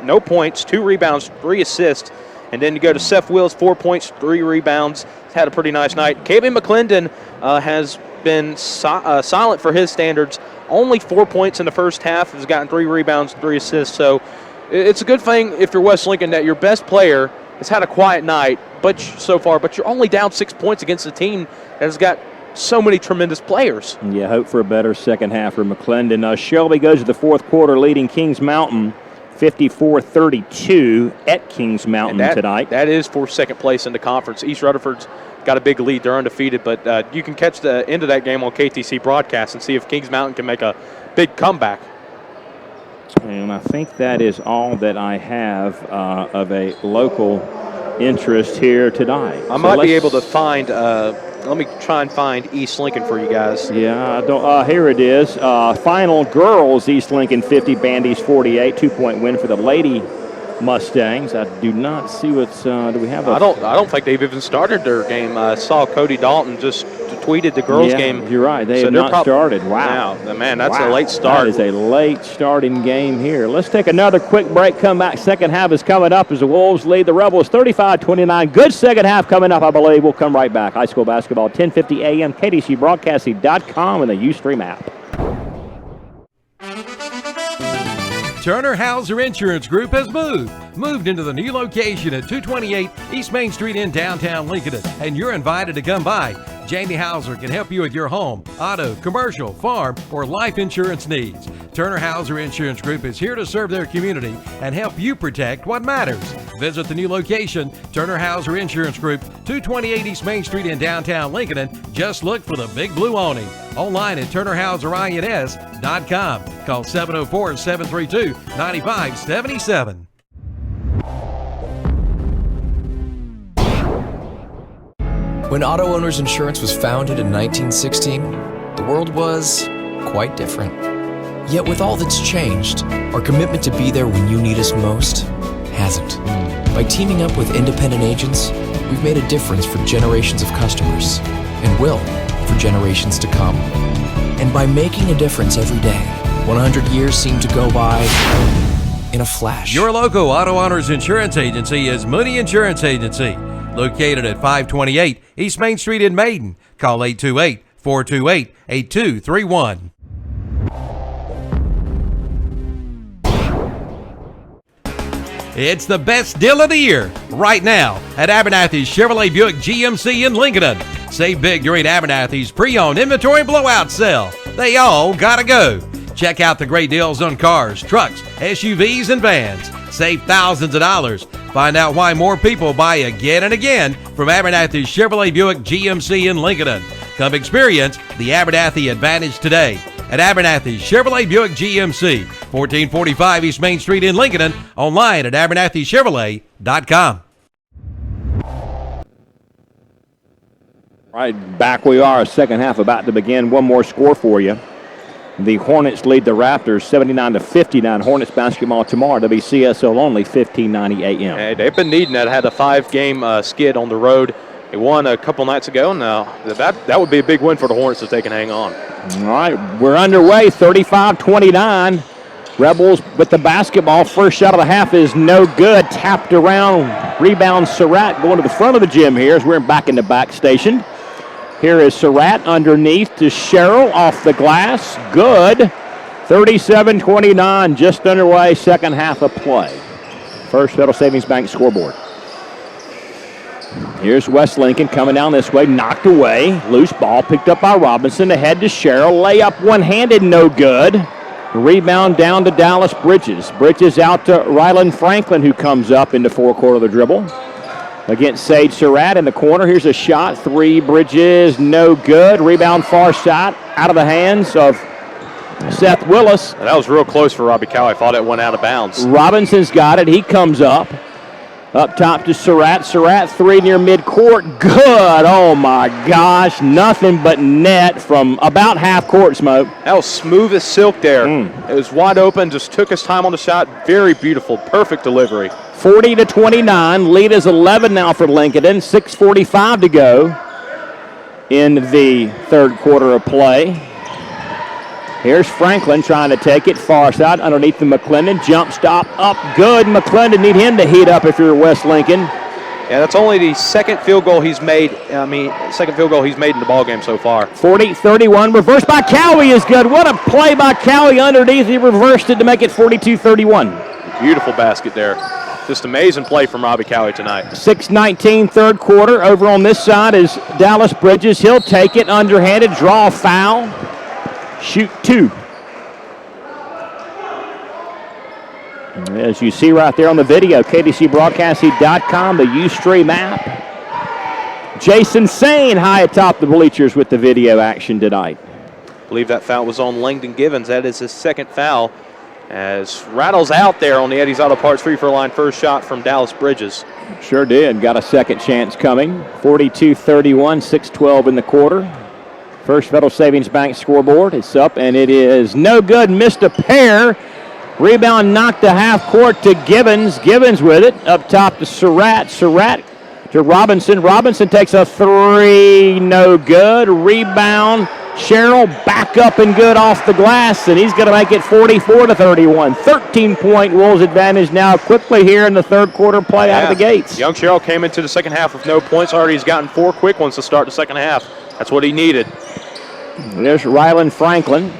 no points, 2 rebounds, 3 assists. And then you go to Seth Wills, 4 points, 3 rebounds. He's had a pretty nice night. KB McClendon has been silent for his standards. Only 4 points in the first half. Has gotten 3 rebounds, 3 assists. So it's a good thing if you're West Lincoln that your best player has had a quiet night so far, but you're only down 6 points against a team that has got so many tremendous players. Yeah, hope for a better second half for McClendon. Shelby goes to the fourth quarter leading Kings Mountain 54-32 at Kings Mountain tonight. That is for second place in the conference. East Rutherford's got a big lead. They're undefeated, but you can catch the end of that game on KTC broadcast and see if Kings Mountain can make a big comeback. And I think that is all that I have of a local interest here tonight. I might be able to find, let me try and find East Lincoln for you guys. Yeah, I don't, here it is. Final girls, East Lincoln 50, Bandy's 48. 2-point win for the Lady Mustangs. I do not see what's, do we have a... I don't think they've even started their game. I saw Cody Dalton just tweeted the girls' game. You're right. They have not started. Wow. Now, man, that's a late start. That is a late starting game here. Let's take another quick break. Come back. Second half is coming up as the Wolves lead the Rebels 35-29. Good second half coming up, I believe. We'll come right back. High school basketball, 1050 AM, KDCBroadcasting.com, and the Ustream app. Turner Hauser Insurance Group has moved into the new location at 228 East Main Street in downtown Lincoln, and you're invited to come by. Jamie Hauser can help you with your home, auto, commercial, farm, or life insurance needs. Turner Hauser Insurance Group is here to serve their community and help you protect what matters. Visit the new location, Turner Hauser Insurance Group, 228 East Main Street in downtown Lincoln. Just look for the big blue awning. Online at turnerhauserins.com. Call 704-732-9577. When Auto Owners Insurance was founded in 1916, the world was quite different. Yet with all that's changed, our commitment to be there when you need us most hasn't. By teaming up with independent agents, we've made a difference for generations of customers, and will for generations to come. And by making a difference every day, 100 years seem to go by in a flash. Your local Auto Owners Insurance Agency is Mooney Insurance Agency, located at 528 East Main Street in Maiden. Call 828-428-8231. It's the best deal of the year right now at Abernathy's Chevrolet Buick GMC in Lincolnton. Save big during Abernathy's pre-owned inventory blowout sale. They all gotta go. Check out the great deals on cars, trucks, SUVs, and vans. Save thousands of dollars. Find out why more people buy again and again from Abernathy's Chevrolet Buick GMC in Lincolnton. Come experience the Abernathy Advantage today at Abernathy's Chevrolet Buick GMC, 1445 East Main Street in Lincoln. Online at abernathychevrolet.com. All right, back we are. Second half about to begin. One more score for you. The Hornets lead the Raptors 79-59. Hornets basketball tomorrow. WCSL only 1590 AM. Hey, they've been needing that. Had a 5-game skid on the road. They won a couple nights ago. Now that would be a big win for the Hornets if they can hang on. All right, we're underway. 35-29. Rebels with the basketball. First shot of the half is no good. Tapped around. Rebound Surratt going to the front of the gym here as we're back in the back station. Here is Surratt underneath to Sherrill off the glass. Good. 37-29, just underway, second half of play. First Federal Savings Bank scoreboard. Here's West Lincoln coming down this way, knocked away. Loose ball picked up by Robinson. Ahead to Sherrill. Layup one-handed, no good. Rebound down to Dallas Bridges. Bridges out to Rylan Franklin, who comes up in the forecourt of the dribble. Against Sage Surratt in the corner. Here's a shot. 3, Bridges, no good. Rebound far side, out of the hands of Seth Willis. And that was real close for Robbie Cowie. I thought it went out of bounds. Robinson's got it. He comes up. Up top to Surratt. Surratt 3 near midcourt. Good. Oh, my gosh. Nothing but net from about half court, Smoke. That was smooth as silk there. It was wide open. Just took his time on the shot. Very beautiful. Perfect delivery. 40-29. Lead is 11 now for Lincolnton. 6:45 to go in the third quarter of play. Here's Franklin trying to take it far side underneath the McClendon. Jump stop up good. McClendon need him to heat up if you're West Lincoln. Yeah, that's only the second field goal he's made. Second field goal he's made in the ballgame so far. 40-31. Reversed by Cowie is good. What a play by Cowie underneath. He reversed it to make it 42-31. Beautiful basket there. Just amazing play from Robbie Cowie tonight. 6:19 third quarter. Over on this side is Dallas Bridges. He'll take it underhanded, draw a foul, shoot 2. As you see right there on the video, KDCBroadcasting.com, the Ustream app. Jason Sane high atop the bleachers with the video action tonight. I believe that foul was on Langdon Givens. That is his second foul. As rattles out there on the Eddie's Auto Parts free throw line. First shot from Dallas Bridges. Sure did. Got a second chance coming. 42-31, 6:12 in the quarter. First Federal Savings Bank scoreboard. It's up, and it is no good. Missed a pair. Rebound knocked to half court to Givens. Givens with it. Up top to Surratt. Surratt to Robinson. Robinson takes a 3. No good. Rebound. Sherrill back up and good off the glass, and he's going to make it 44-31. 13-point Wolves advantage now quickly here in the third quarter play out of the gates. Young Sherrill came into the second half with no points. Already he's gotten 4 quick ones to start the second half. That's what he needed. There's Rylan Franklin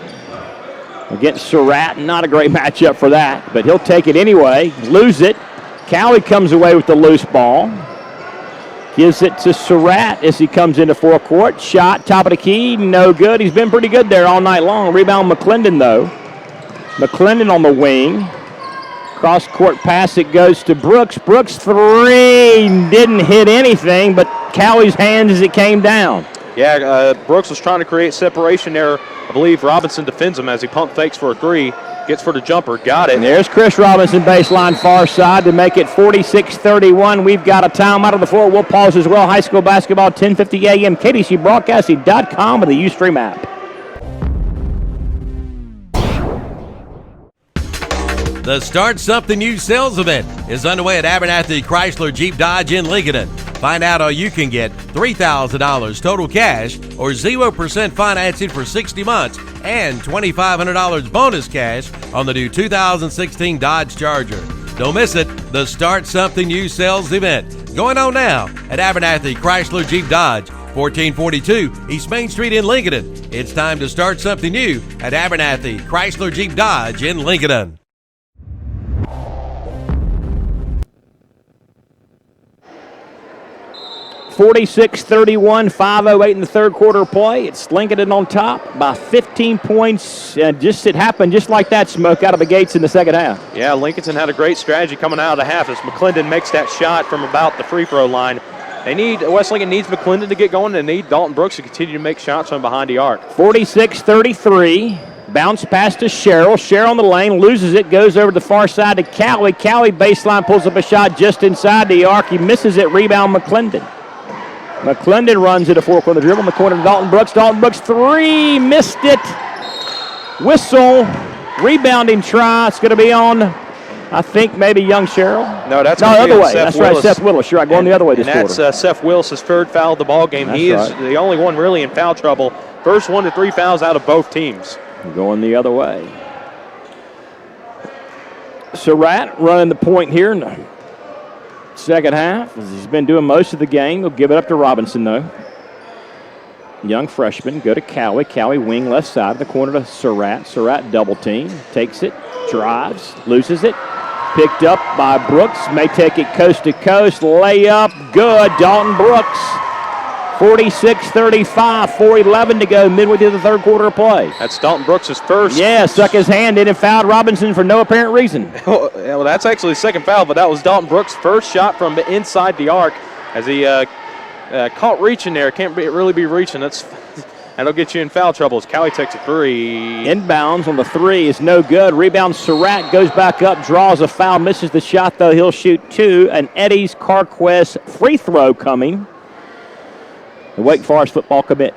against Surratt. Not a great matchup for that, but he'll take it anyway. Lose it. Cowie comes away with the loose ball. Gives it to Surratt as he comes into forecourt. Shot, top of the key, no good. He's been pretty good there all night long. Rebound McClendon, though. McClendon on the wing. Cross-court pass, it goes to Brooks. Brooks, three, didn't hit anything, but Cowie's hands as it came down. Yeah, Brooks was trying to create separation there. I believe Robinson defends him as he pump fakes for a three. Gets for the jumper, got it. And there's Chris Robinson, baseline far side to make it 46-31. We've got a timeout on the floor. We'll pause as well. High school basketball, 1050 a.m. KDCBroadcasting.com with the Ustream app. The Start Something New sales event is underway at Abernathy Chrysler Jeep Dodge in Lincolnton. Find out how you can get $3,000 total cash or 0% financing for 60 months and $2,500 bonus cash on the new 2016 Dodge Charger. Don't miss it, the Start Something New sales event. Going on now at Abernathy Chrysler Jeep Dodge, 1442 East Main Street in Lincolnton. It's time to start something new at Abernathy Chrysler Jeep Dodge in Lincolnton. 46-31, 5:08 in the third quarter of play. It's Lincolnton on top by 15 points. And it happened just like that, Smoke, out of the gates in the second half. Yeah, Lincolnton had a great strategy coming out of the half as McClendon makes that shot from about the free throw line. West Lincoln needs McClendon to get going and need Dalton Brooks to continue to make shots from behind the arc. 46-33. Bounce pass to Sherrill. Sherrill on the lane, loses it, goes over to the far side to Cowie. Cowie baseline pulls up a shot just inside the arc. He misses it, rebound McClendon. McClendon runs it a four-corner dribble in the corner to Dalton Brooks. Dalton Brooks, three, missed it. Whistle, rebounding try. It's going to be on, I think, maybe young Sherrill. No, that's the other way. Seth That's Willis. right, Seth Willis. You're right, going the other way this quarter. And that's Seth Willis' third foul of the ball game. He is the only one really in foul trouble. First 1 to 3 fouls out of both teams. Going the other way. Surratt running the point here in the second half. He's been doing most of the game. They'll give it up to Robinson, though. Young freshman, go to Cowie. Cowie wing left side of the corner to Surratt. Surratt double team, takes it, drives, loses it. Picked up by Brooks, may take it coast to coast. Layup, good. Dalton Brooks. 46-35, 4:11 to go, midway through the third quarter of play. That's Dalton Brooks' first. Yeah, stuck his hand in and fouled Robinson for no apparent reason. Well, that's actually the second foul, but that was Dalton Brooks' first shot from inside the arc as he caught reaching there. Can't really be reaching. That'll get you in foul trouble as Cowie takes a three. Inbounds on the three is no good. Rebound, Surratt goes back up, draws a foul, misses the shot, though. He'll shoot two. An Eddie's Carquest free throw coming. The Wake Forest football commit.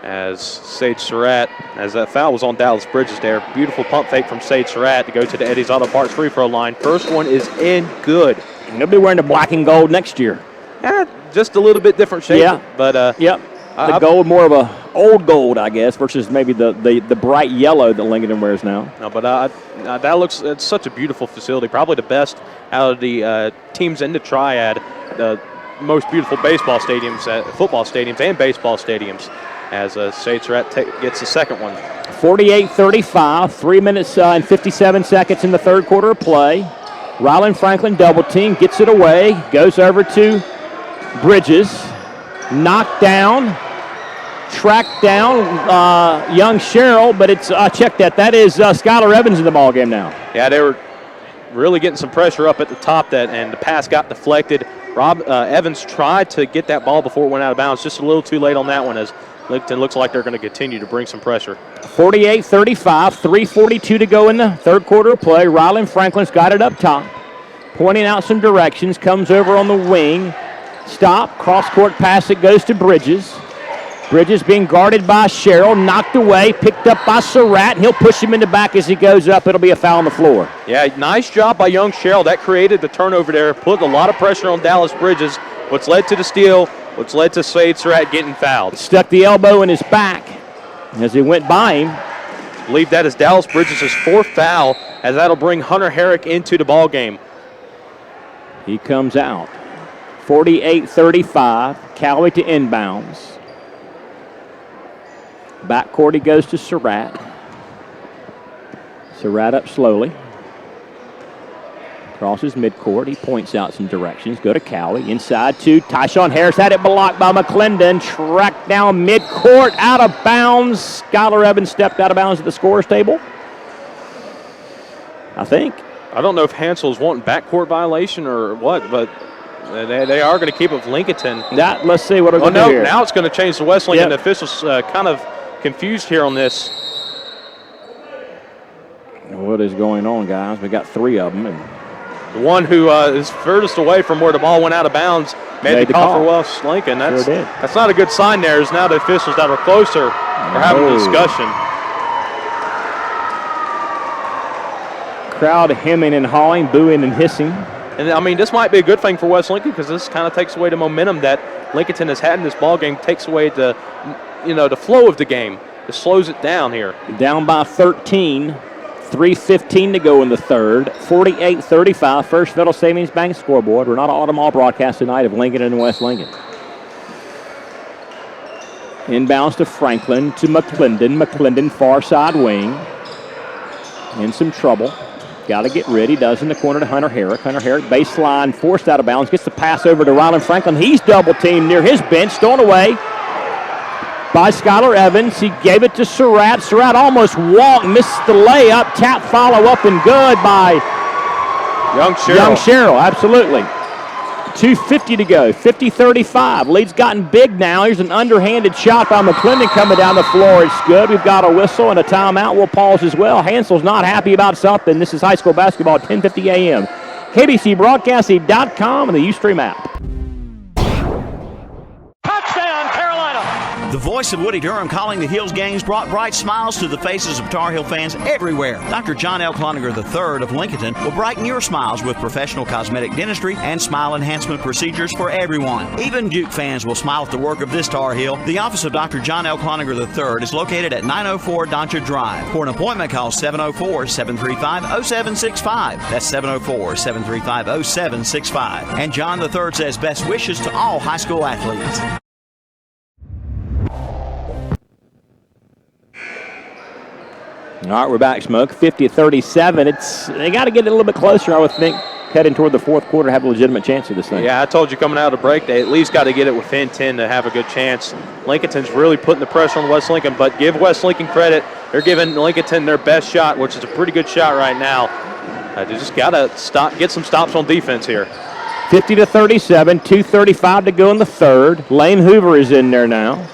As Sage Surratt, as that foul was on Dallas Bridges there. Beautiful pump fake from Sage Surratt to go to the Eddie's Auto Parts free throw line. First one is in good. And they'll be wearing the black and gold next year. Just a little bit different shape. Yeah. But yep. The gold, more of a old gold, I guess, versus maybe the bright yellow that Lincolnton wears now. No, but it's such a beautiful facility. Probably the best out of the teams in the triad. The most beautiful baseball stadiums, football stadiums, and baseball stadiums. As Sage Surratt gets the second one. 48-35, 3 minutes and 57 seconds in the third quarter of play. Ryland Franklin double team, gets it away, goes over to Bridges, knocked down, tracked down young Sherrill, but it's check that. That is Skylar Evans in the ball game now. Yeah, they were really getting some pressure up at the top, and the pass got deflected. Evans tried to get that ball before it went out of bounds. Just a little too late on that one as Lincolnton looks like they're going to continue to bring some pressure. 48-35, 3:42 to go in the third quarter of play. Ryland Franklin's got it up top, pointing out some directions, comes over on the wing. Stop, cross-court pass, it goes to Bridges. Bridges being guarded by Sherrill, knocked away, picked up by Surratt, and he'll push him in the back as he goes up. It'll be a foul on the floor. Yeah, nice job by young Sherrill. That created the turnover there, put a lot of pressure on Dallas Bridges, which led to the steal, which led to Sage Surratt getting fouled. Stuck the elbow in his back as he went by him. I believe that is Dallas Bridges' fourth foul, as that'll bring Hunter Herrick into the ball game. He comes out. 48-35, Cowie to inbounds. Backcourt he goes to Surratt. Surratt up slowly. Crosses midcourt. He points out some directions. Go to Cowie. Inside to Tyshawn Harris. Had it blocked by McClendon. Tracked down midcourt. Out of bounds. Skylar Evans stepped out of bounds at the scorer's table. I think. I don't know if Hansel's wanting backcourt violation or what, but they are going to keep it with Lincolnton. Let's see what we're going to do here. Now it's going to change the West Lincoln. The officials kind of confused here on this. What is going on, guys? We got 3 of them. And the one who is furthest away from where the ball went out of bounds made the call for West Lincoln. That's not a good sign there. Is now the officials that are closer are having a discussion. Crowd hemming and hawing, booing and hissing. And I mean, this might be a good thing for West Lincoln because this kind of takes away the momentum that Lincolnton has had in this ball game. Takes away the flow of the game. It slows it down here. Down by 13. 3:15 to go in the third. 48-35. First Federal Savings Bank scoreboard. We're not an Automall broadcast tonight of Lincoln and West Lincoln. Inbounds to Franklin to McClendon. McClendon far side wing. In some trouble. Got to get rid. He does in the corner to Hunter Herrick. Hunter Herrick baseline forced out of bounds. Gets the pass over to Rylan Franklin. He's double teamed near his bench. Stolen away by Skylar Evans. He gave it to Surratt. Surratt almost walked, missed the layup. Tap follow up and good by Young Sherrill. Absolutely. 2:50 to go. 50-35. Lead's gotten big now. Here's an underhanded shot by McClendon coming down the floor. It's good. We've got a whistle and a timeout. We'll pause as well. Hansel's not happy about something. This is high school basketball at 10:50 a.m. KBCBroadcasting.com and the Ustream app. The voice of Woody Durham calling the Hills games brought bright smiles to the faces of Tar Heel fans everywhere. Dr. John L. Cloninger III of Lincolnton will brighten your smiles with professional cosmetic dentistry and smile enhancement procedures for everyone. Even Duke fans will smile at the work of this Tar Heel. The office of Dr. John L. Cloninger III is located at 904 Doncha Drive. For an appointment, call 704-735-0765. That's 704-735-0765. And John III says best wishes to all high school athletes. All right, we're back, Smoke. 50-37. They got to get it a little bit closer, I would think, heading toward the fourth quarter, have a legitimate chance of this thing. Yeah, I told you coming out of the break, they at least got to get it within 10 to have a good chance. Lincolnton's really putting the pressure on West Lincoln, but give West Lincoln credit. They're giving Lincolnton their best shot, which is a pretty good shot right now. They just got to get some stops on defense here. 50-37, 2:35 to go in the third. Lane Hoover is in there now.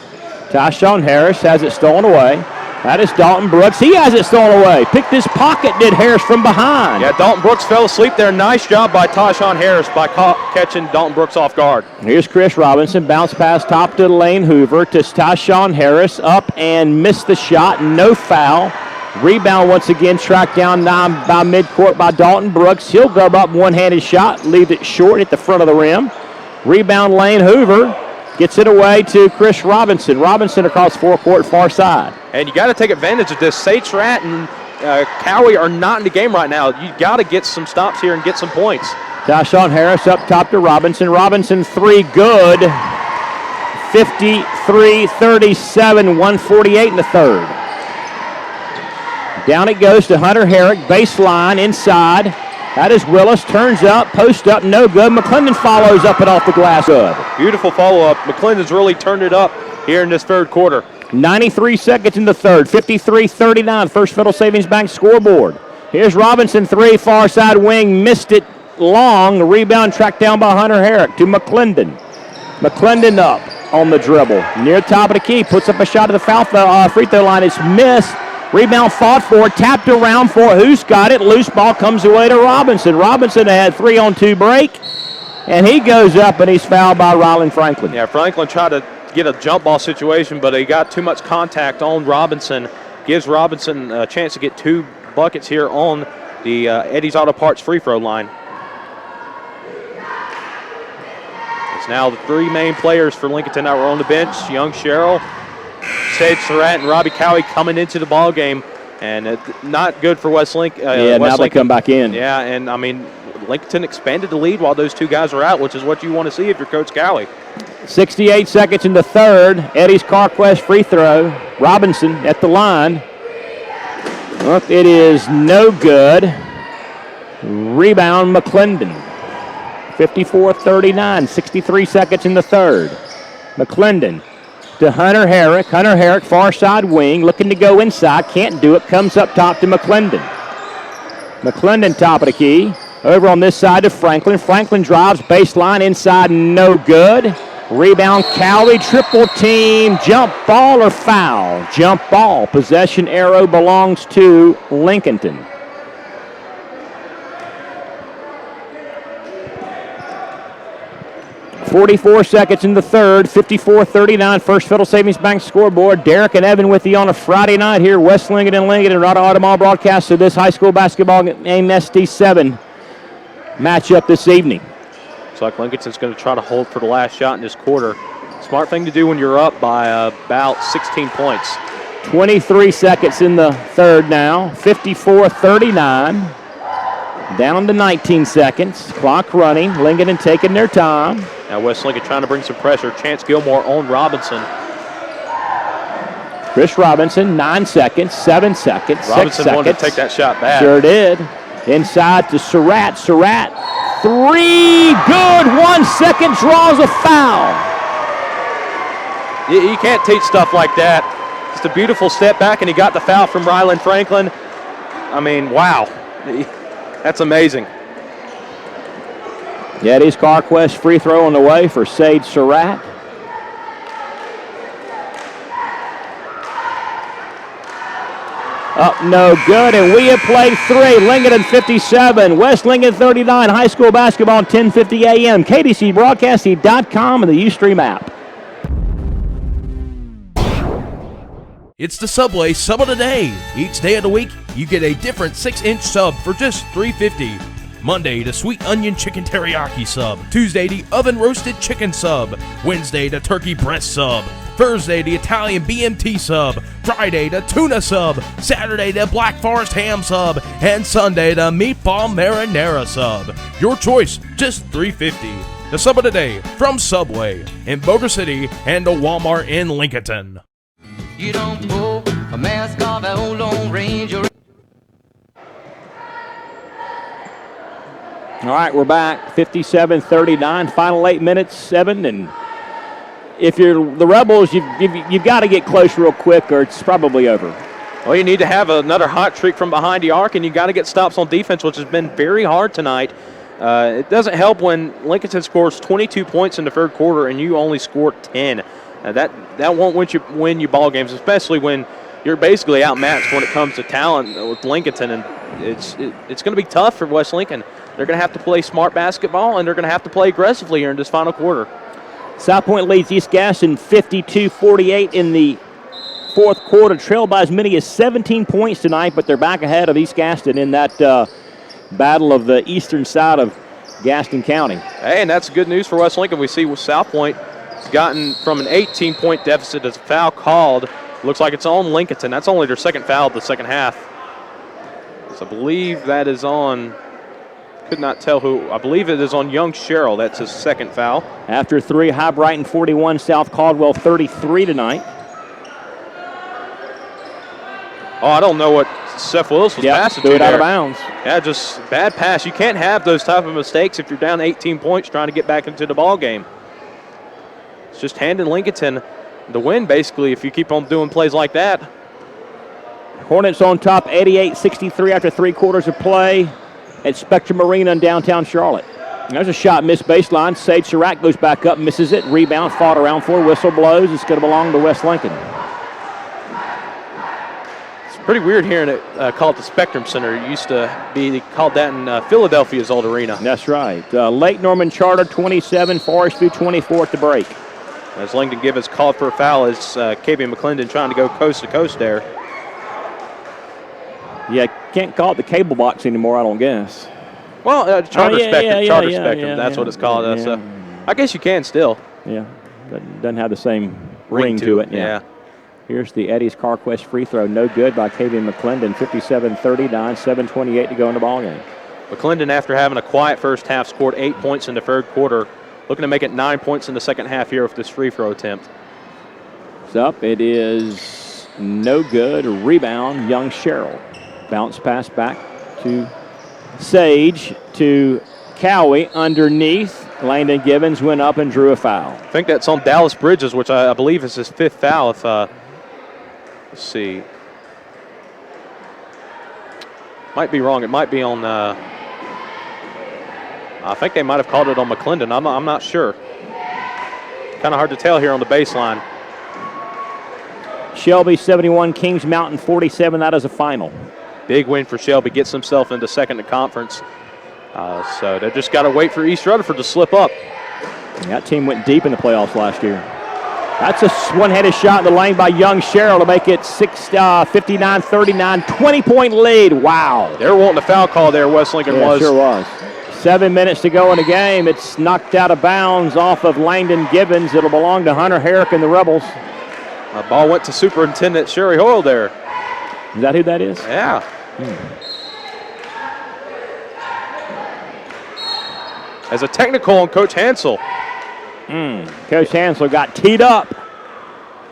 Tyshawn Harris has it stolen away. That is Dalton Brooks. He has it stolen away. Picked his pocket, did Harris from behind. Yeah, Dalton Brooks fell asleep there. Nice job by Tyshawn Harris by catching Dalton Brooks off guard. Here's Chris Robinson. Bounce pass top to Lane Hoover to Tyshawn Harris. Up and missed the shot. No foul. Rebound once again tracked down by midcourt by Dalton Brooks. He'll go up one-handed shot. Leave it short at the front of the rim. Rebound Lane Hoover. Gets it away to Chris Robinson. Robinson across forecourt, far side. And you got to take advantage of this. Surratt and Cowie are not in the game right now. You got to get some stops here and get some points. Tyshawn Harris up top to Robinson. Robinson three good. 53-37, 148 in the third. Down it goes to Hunter Herrick. Baseline inside. That is Willis, turns up, post up, no good. McClendon follows up and off the glass. Good. Beautiful follow-up. McClendon's really turned it up here in this third quarter. 93 seconds in the third, 53-39, First Federal Savings Bank scoreboard. Here's Robinson, three, far side wing, missed it long. The rebound tracked down by Hunter Herrick to McClendon. McClendon up on the dribble. Near top of the key, puts up a shot at the free throw line. It's missed. Rebound fought for, tapped around for who's got it. Loose ball comes away to Robinson. Robinson had 3-on-2 break, and he goes up and he's fouled by Rylan Franklin. Yeah, Franklin tried to get a jump ball situation, but he got too much contact on Robinson. Gives Robinson a chance to get 2 buckets here on the Eddie's Auto Parts free throw line. It's now the 3 main players for Lincolnton that were on the bench. Young Sherrill, Sage Surratt, and Robbie Cowie coming into the ball game, and not good for West Lincoln. Now they come back in. Yeah, and I mean, Lincolnton expanded the lead while those 2 guys are out, which is what you want to see if you're Coach Cowie. 68 seconds in the third. Eddie's CarQuest free throw. Robinson at the line. Well, it is no good. Rebound, McClendon. 54-39, 63 seconds in the third. McClendon to Hunter Herrick. Hunter Herrick, far side wing, looking to go inside. Can't do it. Comes up top to McClendon. McClendon, top of the key. Over on this side to Franklin. Franklin drives baseline inside, no good. Rebound, Cowley, triple team, jump ball or foul? Jump ball. Possession arrow belongs to Lincolnton. .44 seconds in the third, 54-39, First Federal Savings Bank scoreboard. Derek and Evan with you on a Friday night here, West Lincoln and Rod Automall broadcast of this high school basketball game SD7 matchup this evening. Looks like Lincolnton's going to try to hold for the last shot in this quarter. Smart thing to do when you're up by about 16 points. 23 seconds in the third now, 54-39. Down to 19 seconds. Clock running. Lincoln taking their time. Now West Lincoln trying to bring some pressure. Chance Gilmore on Robinson. Chris Robinson, 9 seconds, 7 seconds, Robinson 6 seconds. wanted to take that shot back. Sure did. Inside to Surratt. Surratt, 3, good. 1 second, draws a foul. You can't teach stuff like that. Just a beautiful step back, and he got the foul from Ryland Franklin. I mean, wow. That's amazing. Yetis CarQuest free throw on the way for Sage Surratt. Up no good, and we have played 3. Lincoln 57, West Lincoln 39. High school basketball on 1050 AM. KDCBroadcasting.com and the Ustream app. It's the Subway Sub of the Day. Each day of the week, you get a different 6-inch sub for just $3.50. Monday, the sweet onion chicken teriyaki sub. Tuesday, the oven roasted chicken sub. Wednesday, the turkey breast sub. Thursday, the Italian BMT sub. Friday, the tuna sub. Saturday, the Black Forest ham sub. And Sunday, the meatball marinara sub. Your choice, just $3.50. The Sub of the Day from Subway in Boulder City and the Walmart in Lincolnton. You don't pull a mask off that old Lone Ranger. All right, we're back. 57-39, final 8 minutes, 7. And if you're the Rebels, you've got to get close real quick or it's probably over. Well, you need to have another hot streak from behind the arc, and you got to get stops on defense, which has been very hard tonight. It doesn't help when Lincolnton scores 22 points in the third quarter and you only score 10. That won't win you ball games, especially when you're basically outmatched when it comes to talent with Lincolnton, and it's going to be tough for West Lincoln. They're going to have to play smart basketball, and they're going to have to play aggressively here in this final quarter. South Point leads East Gaston 52-48 in the fourth quarter, trailed by as many as 17 points tonight, but they're back ahead of East Gaston in that battle of the eastern side of Gaston County. Hey, and that's good news for West Lincoln. We see with South Point has gotten from an 18-point deficit as a foul called. Looks like it's on Lincolnton. That's only their second foul of the second half. So I believe that is on, could not tell who. I believe it is on young Sherrill. That's his second foul. After 3, High Brighton 41, South Caldwell 33 tonight. Oh, I don't know what Seth Willis was passing to threw it there. out of bounds. Yeah, just bad pass. You can't have those type of mistakes if you're down 18 points trying to get back into the ball game. It's just handing Lincolnton the win, basically, if you keep on doing plays like that. Hornets on top, 88-63 after 3 quarters of play at Spectrum Arena in downtown Charlotte. There's a shot missed baseline. Sage Surratt goes back up, misses it. Rebound, fought around for, whistle blows. It's going to belong to West Lincoln. It's pretty weird hearing it called the Spectrum Center. It used to be called that in Philadelphia's old arena. That's right. Lake Norman Charter 27, Forest View 24 at the break. As Langdon Gibbons called for a foul, as KB McClendon trying to go coast to coast there. Yeah, can't call it the cable box anymore, I don't guess. Well, Charter Spectrum. Charter Spectrum. Yeah, that's what it's called. So I guess you can still. Yeah, doesn't have the same ring to it. Yeah. Here's the Eddie's CarQuest free throw. No good by KV McClendon. 57-39, 7:28 to go in the ballgame. McClendon, after having a quiet first half, scored 8 points in the third quarter. Looking to make it 9 points in the second half here with this free throw attempt. It's up. It is no good. Rebound, young Sherrill. Bounce pass back to Sage to Cowie underneath. Langdon Gibbons went up and drew a foul. I think that's on Dallas Bridges, which I believe is his 5th foul. If let's see, might be wrong. It might be on. I think they might have called it on McClendon. I'm not sure. Kind of hard to tell here on the baseline. Shelby 71, Kings Mountain 47. That is a final. Big win for Shelby. Gets himself into second in conference. So they just got to wait for East Rutherford to slip up. That team went deep in the playoffs last year. That's a one-headed shot in the lane by Young Sherrill to make it 59-39, 20-point lead. Wow. They were wanting a foul call there, West Lincoln was. Sure was. 7 minutes to go in the game. It's knocked out of bounds off of Langdon Gibbons. It'll belong to Hunter Herrick and the Rebels. The ball went to Superintendent Sherry Hoyle there. Is that who that is? Yeah. As a technical on Coach Hansel. Coach Hansel got teed up.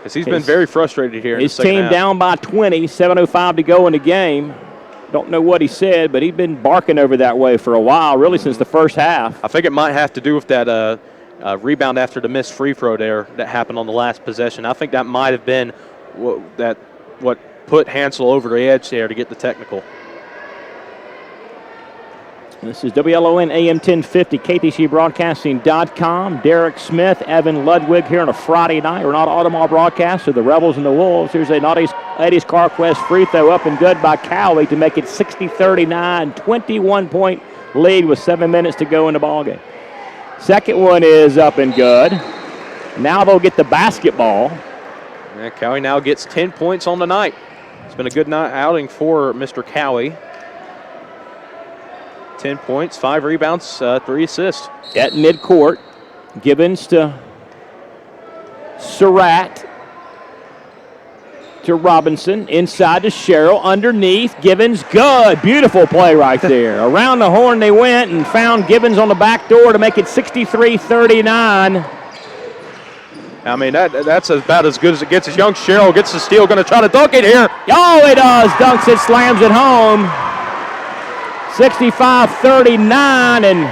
As he's been very frustrated here in the His second team half. down by 20, 7:05 to go in the game. Don't know what he said, but he'd been barking over that way for a while, really since the first half. I think it might have to do with that rebound after the missed free throw there that happened on the last possession. I think that might have been what put Hansel over the edge there to get the technical. This is WLON AM 1050, KTCBroadcasting.com. Derek Smith, Evan Ludwig here on a Friday night. We're not Audemars broadcast of the Rebels and the Wolves. Here's a Eddie's CarQuest free throw up and good by Cowie to make it 60-39, 21-point lead with 7 minutes to go in the ballgame. Second one is up and good. Now they'll get the basketball. Yeah, Cowie now gets 10 points on the night. It's been a good night outing for Mr. Cowie. 10 points, 5 rebounds, 3 assists. At midcourt, Gibbons to Surratt to Robinson, inside to Sherrill, underneath, Gibbons, good, beautiful play right there. Around the horn they went and found Gibbons on the back door to make it 63-39. I mean, that's about as good as it gets. As Young Sherrill gets the steal, going to try to dunk it here. Oh, he does, dunks it, slams it home. 65-39, and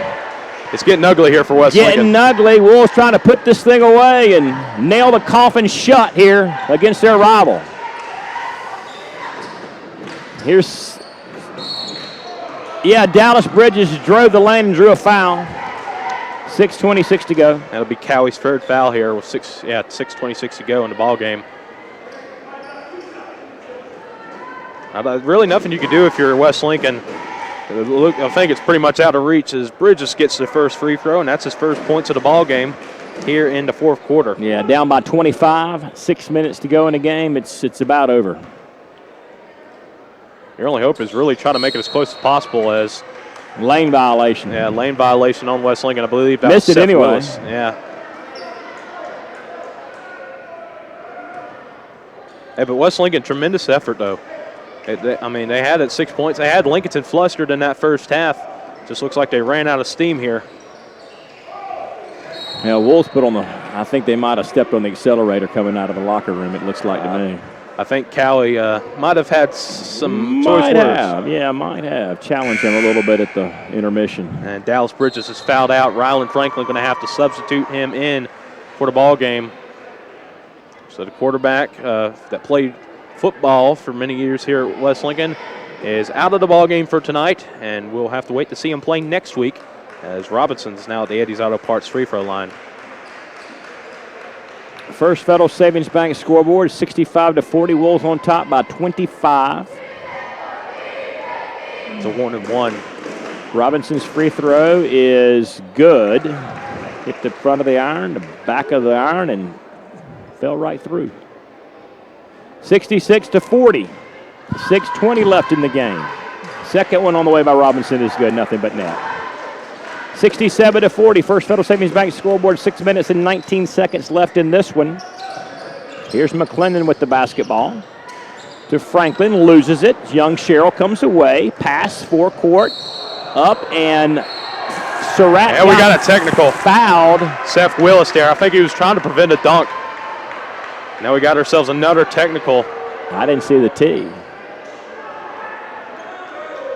it's getting ugly here for West Lincoln. Getting ugly. Wolves trying to put this thing away and nail the coffin shut here against their rival. Here's, Dallas Bridges drove the lane and drew a foul. 6:26 to go. That'll be Cowie's third foul here with 6:26 to go in the ball game. Really nothing you can do if you're West Lincoln. I think it's pretty much out of reach as Bridges gets the first free throw, and that's his first points of the ball game here in the fourth quarter. Yeah, down by 25, 6 minutes to go in the game. It's about over. Your only hope is really try to make it as close as possible as lane violation. Yeah, lane violation on West Lincoln. I believe that missed was it Seth anyway. Willis. Yeah. Hey, but West Lincoln, tremendous effort though. They had it 6 points. They had Lincolnton flustered in that first half. Just looks like they ran out of steam here. Yeah, Wolves put on I think they might have stepped on the accelerator coming out of the locker room, it looks like to me. I think Cowie might have had some Might choice have, words. might have. Challenged him a little bit at the intermission. And Dallas Bridges is fouled out. Ryland Franklin going to have to substitute him in for the ball game. So the quarterback that played football for many years here at West Lincoln is out of the ball game for tonight, and we'll have to wait to see him play next week as Robinson's now at the Eddie's Auto Parts free throw line. First Federal Savings Bank scoreboard, 65-40. Wolves on top by 25. It's a 1-and-1. Robinson's free throw is good. Hit the front of the iron, the back of the iron, and fell right through. 66-40. 6:20 left in the game. Second one on the way by Robinson is good, nothing but net. 67-40. First Federal Savings Bank scoreboard, 6 minutes and 19 seconds left in this one. Here's McClendon with the basketball. To Franklin, loses it. Young Sherrill comes away. Pass forecourt. Up and Surratt. And we got a technical. Fouled. Seth Willis there. I think he was trying to prevent a dunk. Now we got ourselves another technical. I didn't see the T.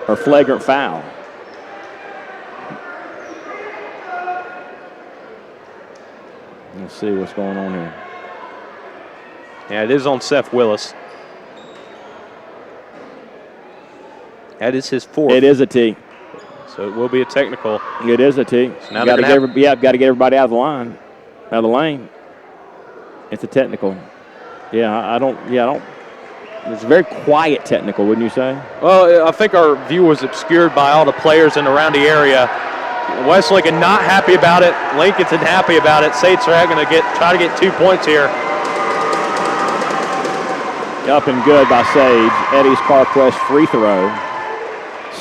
Or flagrant foul. Let's see what's going on here. Yeah, it is on Seth Willis. That is his fourth. It is a T. So it will be a technical. It is a T. So now got to have... get everybody out of the line, out of the lane. It's a technical. I don't. It's a very quiet technical, wouldn't you say? Well, I think our view was obscured by all the players in around the area. West Lincoln not happy about it. Lincolnton happy about it. Sage Surratt going to try to get 2 points here. Up and good by Sage. Eddie's CarQuest free throw.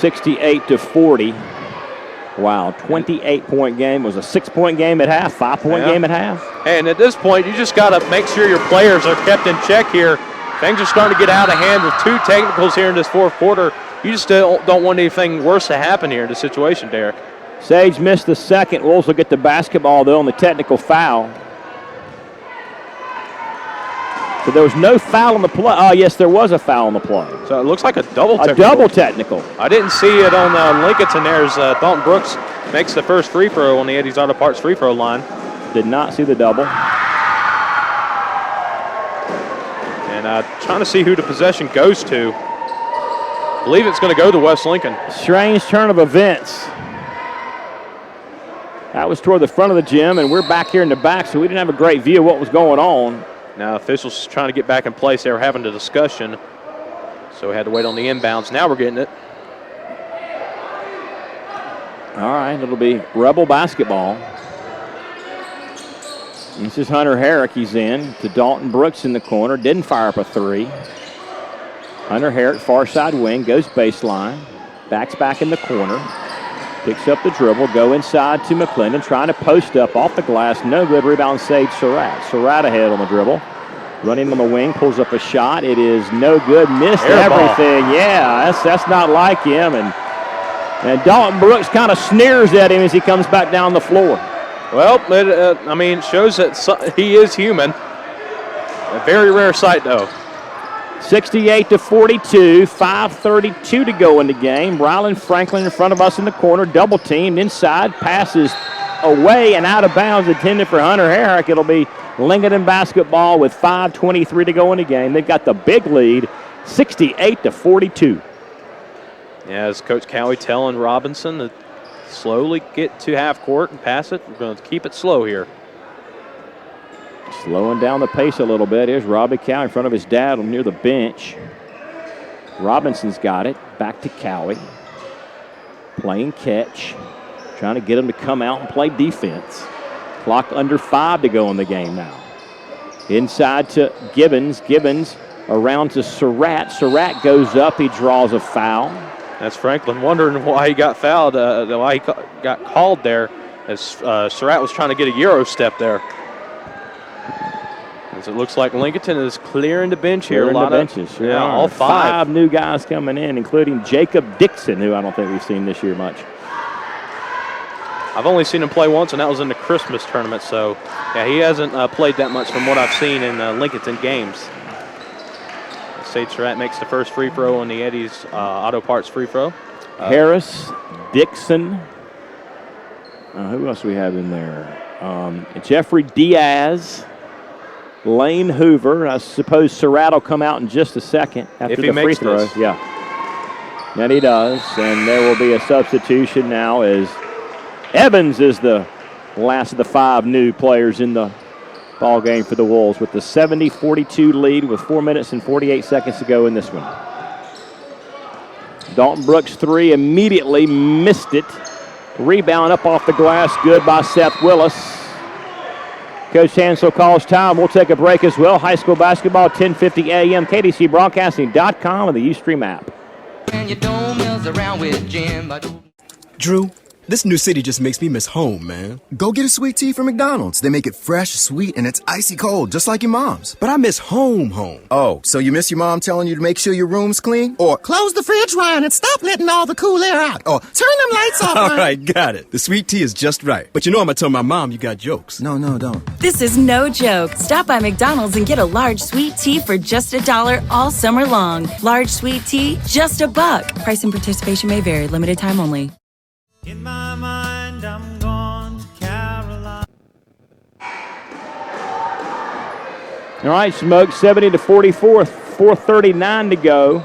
68-40. Wow, 28-point game. It was a 6-point game at half, 5-point game at half. And at this point, you just got to make sure your players are kept in check here. Things are starting to get out of hand with 2 technicals here in this fourth quarter. You just don't want anything worse to happen here in this situation, Derek. Sage missed the second. Wolves will get the basketball, though, on the technical foul. So there was no foul on the play. Oh, yes, there was a foul on the play. So it looks like a double technical. A double technical. I didn't see it on Lincolnton there as Dalton Brooks makes the first free throw on the Eddie's Auto Parts free throw line. Did not see the double. And trying to see who the possession goes to. I believe it's going to go to West Lincoln. Strange turn of events. That was toward the front of the gym, and we're back here in the back, so we didn't have a great view of what was going on. Now officials trying to get back in place. They were having a discussion, so we had to wait on the inbounds. Now we're getting it. All right, it'll be Rebel basketball. This is Hunter Herrick. He's in to Dalton Brooks in the corner. Didn't fire up a three. Hunter Herrick, far side wing, goes baseline. Backs back in the corner. Picks up the dribble, go inside to McClendon, trying to post up off the glass. No good. Rebound Sage Surratt. Surratt ahead on the dribble. Running on the wing, pulls up a shot. It is no good. Missed everything. Yeah, that's not like him. And Dalton Brooks kind of sneers at him as he comes back down the floor. Well, it shows that he is human. A very rare sight, though. 68-42, 5:32 to go in the game. Rylan Franklin in front of us in the corner, double teamed inside, passes away and out of bounds, intended for Hunter Herrick. It'll be Lincolnton basketball with 5:23 to go in the game. They've got the big lead, 68-42. Yeah, as Coach Cowie telling Robinson to slowly get to half court and pass it. We're going to keep it slow here. Slowing down the pace a little bit. Here's Robbie Cowie in front of his dad near the bench. Robinson's got it. Back to Cowie. Playing catch. Trying to get him to come out and play defense. Clock under 5 to go in the game now. Inside to Gibbons. Gibbons around to Surratt. Surratt goes up. He draws a foul. That's Franklin wondering why he got fouled, why he got called there, as Surratt was trying to get a Euro step there. As it looks like Lincolnton is clearing the bench here. A lot of benches. Yeah, all 5 new guys coming in, including Jacob Dixon, who I don't think we've seen this year much. I've only seen him play once, and that was in the Christmas tournament. So, yeah, he hasn't played that much from what I've seen in Lincolnton games. Sage Surratt makes the first free throw on the Eddie's Auto Parts free throw. Harris, Dixon. Who else do we have in there? Jeffrey Diaz. Lane Hoover. I suppose Surratt will come out in just a second after the free throw. Yeah. And he does. And there will be a substitution now as Evans is the last of the 5 new players in the ball game for the Wolves with the 70-42 lead with 4 minutes and 48 seconds to go in this one. Dalton Brooks 3 immediately missed it. Rebound up off the glass. Good by Seth Willis. Coach Hansel calls time. We'll take a break as well. High school basketball, 10:50 a.m. KDCBroadcasting.com and the Ustream app. Drew, this new city just makes me miss home, man. Go get a sweet tea from McDonald's. They make it fresh, sweet, and it's icy cold, just like your mom's. But I miss home. Oh, so you miss your mom telling you to make sure your room's clean? Or Close the fridge, Ryan, and stop letting all the cool air out. Or turn them lights off, All Ryan. right, got it. The sweet tea is just right. But you know I'm going to tell my mom you got jokes. No, don't. This is no joke. Stop by McDonald's and get a large sweet tea for just $1 all summer long. Large sweet tea, just $1. Price and participation may vary. Limited time only. In my mind, I'm gone to Carolina. All right, Smoke, 70-44, 4:39 to go.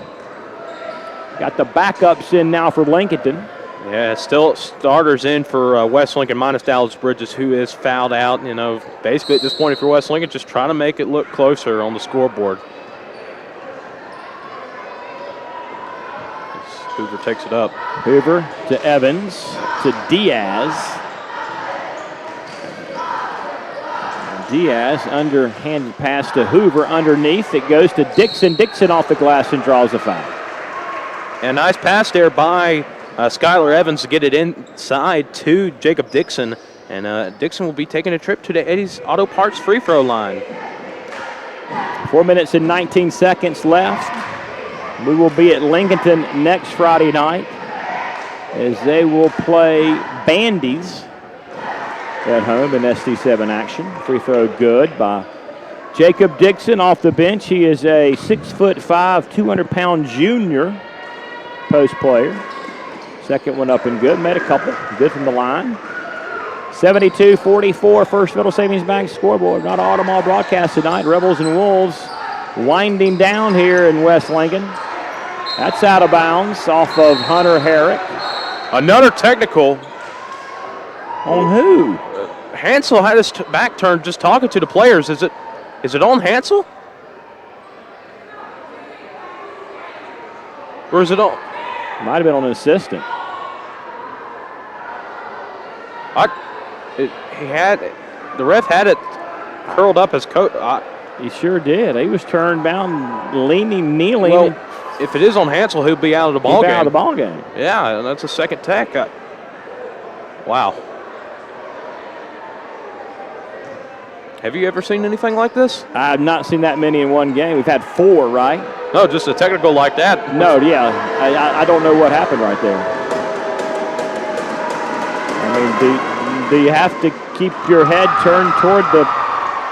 Got the backups in now for Lincolnton. Yeah, still starters in for West Lincoln minus Dallas Bridges, who is fouled out. You know, basically at this point, if you're West Lincoln, just trying to make it look closer on the scoreboard. Hoover takes it up. Hoover to Evans to Diaz. Diaz underhanded pass to Hoover underneath. It goes to Dixon. Dixon off the glass and draws a foul. And a nice pass there by Skylar Evans to get it inside to Jacob Dixon. And Dixon will be taking a trip to the Eddie's Auto Parts free throw line. 4 minutes and 19 seconds left. We will be at Lincolnton next Friday night as they will play Bandies at home in SD7 action. Free throw good by Jacob Dixon off the bench. He is a 6'5", 200-pound junior post player. Second one up and good. Made a couple. Good from the line. 72-44, First Federal Savings Bank scoreboard. Not an Automall broadcast tonight. Rebels and Wolves winding down here in West Lincoln. That's out of bounds off of Hunter Herrick. Another technical. On who? Hansel had his back turned just talking to the players. Is it on Hansel? Or is it on? Might have been on an assistant. The ref had it curled up as coat. He sure did. He was turned down, leaning, kneeling. Well, if it is on Hansel, he'll be out of the ball game. Out of the ball game. Yeah, that's a second tech. Wow. Have you ever seen anything like this? I've not seen that many in one game. We've had 4, right? No, just a technical like that. No, yeah. I don't know what happened right there. I mean, do you have to keep your head turned toward the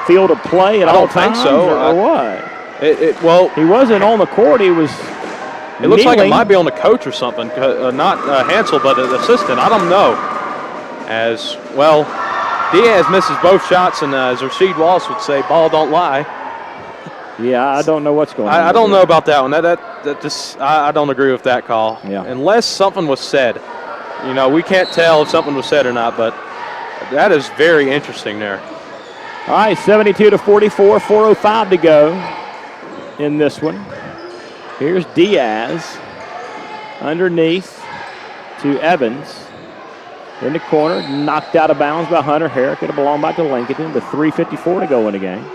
field of play at all times? I don't think so. Or what? Well, he wasn't on the court. He was It looks like it might be on the coach or something. Not Hansel, but an assistant. I don't know. As well, Diaz misses both shots, and as Rasheed Wallace would say, ball don't lie. Yeah, I don't know what's going on. I don't know about that one. I don't agree with that call. Yeah. Unless something was said. You know, we can't tell if something was said or not, but that is very interesting there. All right, 72-44, 4:05 to go in this one. Here's Diaz underneath to Evans. In the corner, knocked out of bounds by Hunter Herrick. It'll belong back to Lincolnton with 3:54 to go in the game.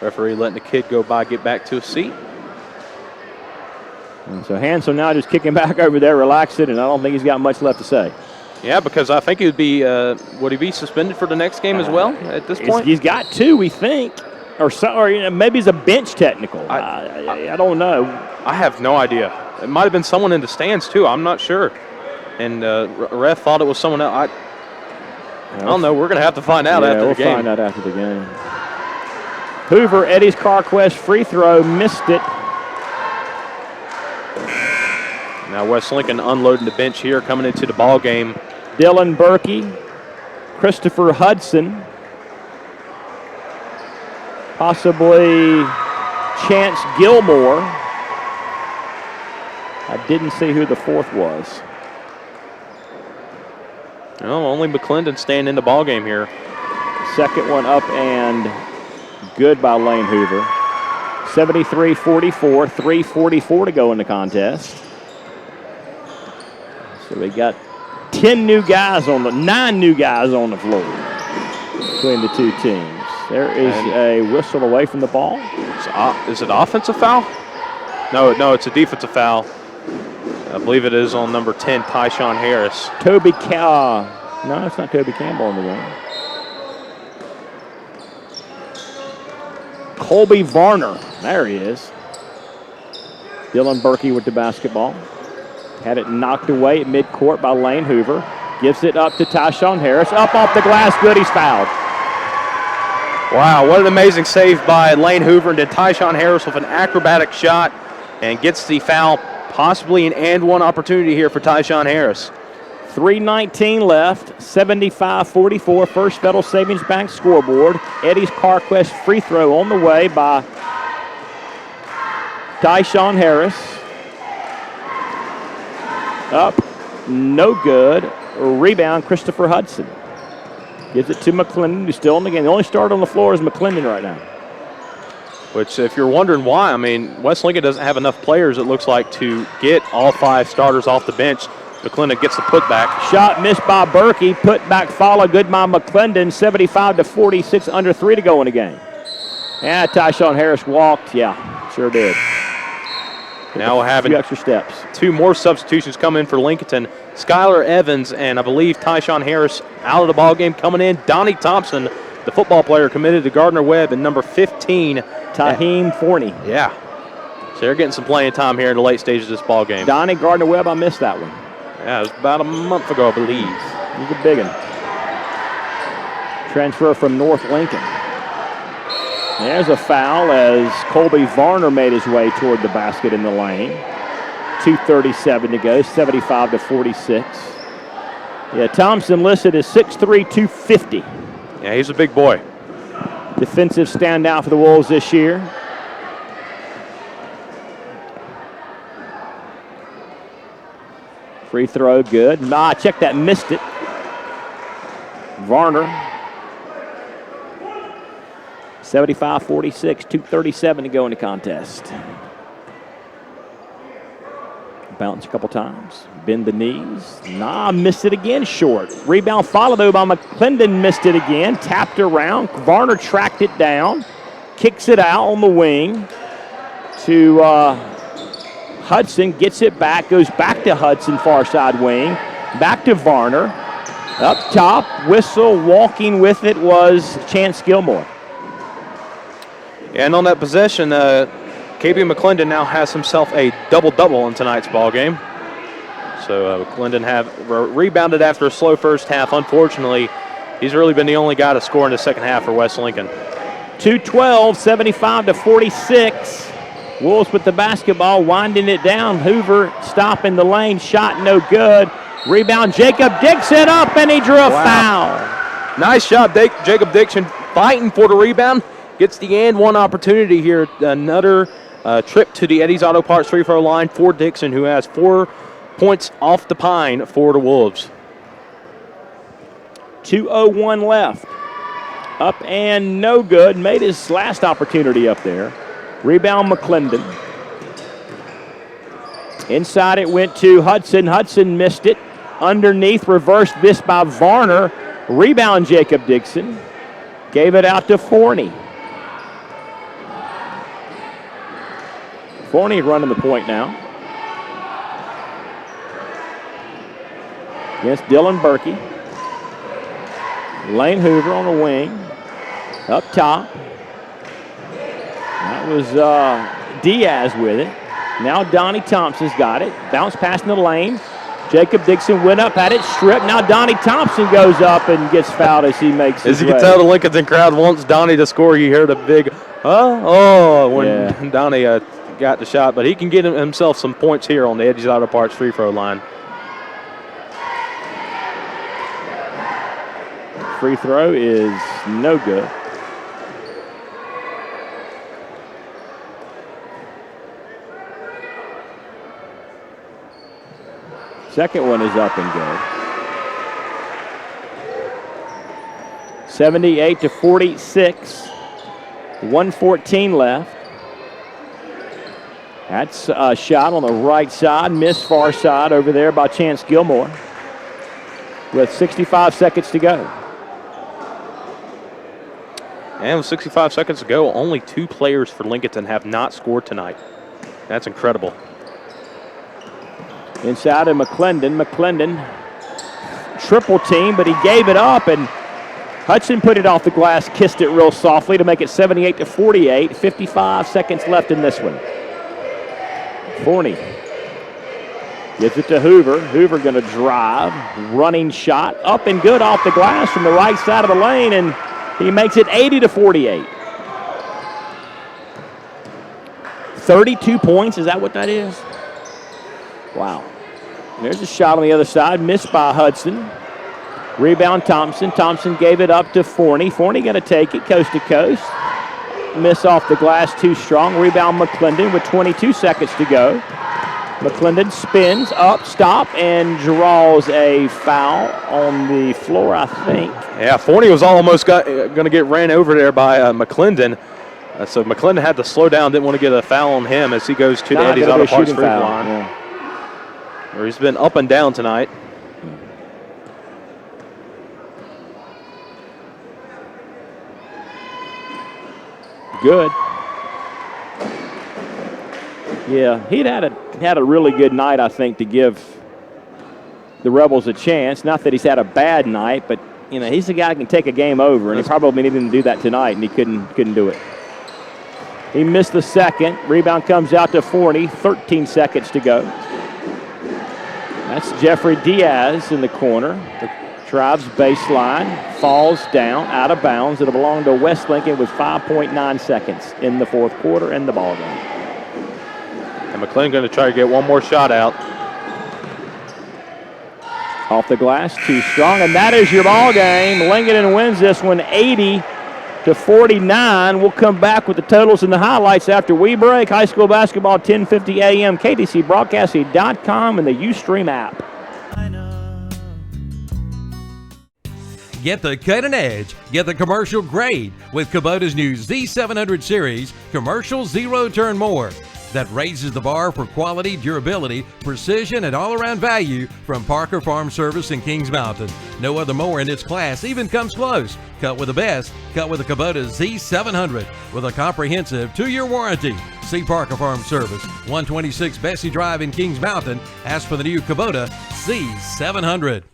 Referee letting the kid go by, get back to his seat. And so Hansel now just kicking back over there, relaxing, and I don't think he's got much left to say. Yeah, because I think he would be, would he be suspended for the next game as well at this point? He's got 2, we think. Or maybe it's a bench technical. I don't know. I have no idea. It might have been someone in the stands, too. I'm not sure. And ref thought it was someone else. I don't know. We're going to have to find out after the game. We'll find out after the game. Hoover, Eddie's CarQuest free throw, missed it. Now West Lincoln unloading the bench here, coming into the ball game. Dylan Berkey, Christopher Hudson, possibly Chance Gilmore. I didn't see who the fourth was. No, only McClendon staying in the ball game here. Second one up and good by Lane Hoover. 73-44, 3:44 to go in the contest. So we got 9 new guys on the floor between the two teams. There is a whistle away from the ball. Is it offensive foul? No, it's a defensive foul. I believe it is on number 10, Tyshawn Harris. No, it's not Toby Campbell in the game. Colby Varner. There he is. Dylan Berkey with the basketball. Had it knocked away at midcourt by Lane Hoover. Gives it up to Tyshawn Harris. Up off the glass. Good. He's fouled. Wow, what an amazing save by Lane Hoover. And then Tyshawn Harris with an acrobatic shot and gets the foul. Possibly an and one opportunity here for Tyshawn Harris. 3:19 left, 75-44, First Federal Savings Bank scoreboard. Eddie's CarQuest free throw on the way by Tyshawn Harris. Up, no good. Rebound, Christopher Hudson. Gives it to McClendon, who's still in the game. The only starter on the floor is McClendon right now. Which, if you're wondering why, I mean, West Lincoln doesn't have enough players, it looks like, to get all 5 starters off the bench. McClendon gets the putback. Shot missed by Berkey. Putback follow good by McClendon. 75-46, under 3 to go in the game. Yeah, Tyshawn Harris walked. Yeah, sure did. Now we're having 2 extra steps. 2 more substitutions come in for Lincolnton. Skylar Evans and I believe Tyshawn Harris out of the ball game. Coming in, Donnie Thompson, the football player committed to Gardner-Webb, and number 15, Taheem Forney. Yeah. So they're getting some playing time here in the late stages of this ball game. Donnie Gardner-Webb, I missed that one. Yeah, it was about a month ago, I believe. He's a big one. Transfer from North Lincoln. There's a foul as Colby Varner made his way toward the basket in the lane. 2:37 to go, 75-46. Yeah, Thompson listed as 6'3", 250. Yeah, he's a big boy. Defensive standout for the Wolves this year. Free throw, good. Nah, check that, missed it. Varner. 75-46, 2:37 to go in the contest. Bounce a couple times. Bend the knees. Nah, missed it again, short. Rebound followed though by McClendon, missed it again. Tapped around. Varner tracked it down. Kicks it out on the wing to Hudson, gets it back, goes back to Hudson, far side wing. Back to Varner. Up top, whistle, walking with it was Chance Gilmore. And on that possession, KB McClendon now has himself a double-double in tonight's ball game. So McClendon have rebounded after a slow first half. Unfortunately, he's really been the only guy to score in the second half for West Lincoln. 2:12, 75-46. Wolves with the basketball, winding it down. Hoover stopping the lane, shot no good. Rebound, Jacob Dixon up, and he drew a foul. Nice job, Jacob Dixon fighting for the rebound. Gets the and one opportunity here. Another trip to the Eddie's Auto Parts free throw line for Dixon, who has 4 points off the pine for the Wolves. 2:01 left. Up and no good. Made his last opportunity up there. Rebound McClendon. Inside it went to Hudson. Hudson missed it. Underneath, reverse miss by Varner. Rebound Jacob Dixon. Gave it out to Forney. Forney running the point now. Against Dylan Berkey. Lane Hoover on the wing. Up top. That was Diaz with it. Now Donnie Thompson's got it. Bounce pass in the lane. Jacob Dixon went up, had it stripped. Now Donnie Thompson goes up and gets fouled as he makes his As you way. can tell, the Lincolnton crowd wants Donnie to score. You hear the big, when Donnie got the shot. But he can get himself some points here on the Eddie's Auto Parts free throw line. Free throw is no good. Second one is up and good. 78-46. 1:14 left. That's a shot on the right side. Missed far side over there by Chance Gilmore. With 65 seconds to go. And with 65 seconds to go, only 2 players for Lincolnton have not scored tonight. That's incredible. Inside of McClendon. McClendon triple team, but he gave it up, and Hudson put it off the glass, kissed it real softly to make it 78-48. 55 seconds left in this one. Forney gives it to Hoover. Hoover going to drive. Running shot. Up and good off the glass from the right side of the lane, and he makes it 80-48. 32 points, is that what that is? Wow. There's a shot on the other side, missed by Hudson. Rebound Thompson. Thompson gave it up to Forney. Forney going to take it coast to coast. Miss off the glass, too strong. Rebound McClendon with 22 seconds to go. McClendon spins up, stop, and draws a foul on the floor, I think. Yeah, Forney was almost going to get ran over there by McClendon. So McClendon had to slow down, didn't want to get a foul on him as he goes to the Eddie's Auto Parts free throw line. Yeah. Where he's been up and down tonight. Good. Yeah, he'd had a really good night, I think, to give the Rebels a chance. Not that he's had a bad night, but you know he's the guy who can take a game over, and he probably needed to do that tonight, and he couldn't do it. He missed the second. Rebound comes out to Forney. 13 seconds to go. That's Jeffrey Diaz in the corner. Drives baseline, falls down, out of bounds. It'll belong to West Lincoln with 5.9 seconds in the fourth quarter in the ballgame. And McClendon going to try to get one more shot out. Off the glass, too strong, and that is your ball game. Lincoln wins this one 80-49. We'll come back with the totals and the highlights after we break. High school basketball, 1050 AM, KDCBroadcasting.com, and the Ustream app. Get the cutting edge, get the commercial grade with Kubota's new Z700 series commercial zero turn mower that raises the bar for quality, durability, precision, and all-around value from Parker Farm Service in Kings Mountain. No other mower in its class even comes close. Cut with the best. Cut with the Kubota Z700 with a comprehensive 2-year warranty. See Parker Farm Service, 126 Bessie Drive in Kings Mountain. Ask for the new Kubota Z700.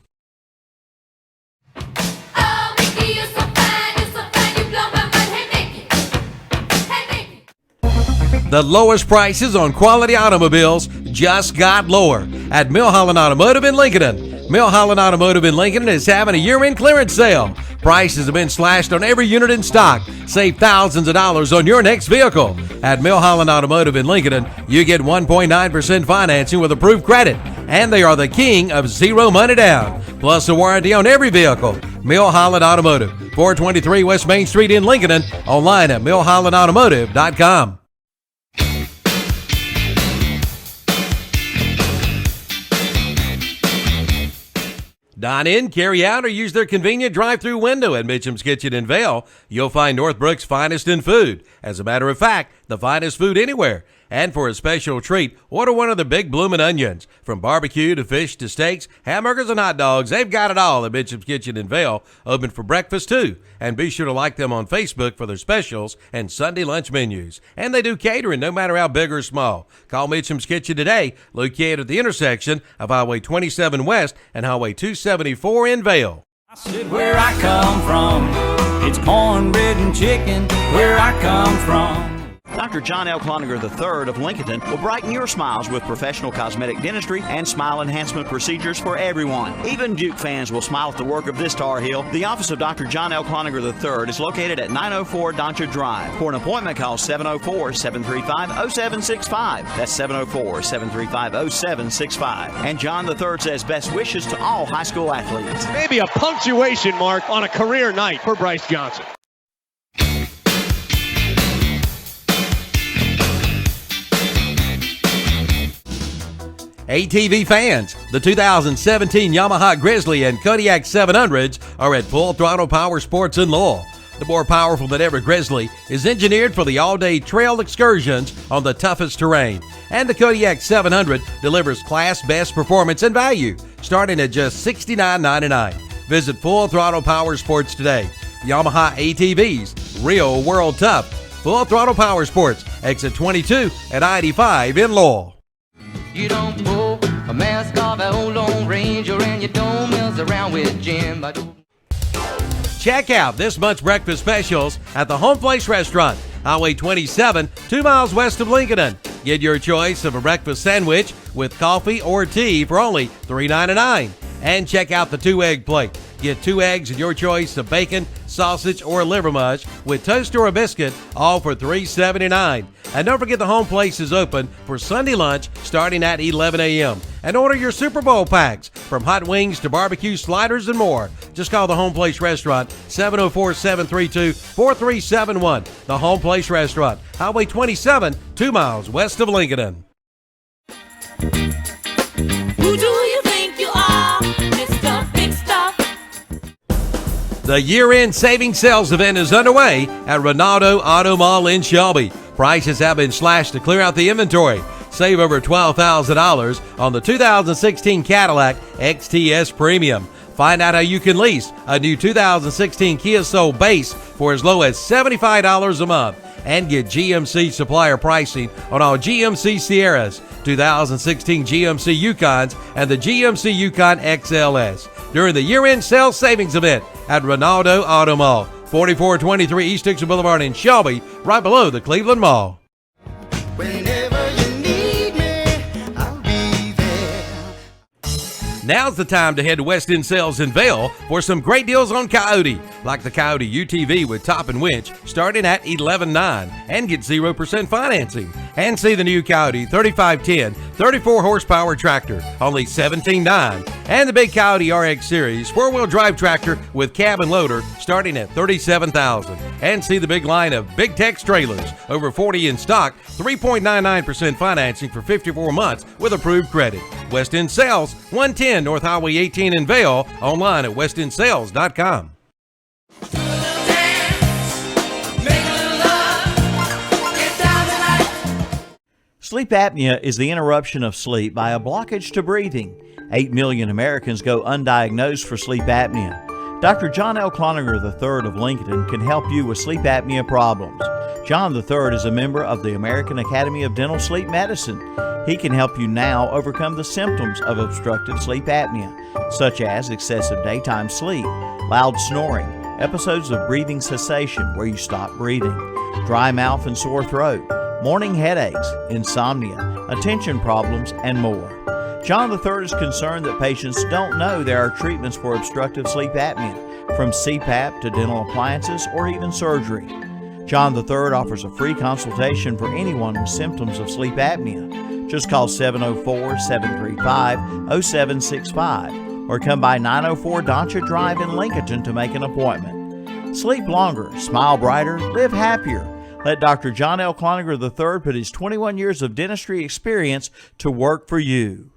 The lowest prices on quality automobiles just got lower at Milholland Automotive in Lincolnton. Milholland Automotive in Lincolnton is having a year-end clearance sale. Prices have been slashed on every unit in stock. Save thousands of dollars on your next vehicle. At Milholland Automotive in Lincolnton, you get 1.9% financing with approved credit. And they are the king of zero money down, plus a warranty on every vehicle. Milholland Automotive, 423 West Main Street in Lincolnton. Online at milhollandautomotive.com. Dine in, carry out, or use their convenient drive-through window at Mitchum's Kitchen in Vail. You'll find Northbrook's finest in food. As a matter of fact, the finest food anywhere. And for a special treat, order one of the big bloomin' onions. From barbecue to fish to steaks, hamburgers and hot dogs, they've got it all at Mitchum's Kitchen in Vail. Open for breakfast too. And be sure to like them on Facebook for their specials and Sunday lunch menus. And they do catering no matter how big or small. Call Mitchum's Kitchen today, located at the intersection of Highway 27 West and Highway 274 in Vail. I said where I come from, it's cornbread and chicken where I come from. Dr. John L. Cloninger III of Lincolnton will brighten your smiles with professional cosmetic dentistry and smile enhancement procedures for everyone. Even Duke fans will smile at the work of this Tar Heel. The office of Dr. John L. Cloninger III is located at 904 Doncha Drive. For an appointment, call 704-735-0765. That's 704-735-0765. And John III says best wishes to all high school athletes. Maybe a punctuation mark on a career night for Bryce Johnson. ATV fans, the 2017 Yamaha Grizzly and Kodiak 700s are at Full Throttle Power Sports in Lowell. The more powerful than ever Grizzly is engineered for the all-day trail excursions on the toughest terrain. And the Kodiak 700 delivers class best performance and value, starting at just $69.99. Visit Full Throttle Power Sports today. Yamaha ATVs, real world tough. Full Throttle Power Sports, exit 22 at I-85 in Lowell. You don't pull a mask off an old Lone Ranger and you don't mess around with Jim. Check out this month's breakfast specials at the Home Place Restaurant, Highway 27, 2 miles west of Lincolnton. Get your choice of a breakfast sandwich with coffee or tea for only $3.99. And check out the 2-egg plate. Get 2 eggs and your choice of bacon, sausage, or liver mush with toast or a biscuit, all for $3.79. And don't forget the home place is open for Sunday lunch starting at 11 a.m. And order your Super Bowl packs from hot wings to barbecue sliders and more. Just call the Home Place Restaurant, 704-732-4371. The Home Place Restaurant, Highway 27, 2 miles west of Lincolnton. Who do you think you are, Mr. Big Stuff? The year-end savings sales event is underway at Ronaldo Auto Mall in Shelby. Prices have been slashed to clear out the inventory. Save over $12,000 on the 2016 Cadillac XTS Premium. Find out how you can lease a new 2016 Kia Soul Base for as low as $75 a month. And get GMC supplier pricing on all GMC Sierras, 2016 GMC Yukons, and the GMC Yukon XLS during the year-end sales savings event at Ronaldo Auto Mall, 4423 East Dixon Boulevard in Shelby, right below the Cleveland Mall. Now's the time to head to West End Sales in Vail for some great deals on Coyote, like the Coyote UTV with top and winch starting at $11,900 and get 0% financing. And see the new Coyote 3510 34 horsepower tractor, only $17,900. And the big Coyote RX Series 4-wheel drive tractor with cab and loader starting at $37,000. And see the big line of Big Tex trailers, over 40 in stock, 3.99% financing for 54 months with approved credit. West End Sales, 110 North Highway 18 in Vail, online at westendsales.com. Sleep apnea is the interruption of sleep by a blockage to breathing. 8 million Americans go undiagnosed for sleep apnea. Dr. John L. Cloninger III of Lincolnton can help you with sleep apnea problems. John III is a member of the American Academy of Dental Sleep Medicine. He can help you now overcome the symptoms of obstructive sleep apnea, such as excessive daytime sleep, loud snoring, episodes of breathing cessation where you stop breathing, dry mouth and sore throat, morning headaches, insomnia, attention problems, and more. John III is concerned that patients don't know there are treatments for obstructive sleep apnea, from CPAP to dental appliances or even surgery. John III offers a free consultation for anyone with symptoms of sleep apnea. Just call 704-735-0765 or come by 904 Doncha Drive in Lincolnton to make an appointment. Sleep longer, smile brighter, live happier. Let Dr. John L. Cloninger III put his 21 years of dentistry experience to work for you.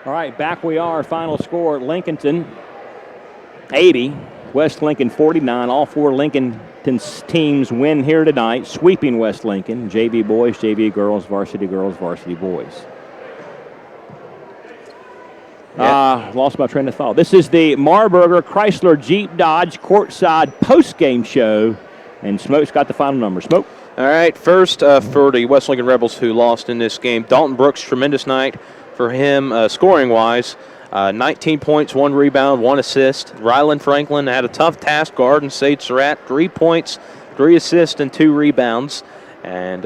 All right, back we are. Final score, Lincolnton 80, West Lincoln 49. All four Lincolnton's teams win here tonight, sweeping West Lincoln. JV boys, JV girls, varsity boys. Lost my train of thought. This is the Marburger Chrysler Jeep Dodge courtside post-game show, and Smoke's got the final number. Smoke. All right, first for the West Lincoln Rebels who lost in this game, Dalton Brooks, tremendous night for him scoring-wise. 19 points, 1 rebound, 1 assist. Rylan Franklin had a tough task guarding Sade Surratt, 3 points, 3 assists, and 2 rebounds. And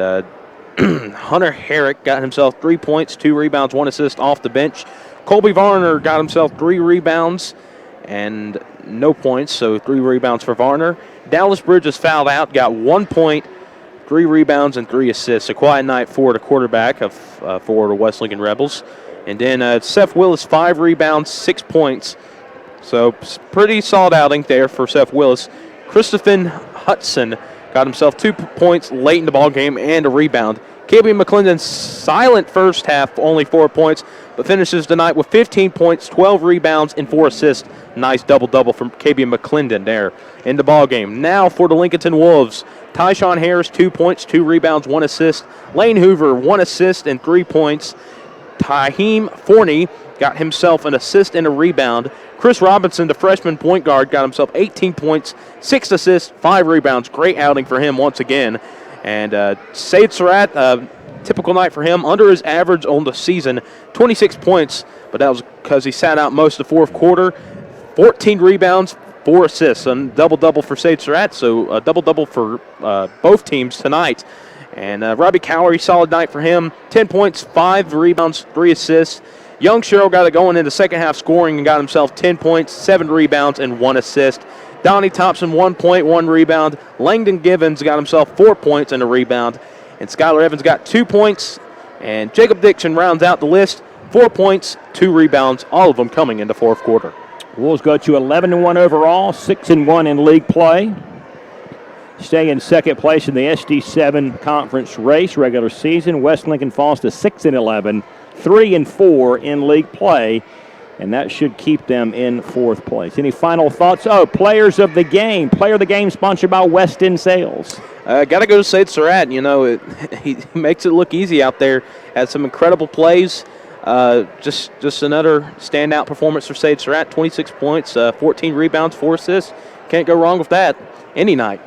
Hunter Herrick got himself 3 points, 2 rebounds, 1 assist off the bench. Colby Varner got himself 3 rebounds and no points, so 3 rebounds for Varner. Dallas Bridges fouled out, got 1 point, 3 rebounds, and 3 assists. A quiet night for the quarterback for the West Lincoln Rebels. And then Seth Willis, 5 rebounds, 6 points. So pretty solid outing there for Seth Willis. Christopher Hudson got himself 2 points late in the ball game and a rebound. KB McClendon's silent first half, only 4 points, but finishes the night with 15 points, 12 rebounds, and 4 assists. Nice double-double from KB McClendon there in the ball game. Now for the Lincolnton Wolves, Tyshawn Harris, 2 points, 2 rebounds, 1 assist. Lane Hoover, 1 assist and 3 points. Taheem Forney got himself an assist and a rebound. Chris Robinson, the freshman point guard, got himself 18 points, 6 assists, 5 rebounds. Great outing for him once again. And Sade Surratt, typical night for him, under his average on the season, 26 points, but that was because he sat out most of the fourth quarter. 14 rebounds, 4 assists, and double-double for Sade Surratt, so a double-double for both teams tonight. And Robbie Cowery, solid night for him, 10 points, 5 rebounds, 3 assists. Young Sherrill got it going in the second half scoring and got himself 10 points, 7 rebounds, and 1 assist. Donnie Thompson, 1 point, 1 rebound. Langdon Givens got himself 4 points and a rebound. And Skylar Evans got 2 points. And Jacob Dixon rounds out the list, 4 points, 2 rebounds, all of them coming in the fourth quarter. Wolves go to 11-1 overall, 6-1 in league play. Stay in second place in the SD7 conference race regular season. West Lincoln falls to 6-11, 3-4 in league play, and that should keep them in fourth place. Any final thoughts? Oh, players of the game. Player of the game sponsored by West End Sales. Got to go to Sade Surratt. You know, he makes it look easy out there. Had some incredible plays. Just another standout performance for Sade Surratt. 26 points, 14 rebounds, 4 assists. Can't go wrong with that any night.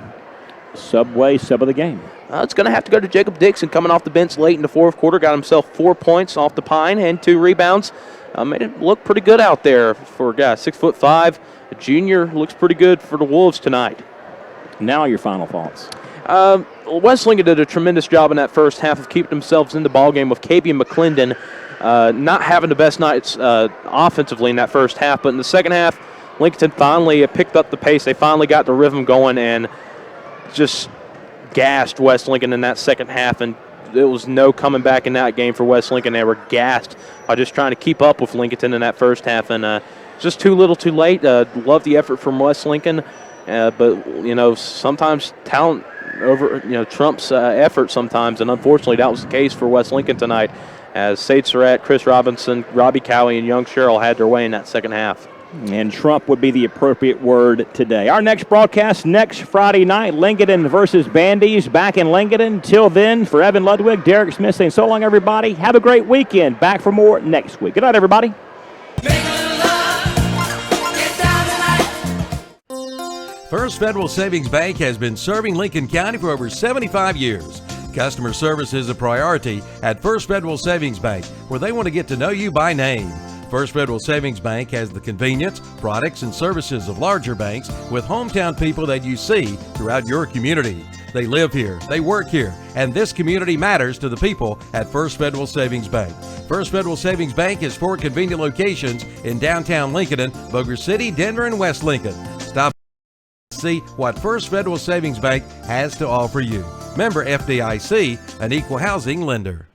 Subway sub of the game. It's going to have to go to Jacob Dixon, coming off the bench late in the fourth quarter. Got himself 4 points off the pine and 2 rebounds. Made it look pretty good out there for a guy 6'5", a junior. Looks pretty good for the Wolves tonight. Now your final thoughts. West Lincoln did a tremendous job in that first half of keeping themselves in the ballgame with KB and McClendon not having the best nights offensively in that first half. But in the second half, Lincolnton finally picked up the pace. They finally got the rhythm going and just gassed West Lincoln in that second half. And there was no coming back in that game for West Lincoln. They were gassed by just trying to keep up with Lincolnton in that first half. And just too little too late. Love the effort from West Lincoln. But, you know, sometimes talent trumps effort sometimes. And unfortunately, that was the case for West Lincoln tonight, as Sade Surratt, Chris Robinson, Robbie Cowie, and Young Sherrill had their way in that second half. And Trump would be the appropriate word today. Our next broadcast next Friday night, Lincolnton versus Bandies back in Lincolnton. Till then, for Evan Ludwig, Derek Smith saying so long, everybody. Have a great weekend. Back for more next week. Good night, everybody. First Federal Savings Bank has been serving Lincoln County for over 75 years. Customer service is a priority at First Federal Savings Bank, where they want to get to know you by name. First Federal Savings Bank has the convenience, products, and services of larger banks with hometown people that you see throughout your community. They live here, they work here, and this community matters to the people at First Federal Savings Bank. First Federal Savings Bank has 4 convenient locations in downtown Lincoln, Boger City, Denver, and West Lincoln. Stop and see what First Federal Savings Bank has to offer you. Member FDIC, an equal housing lender.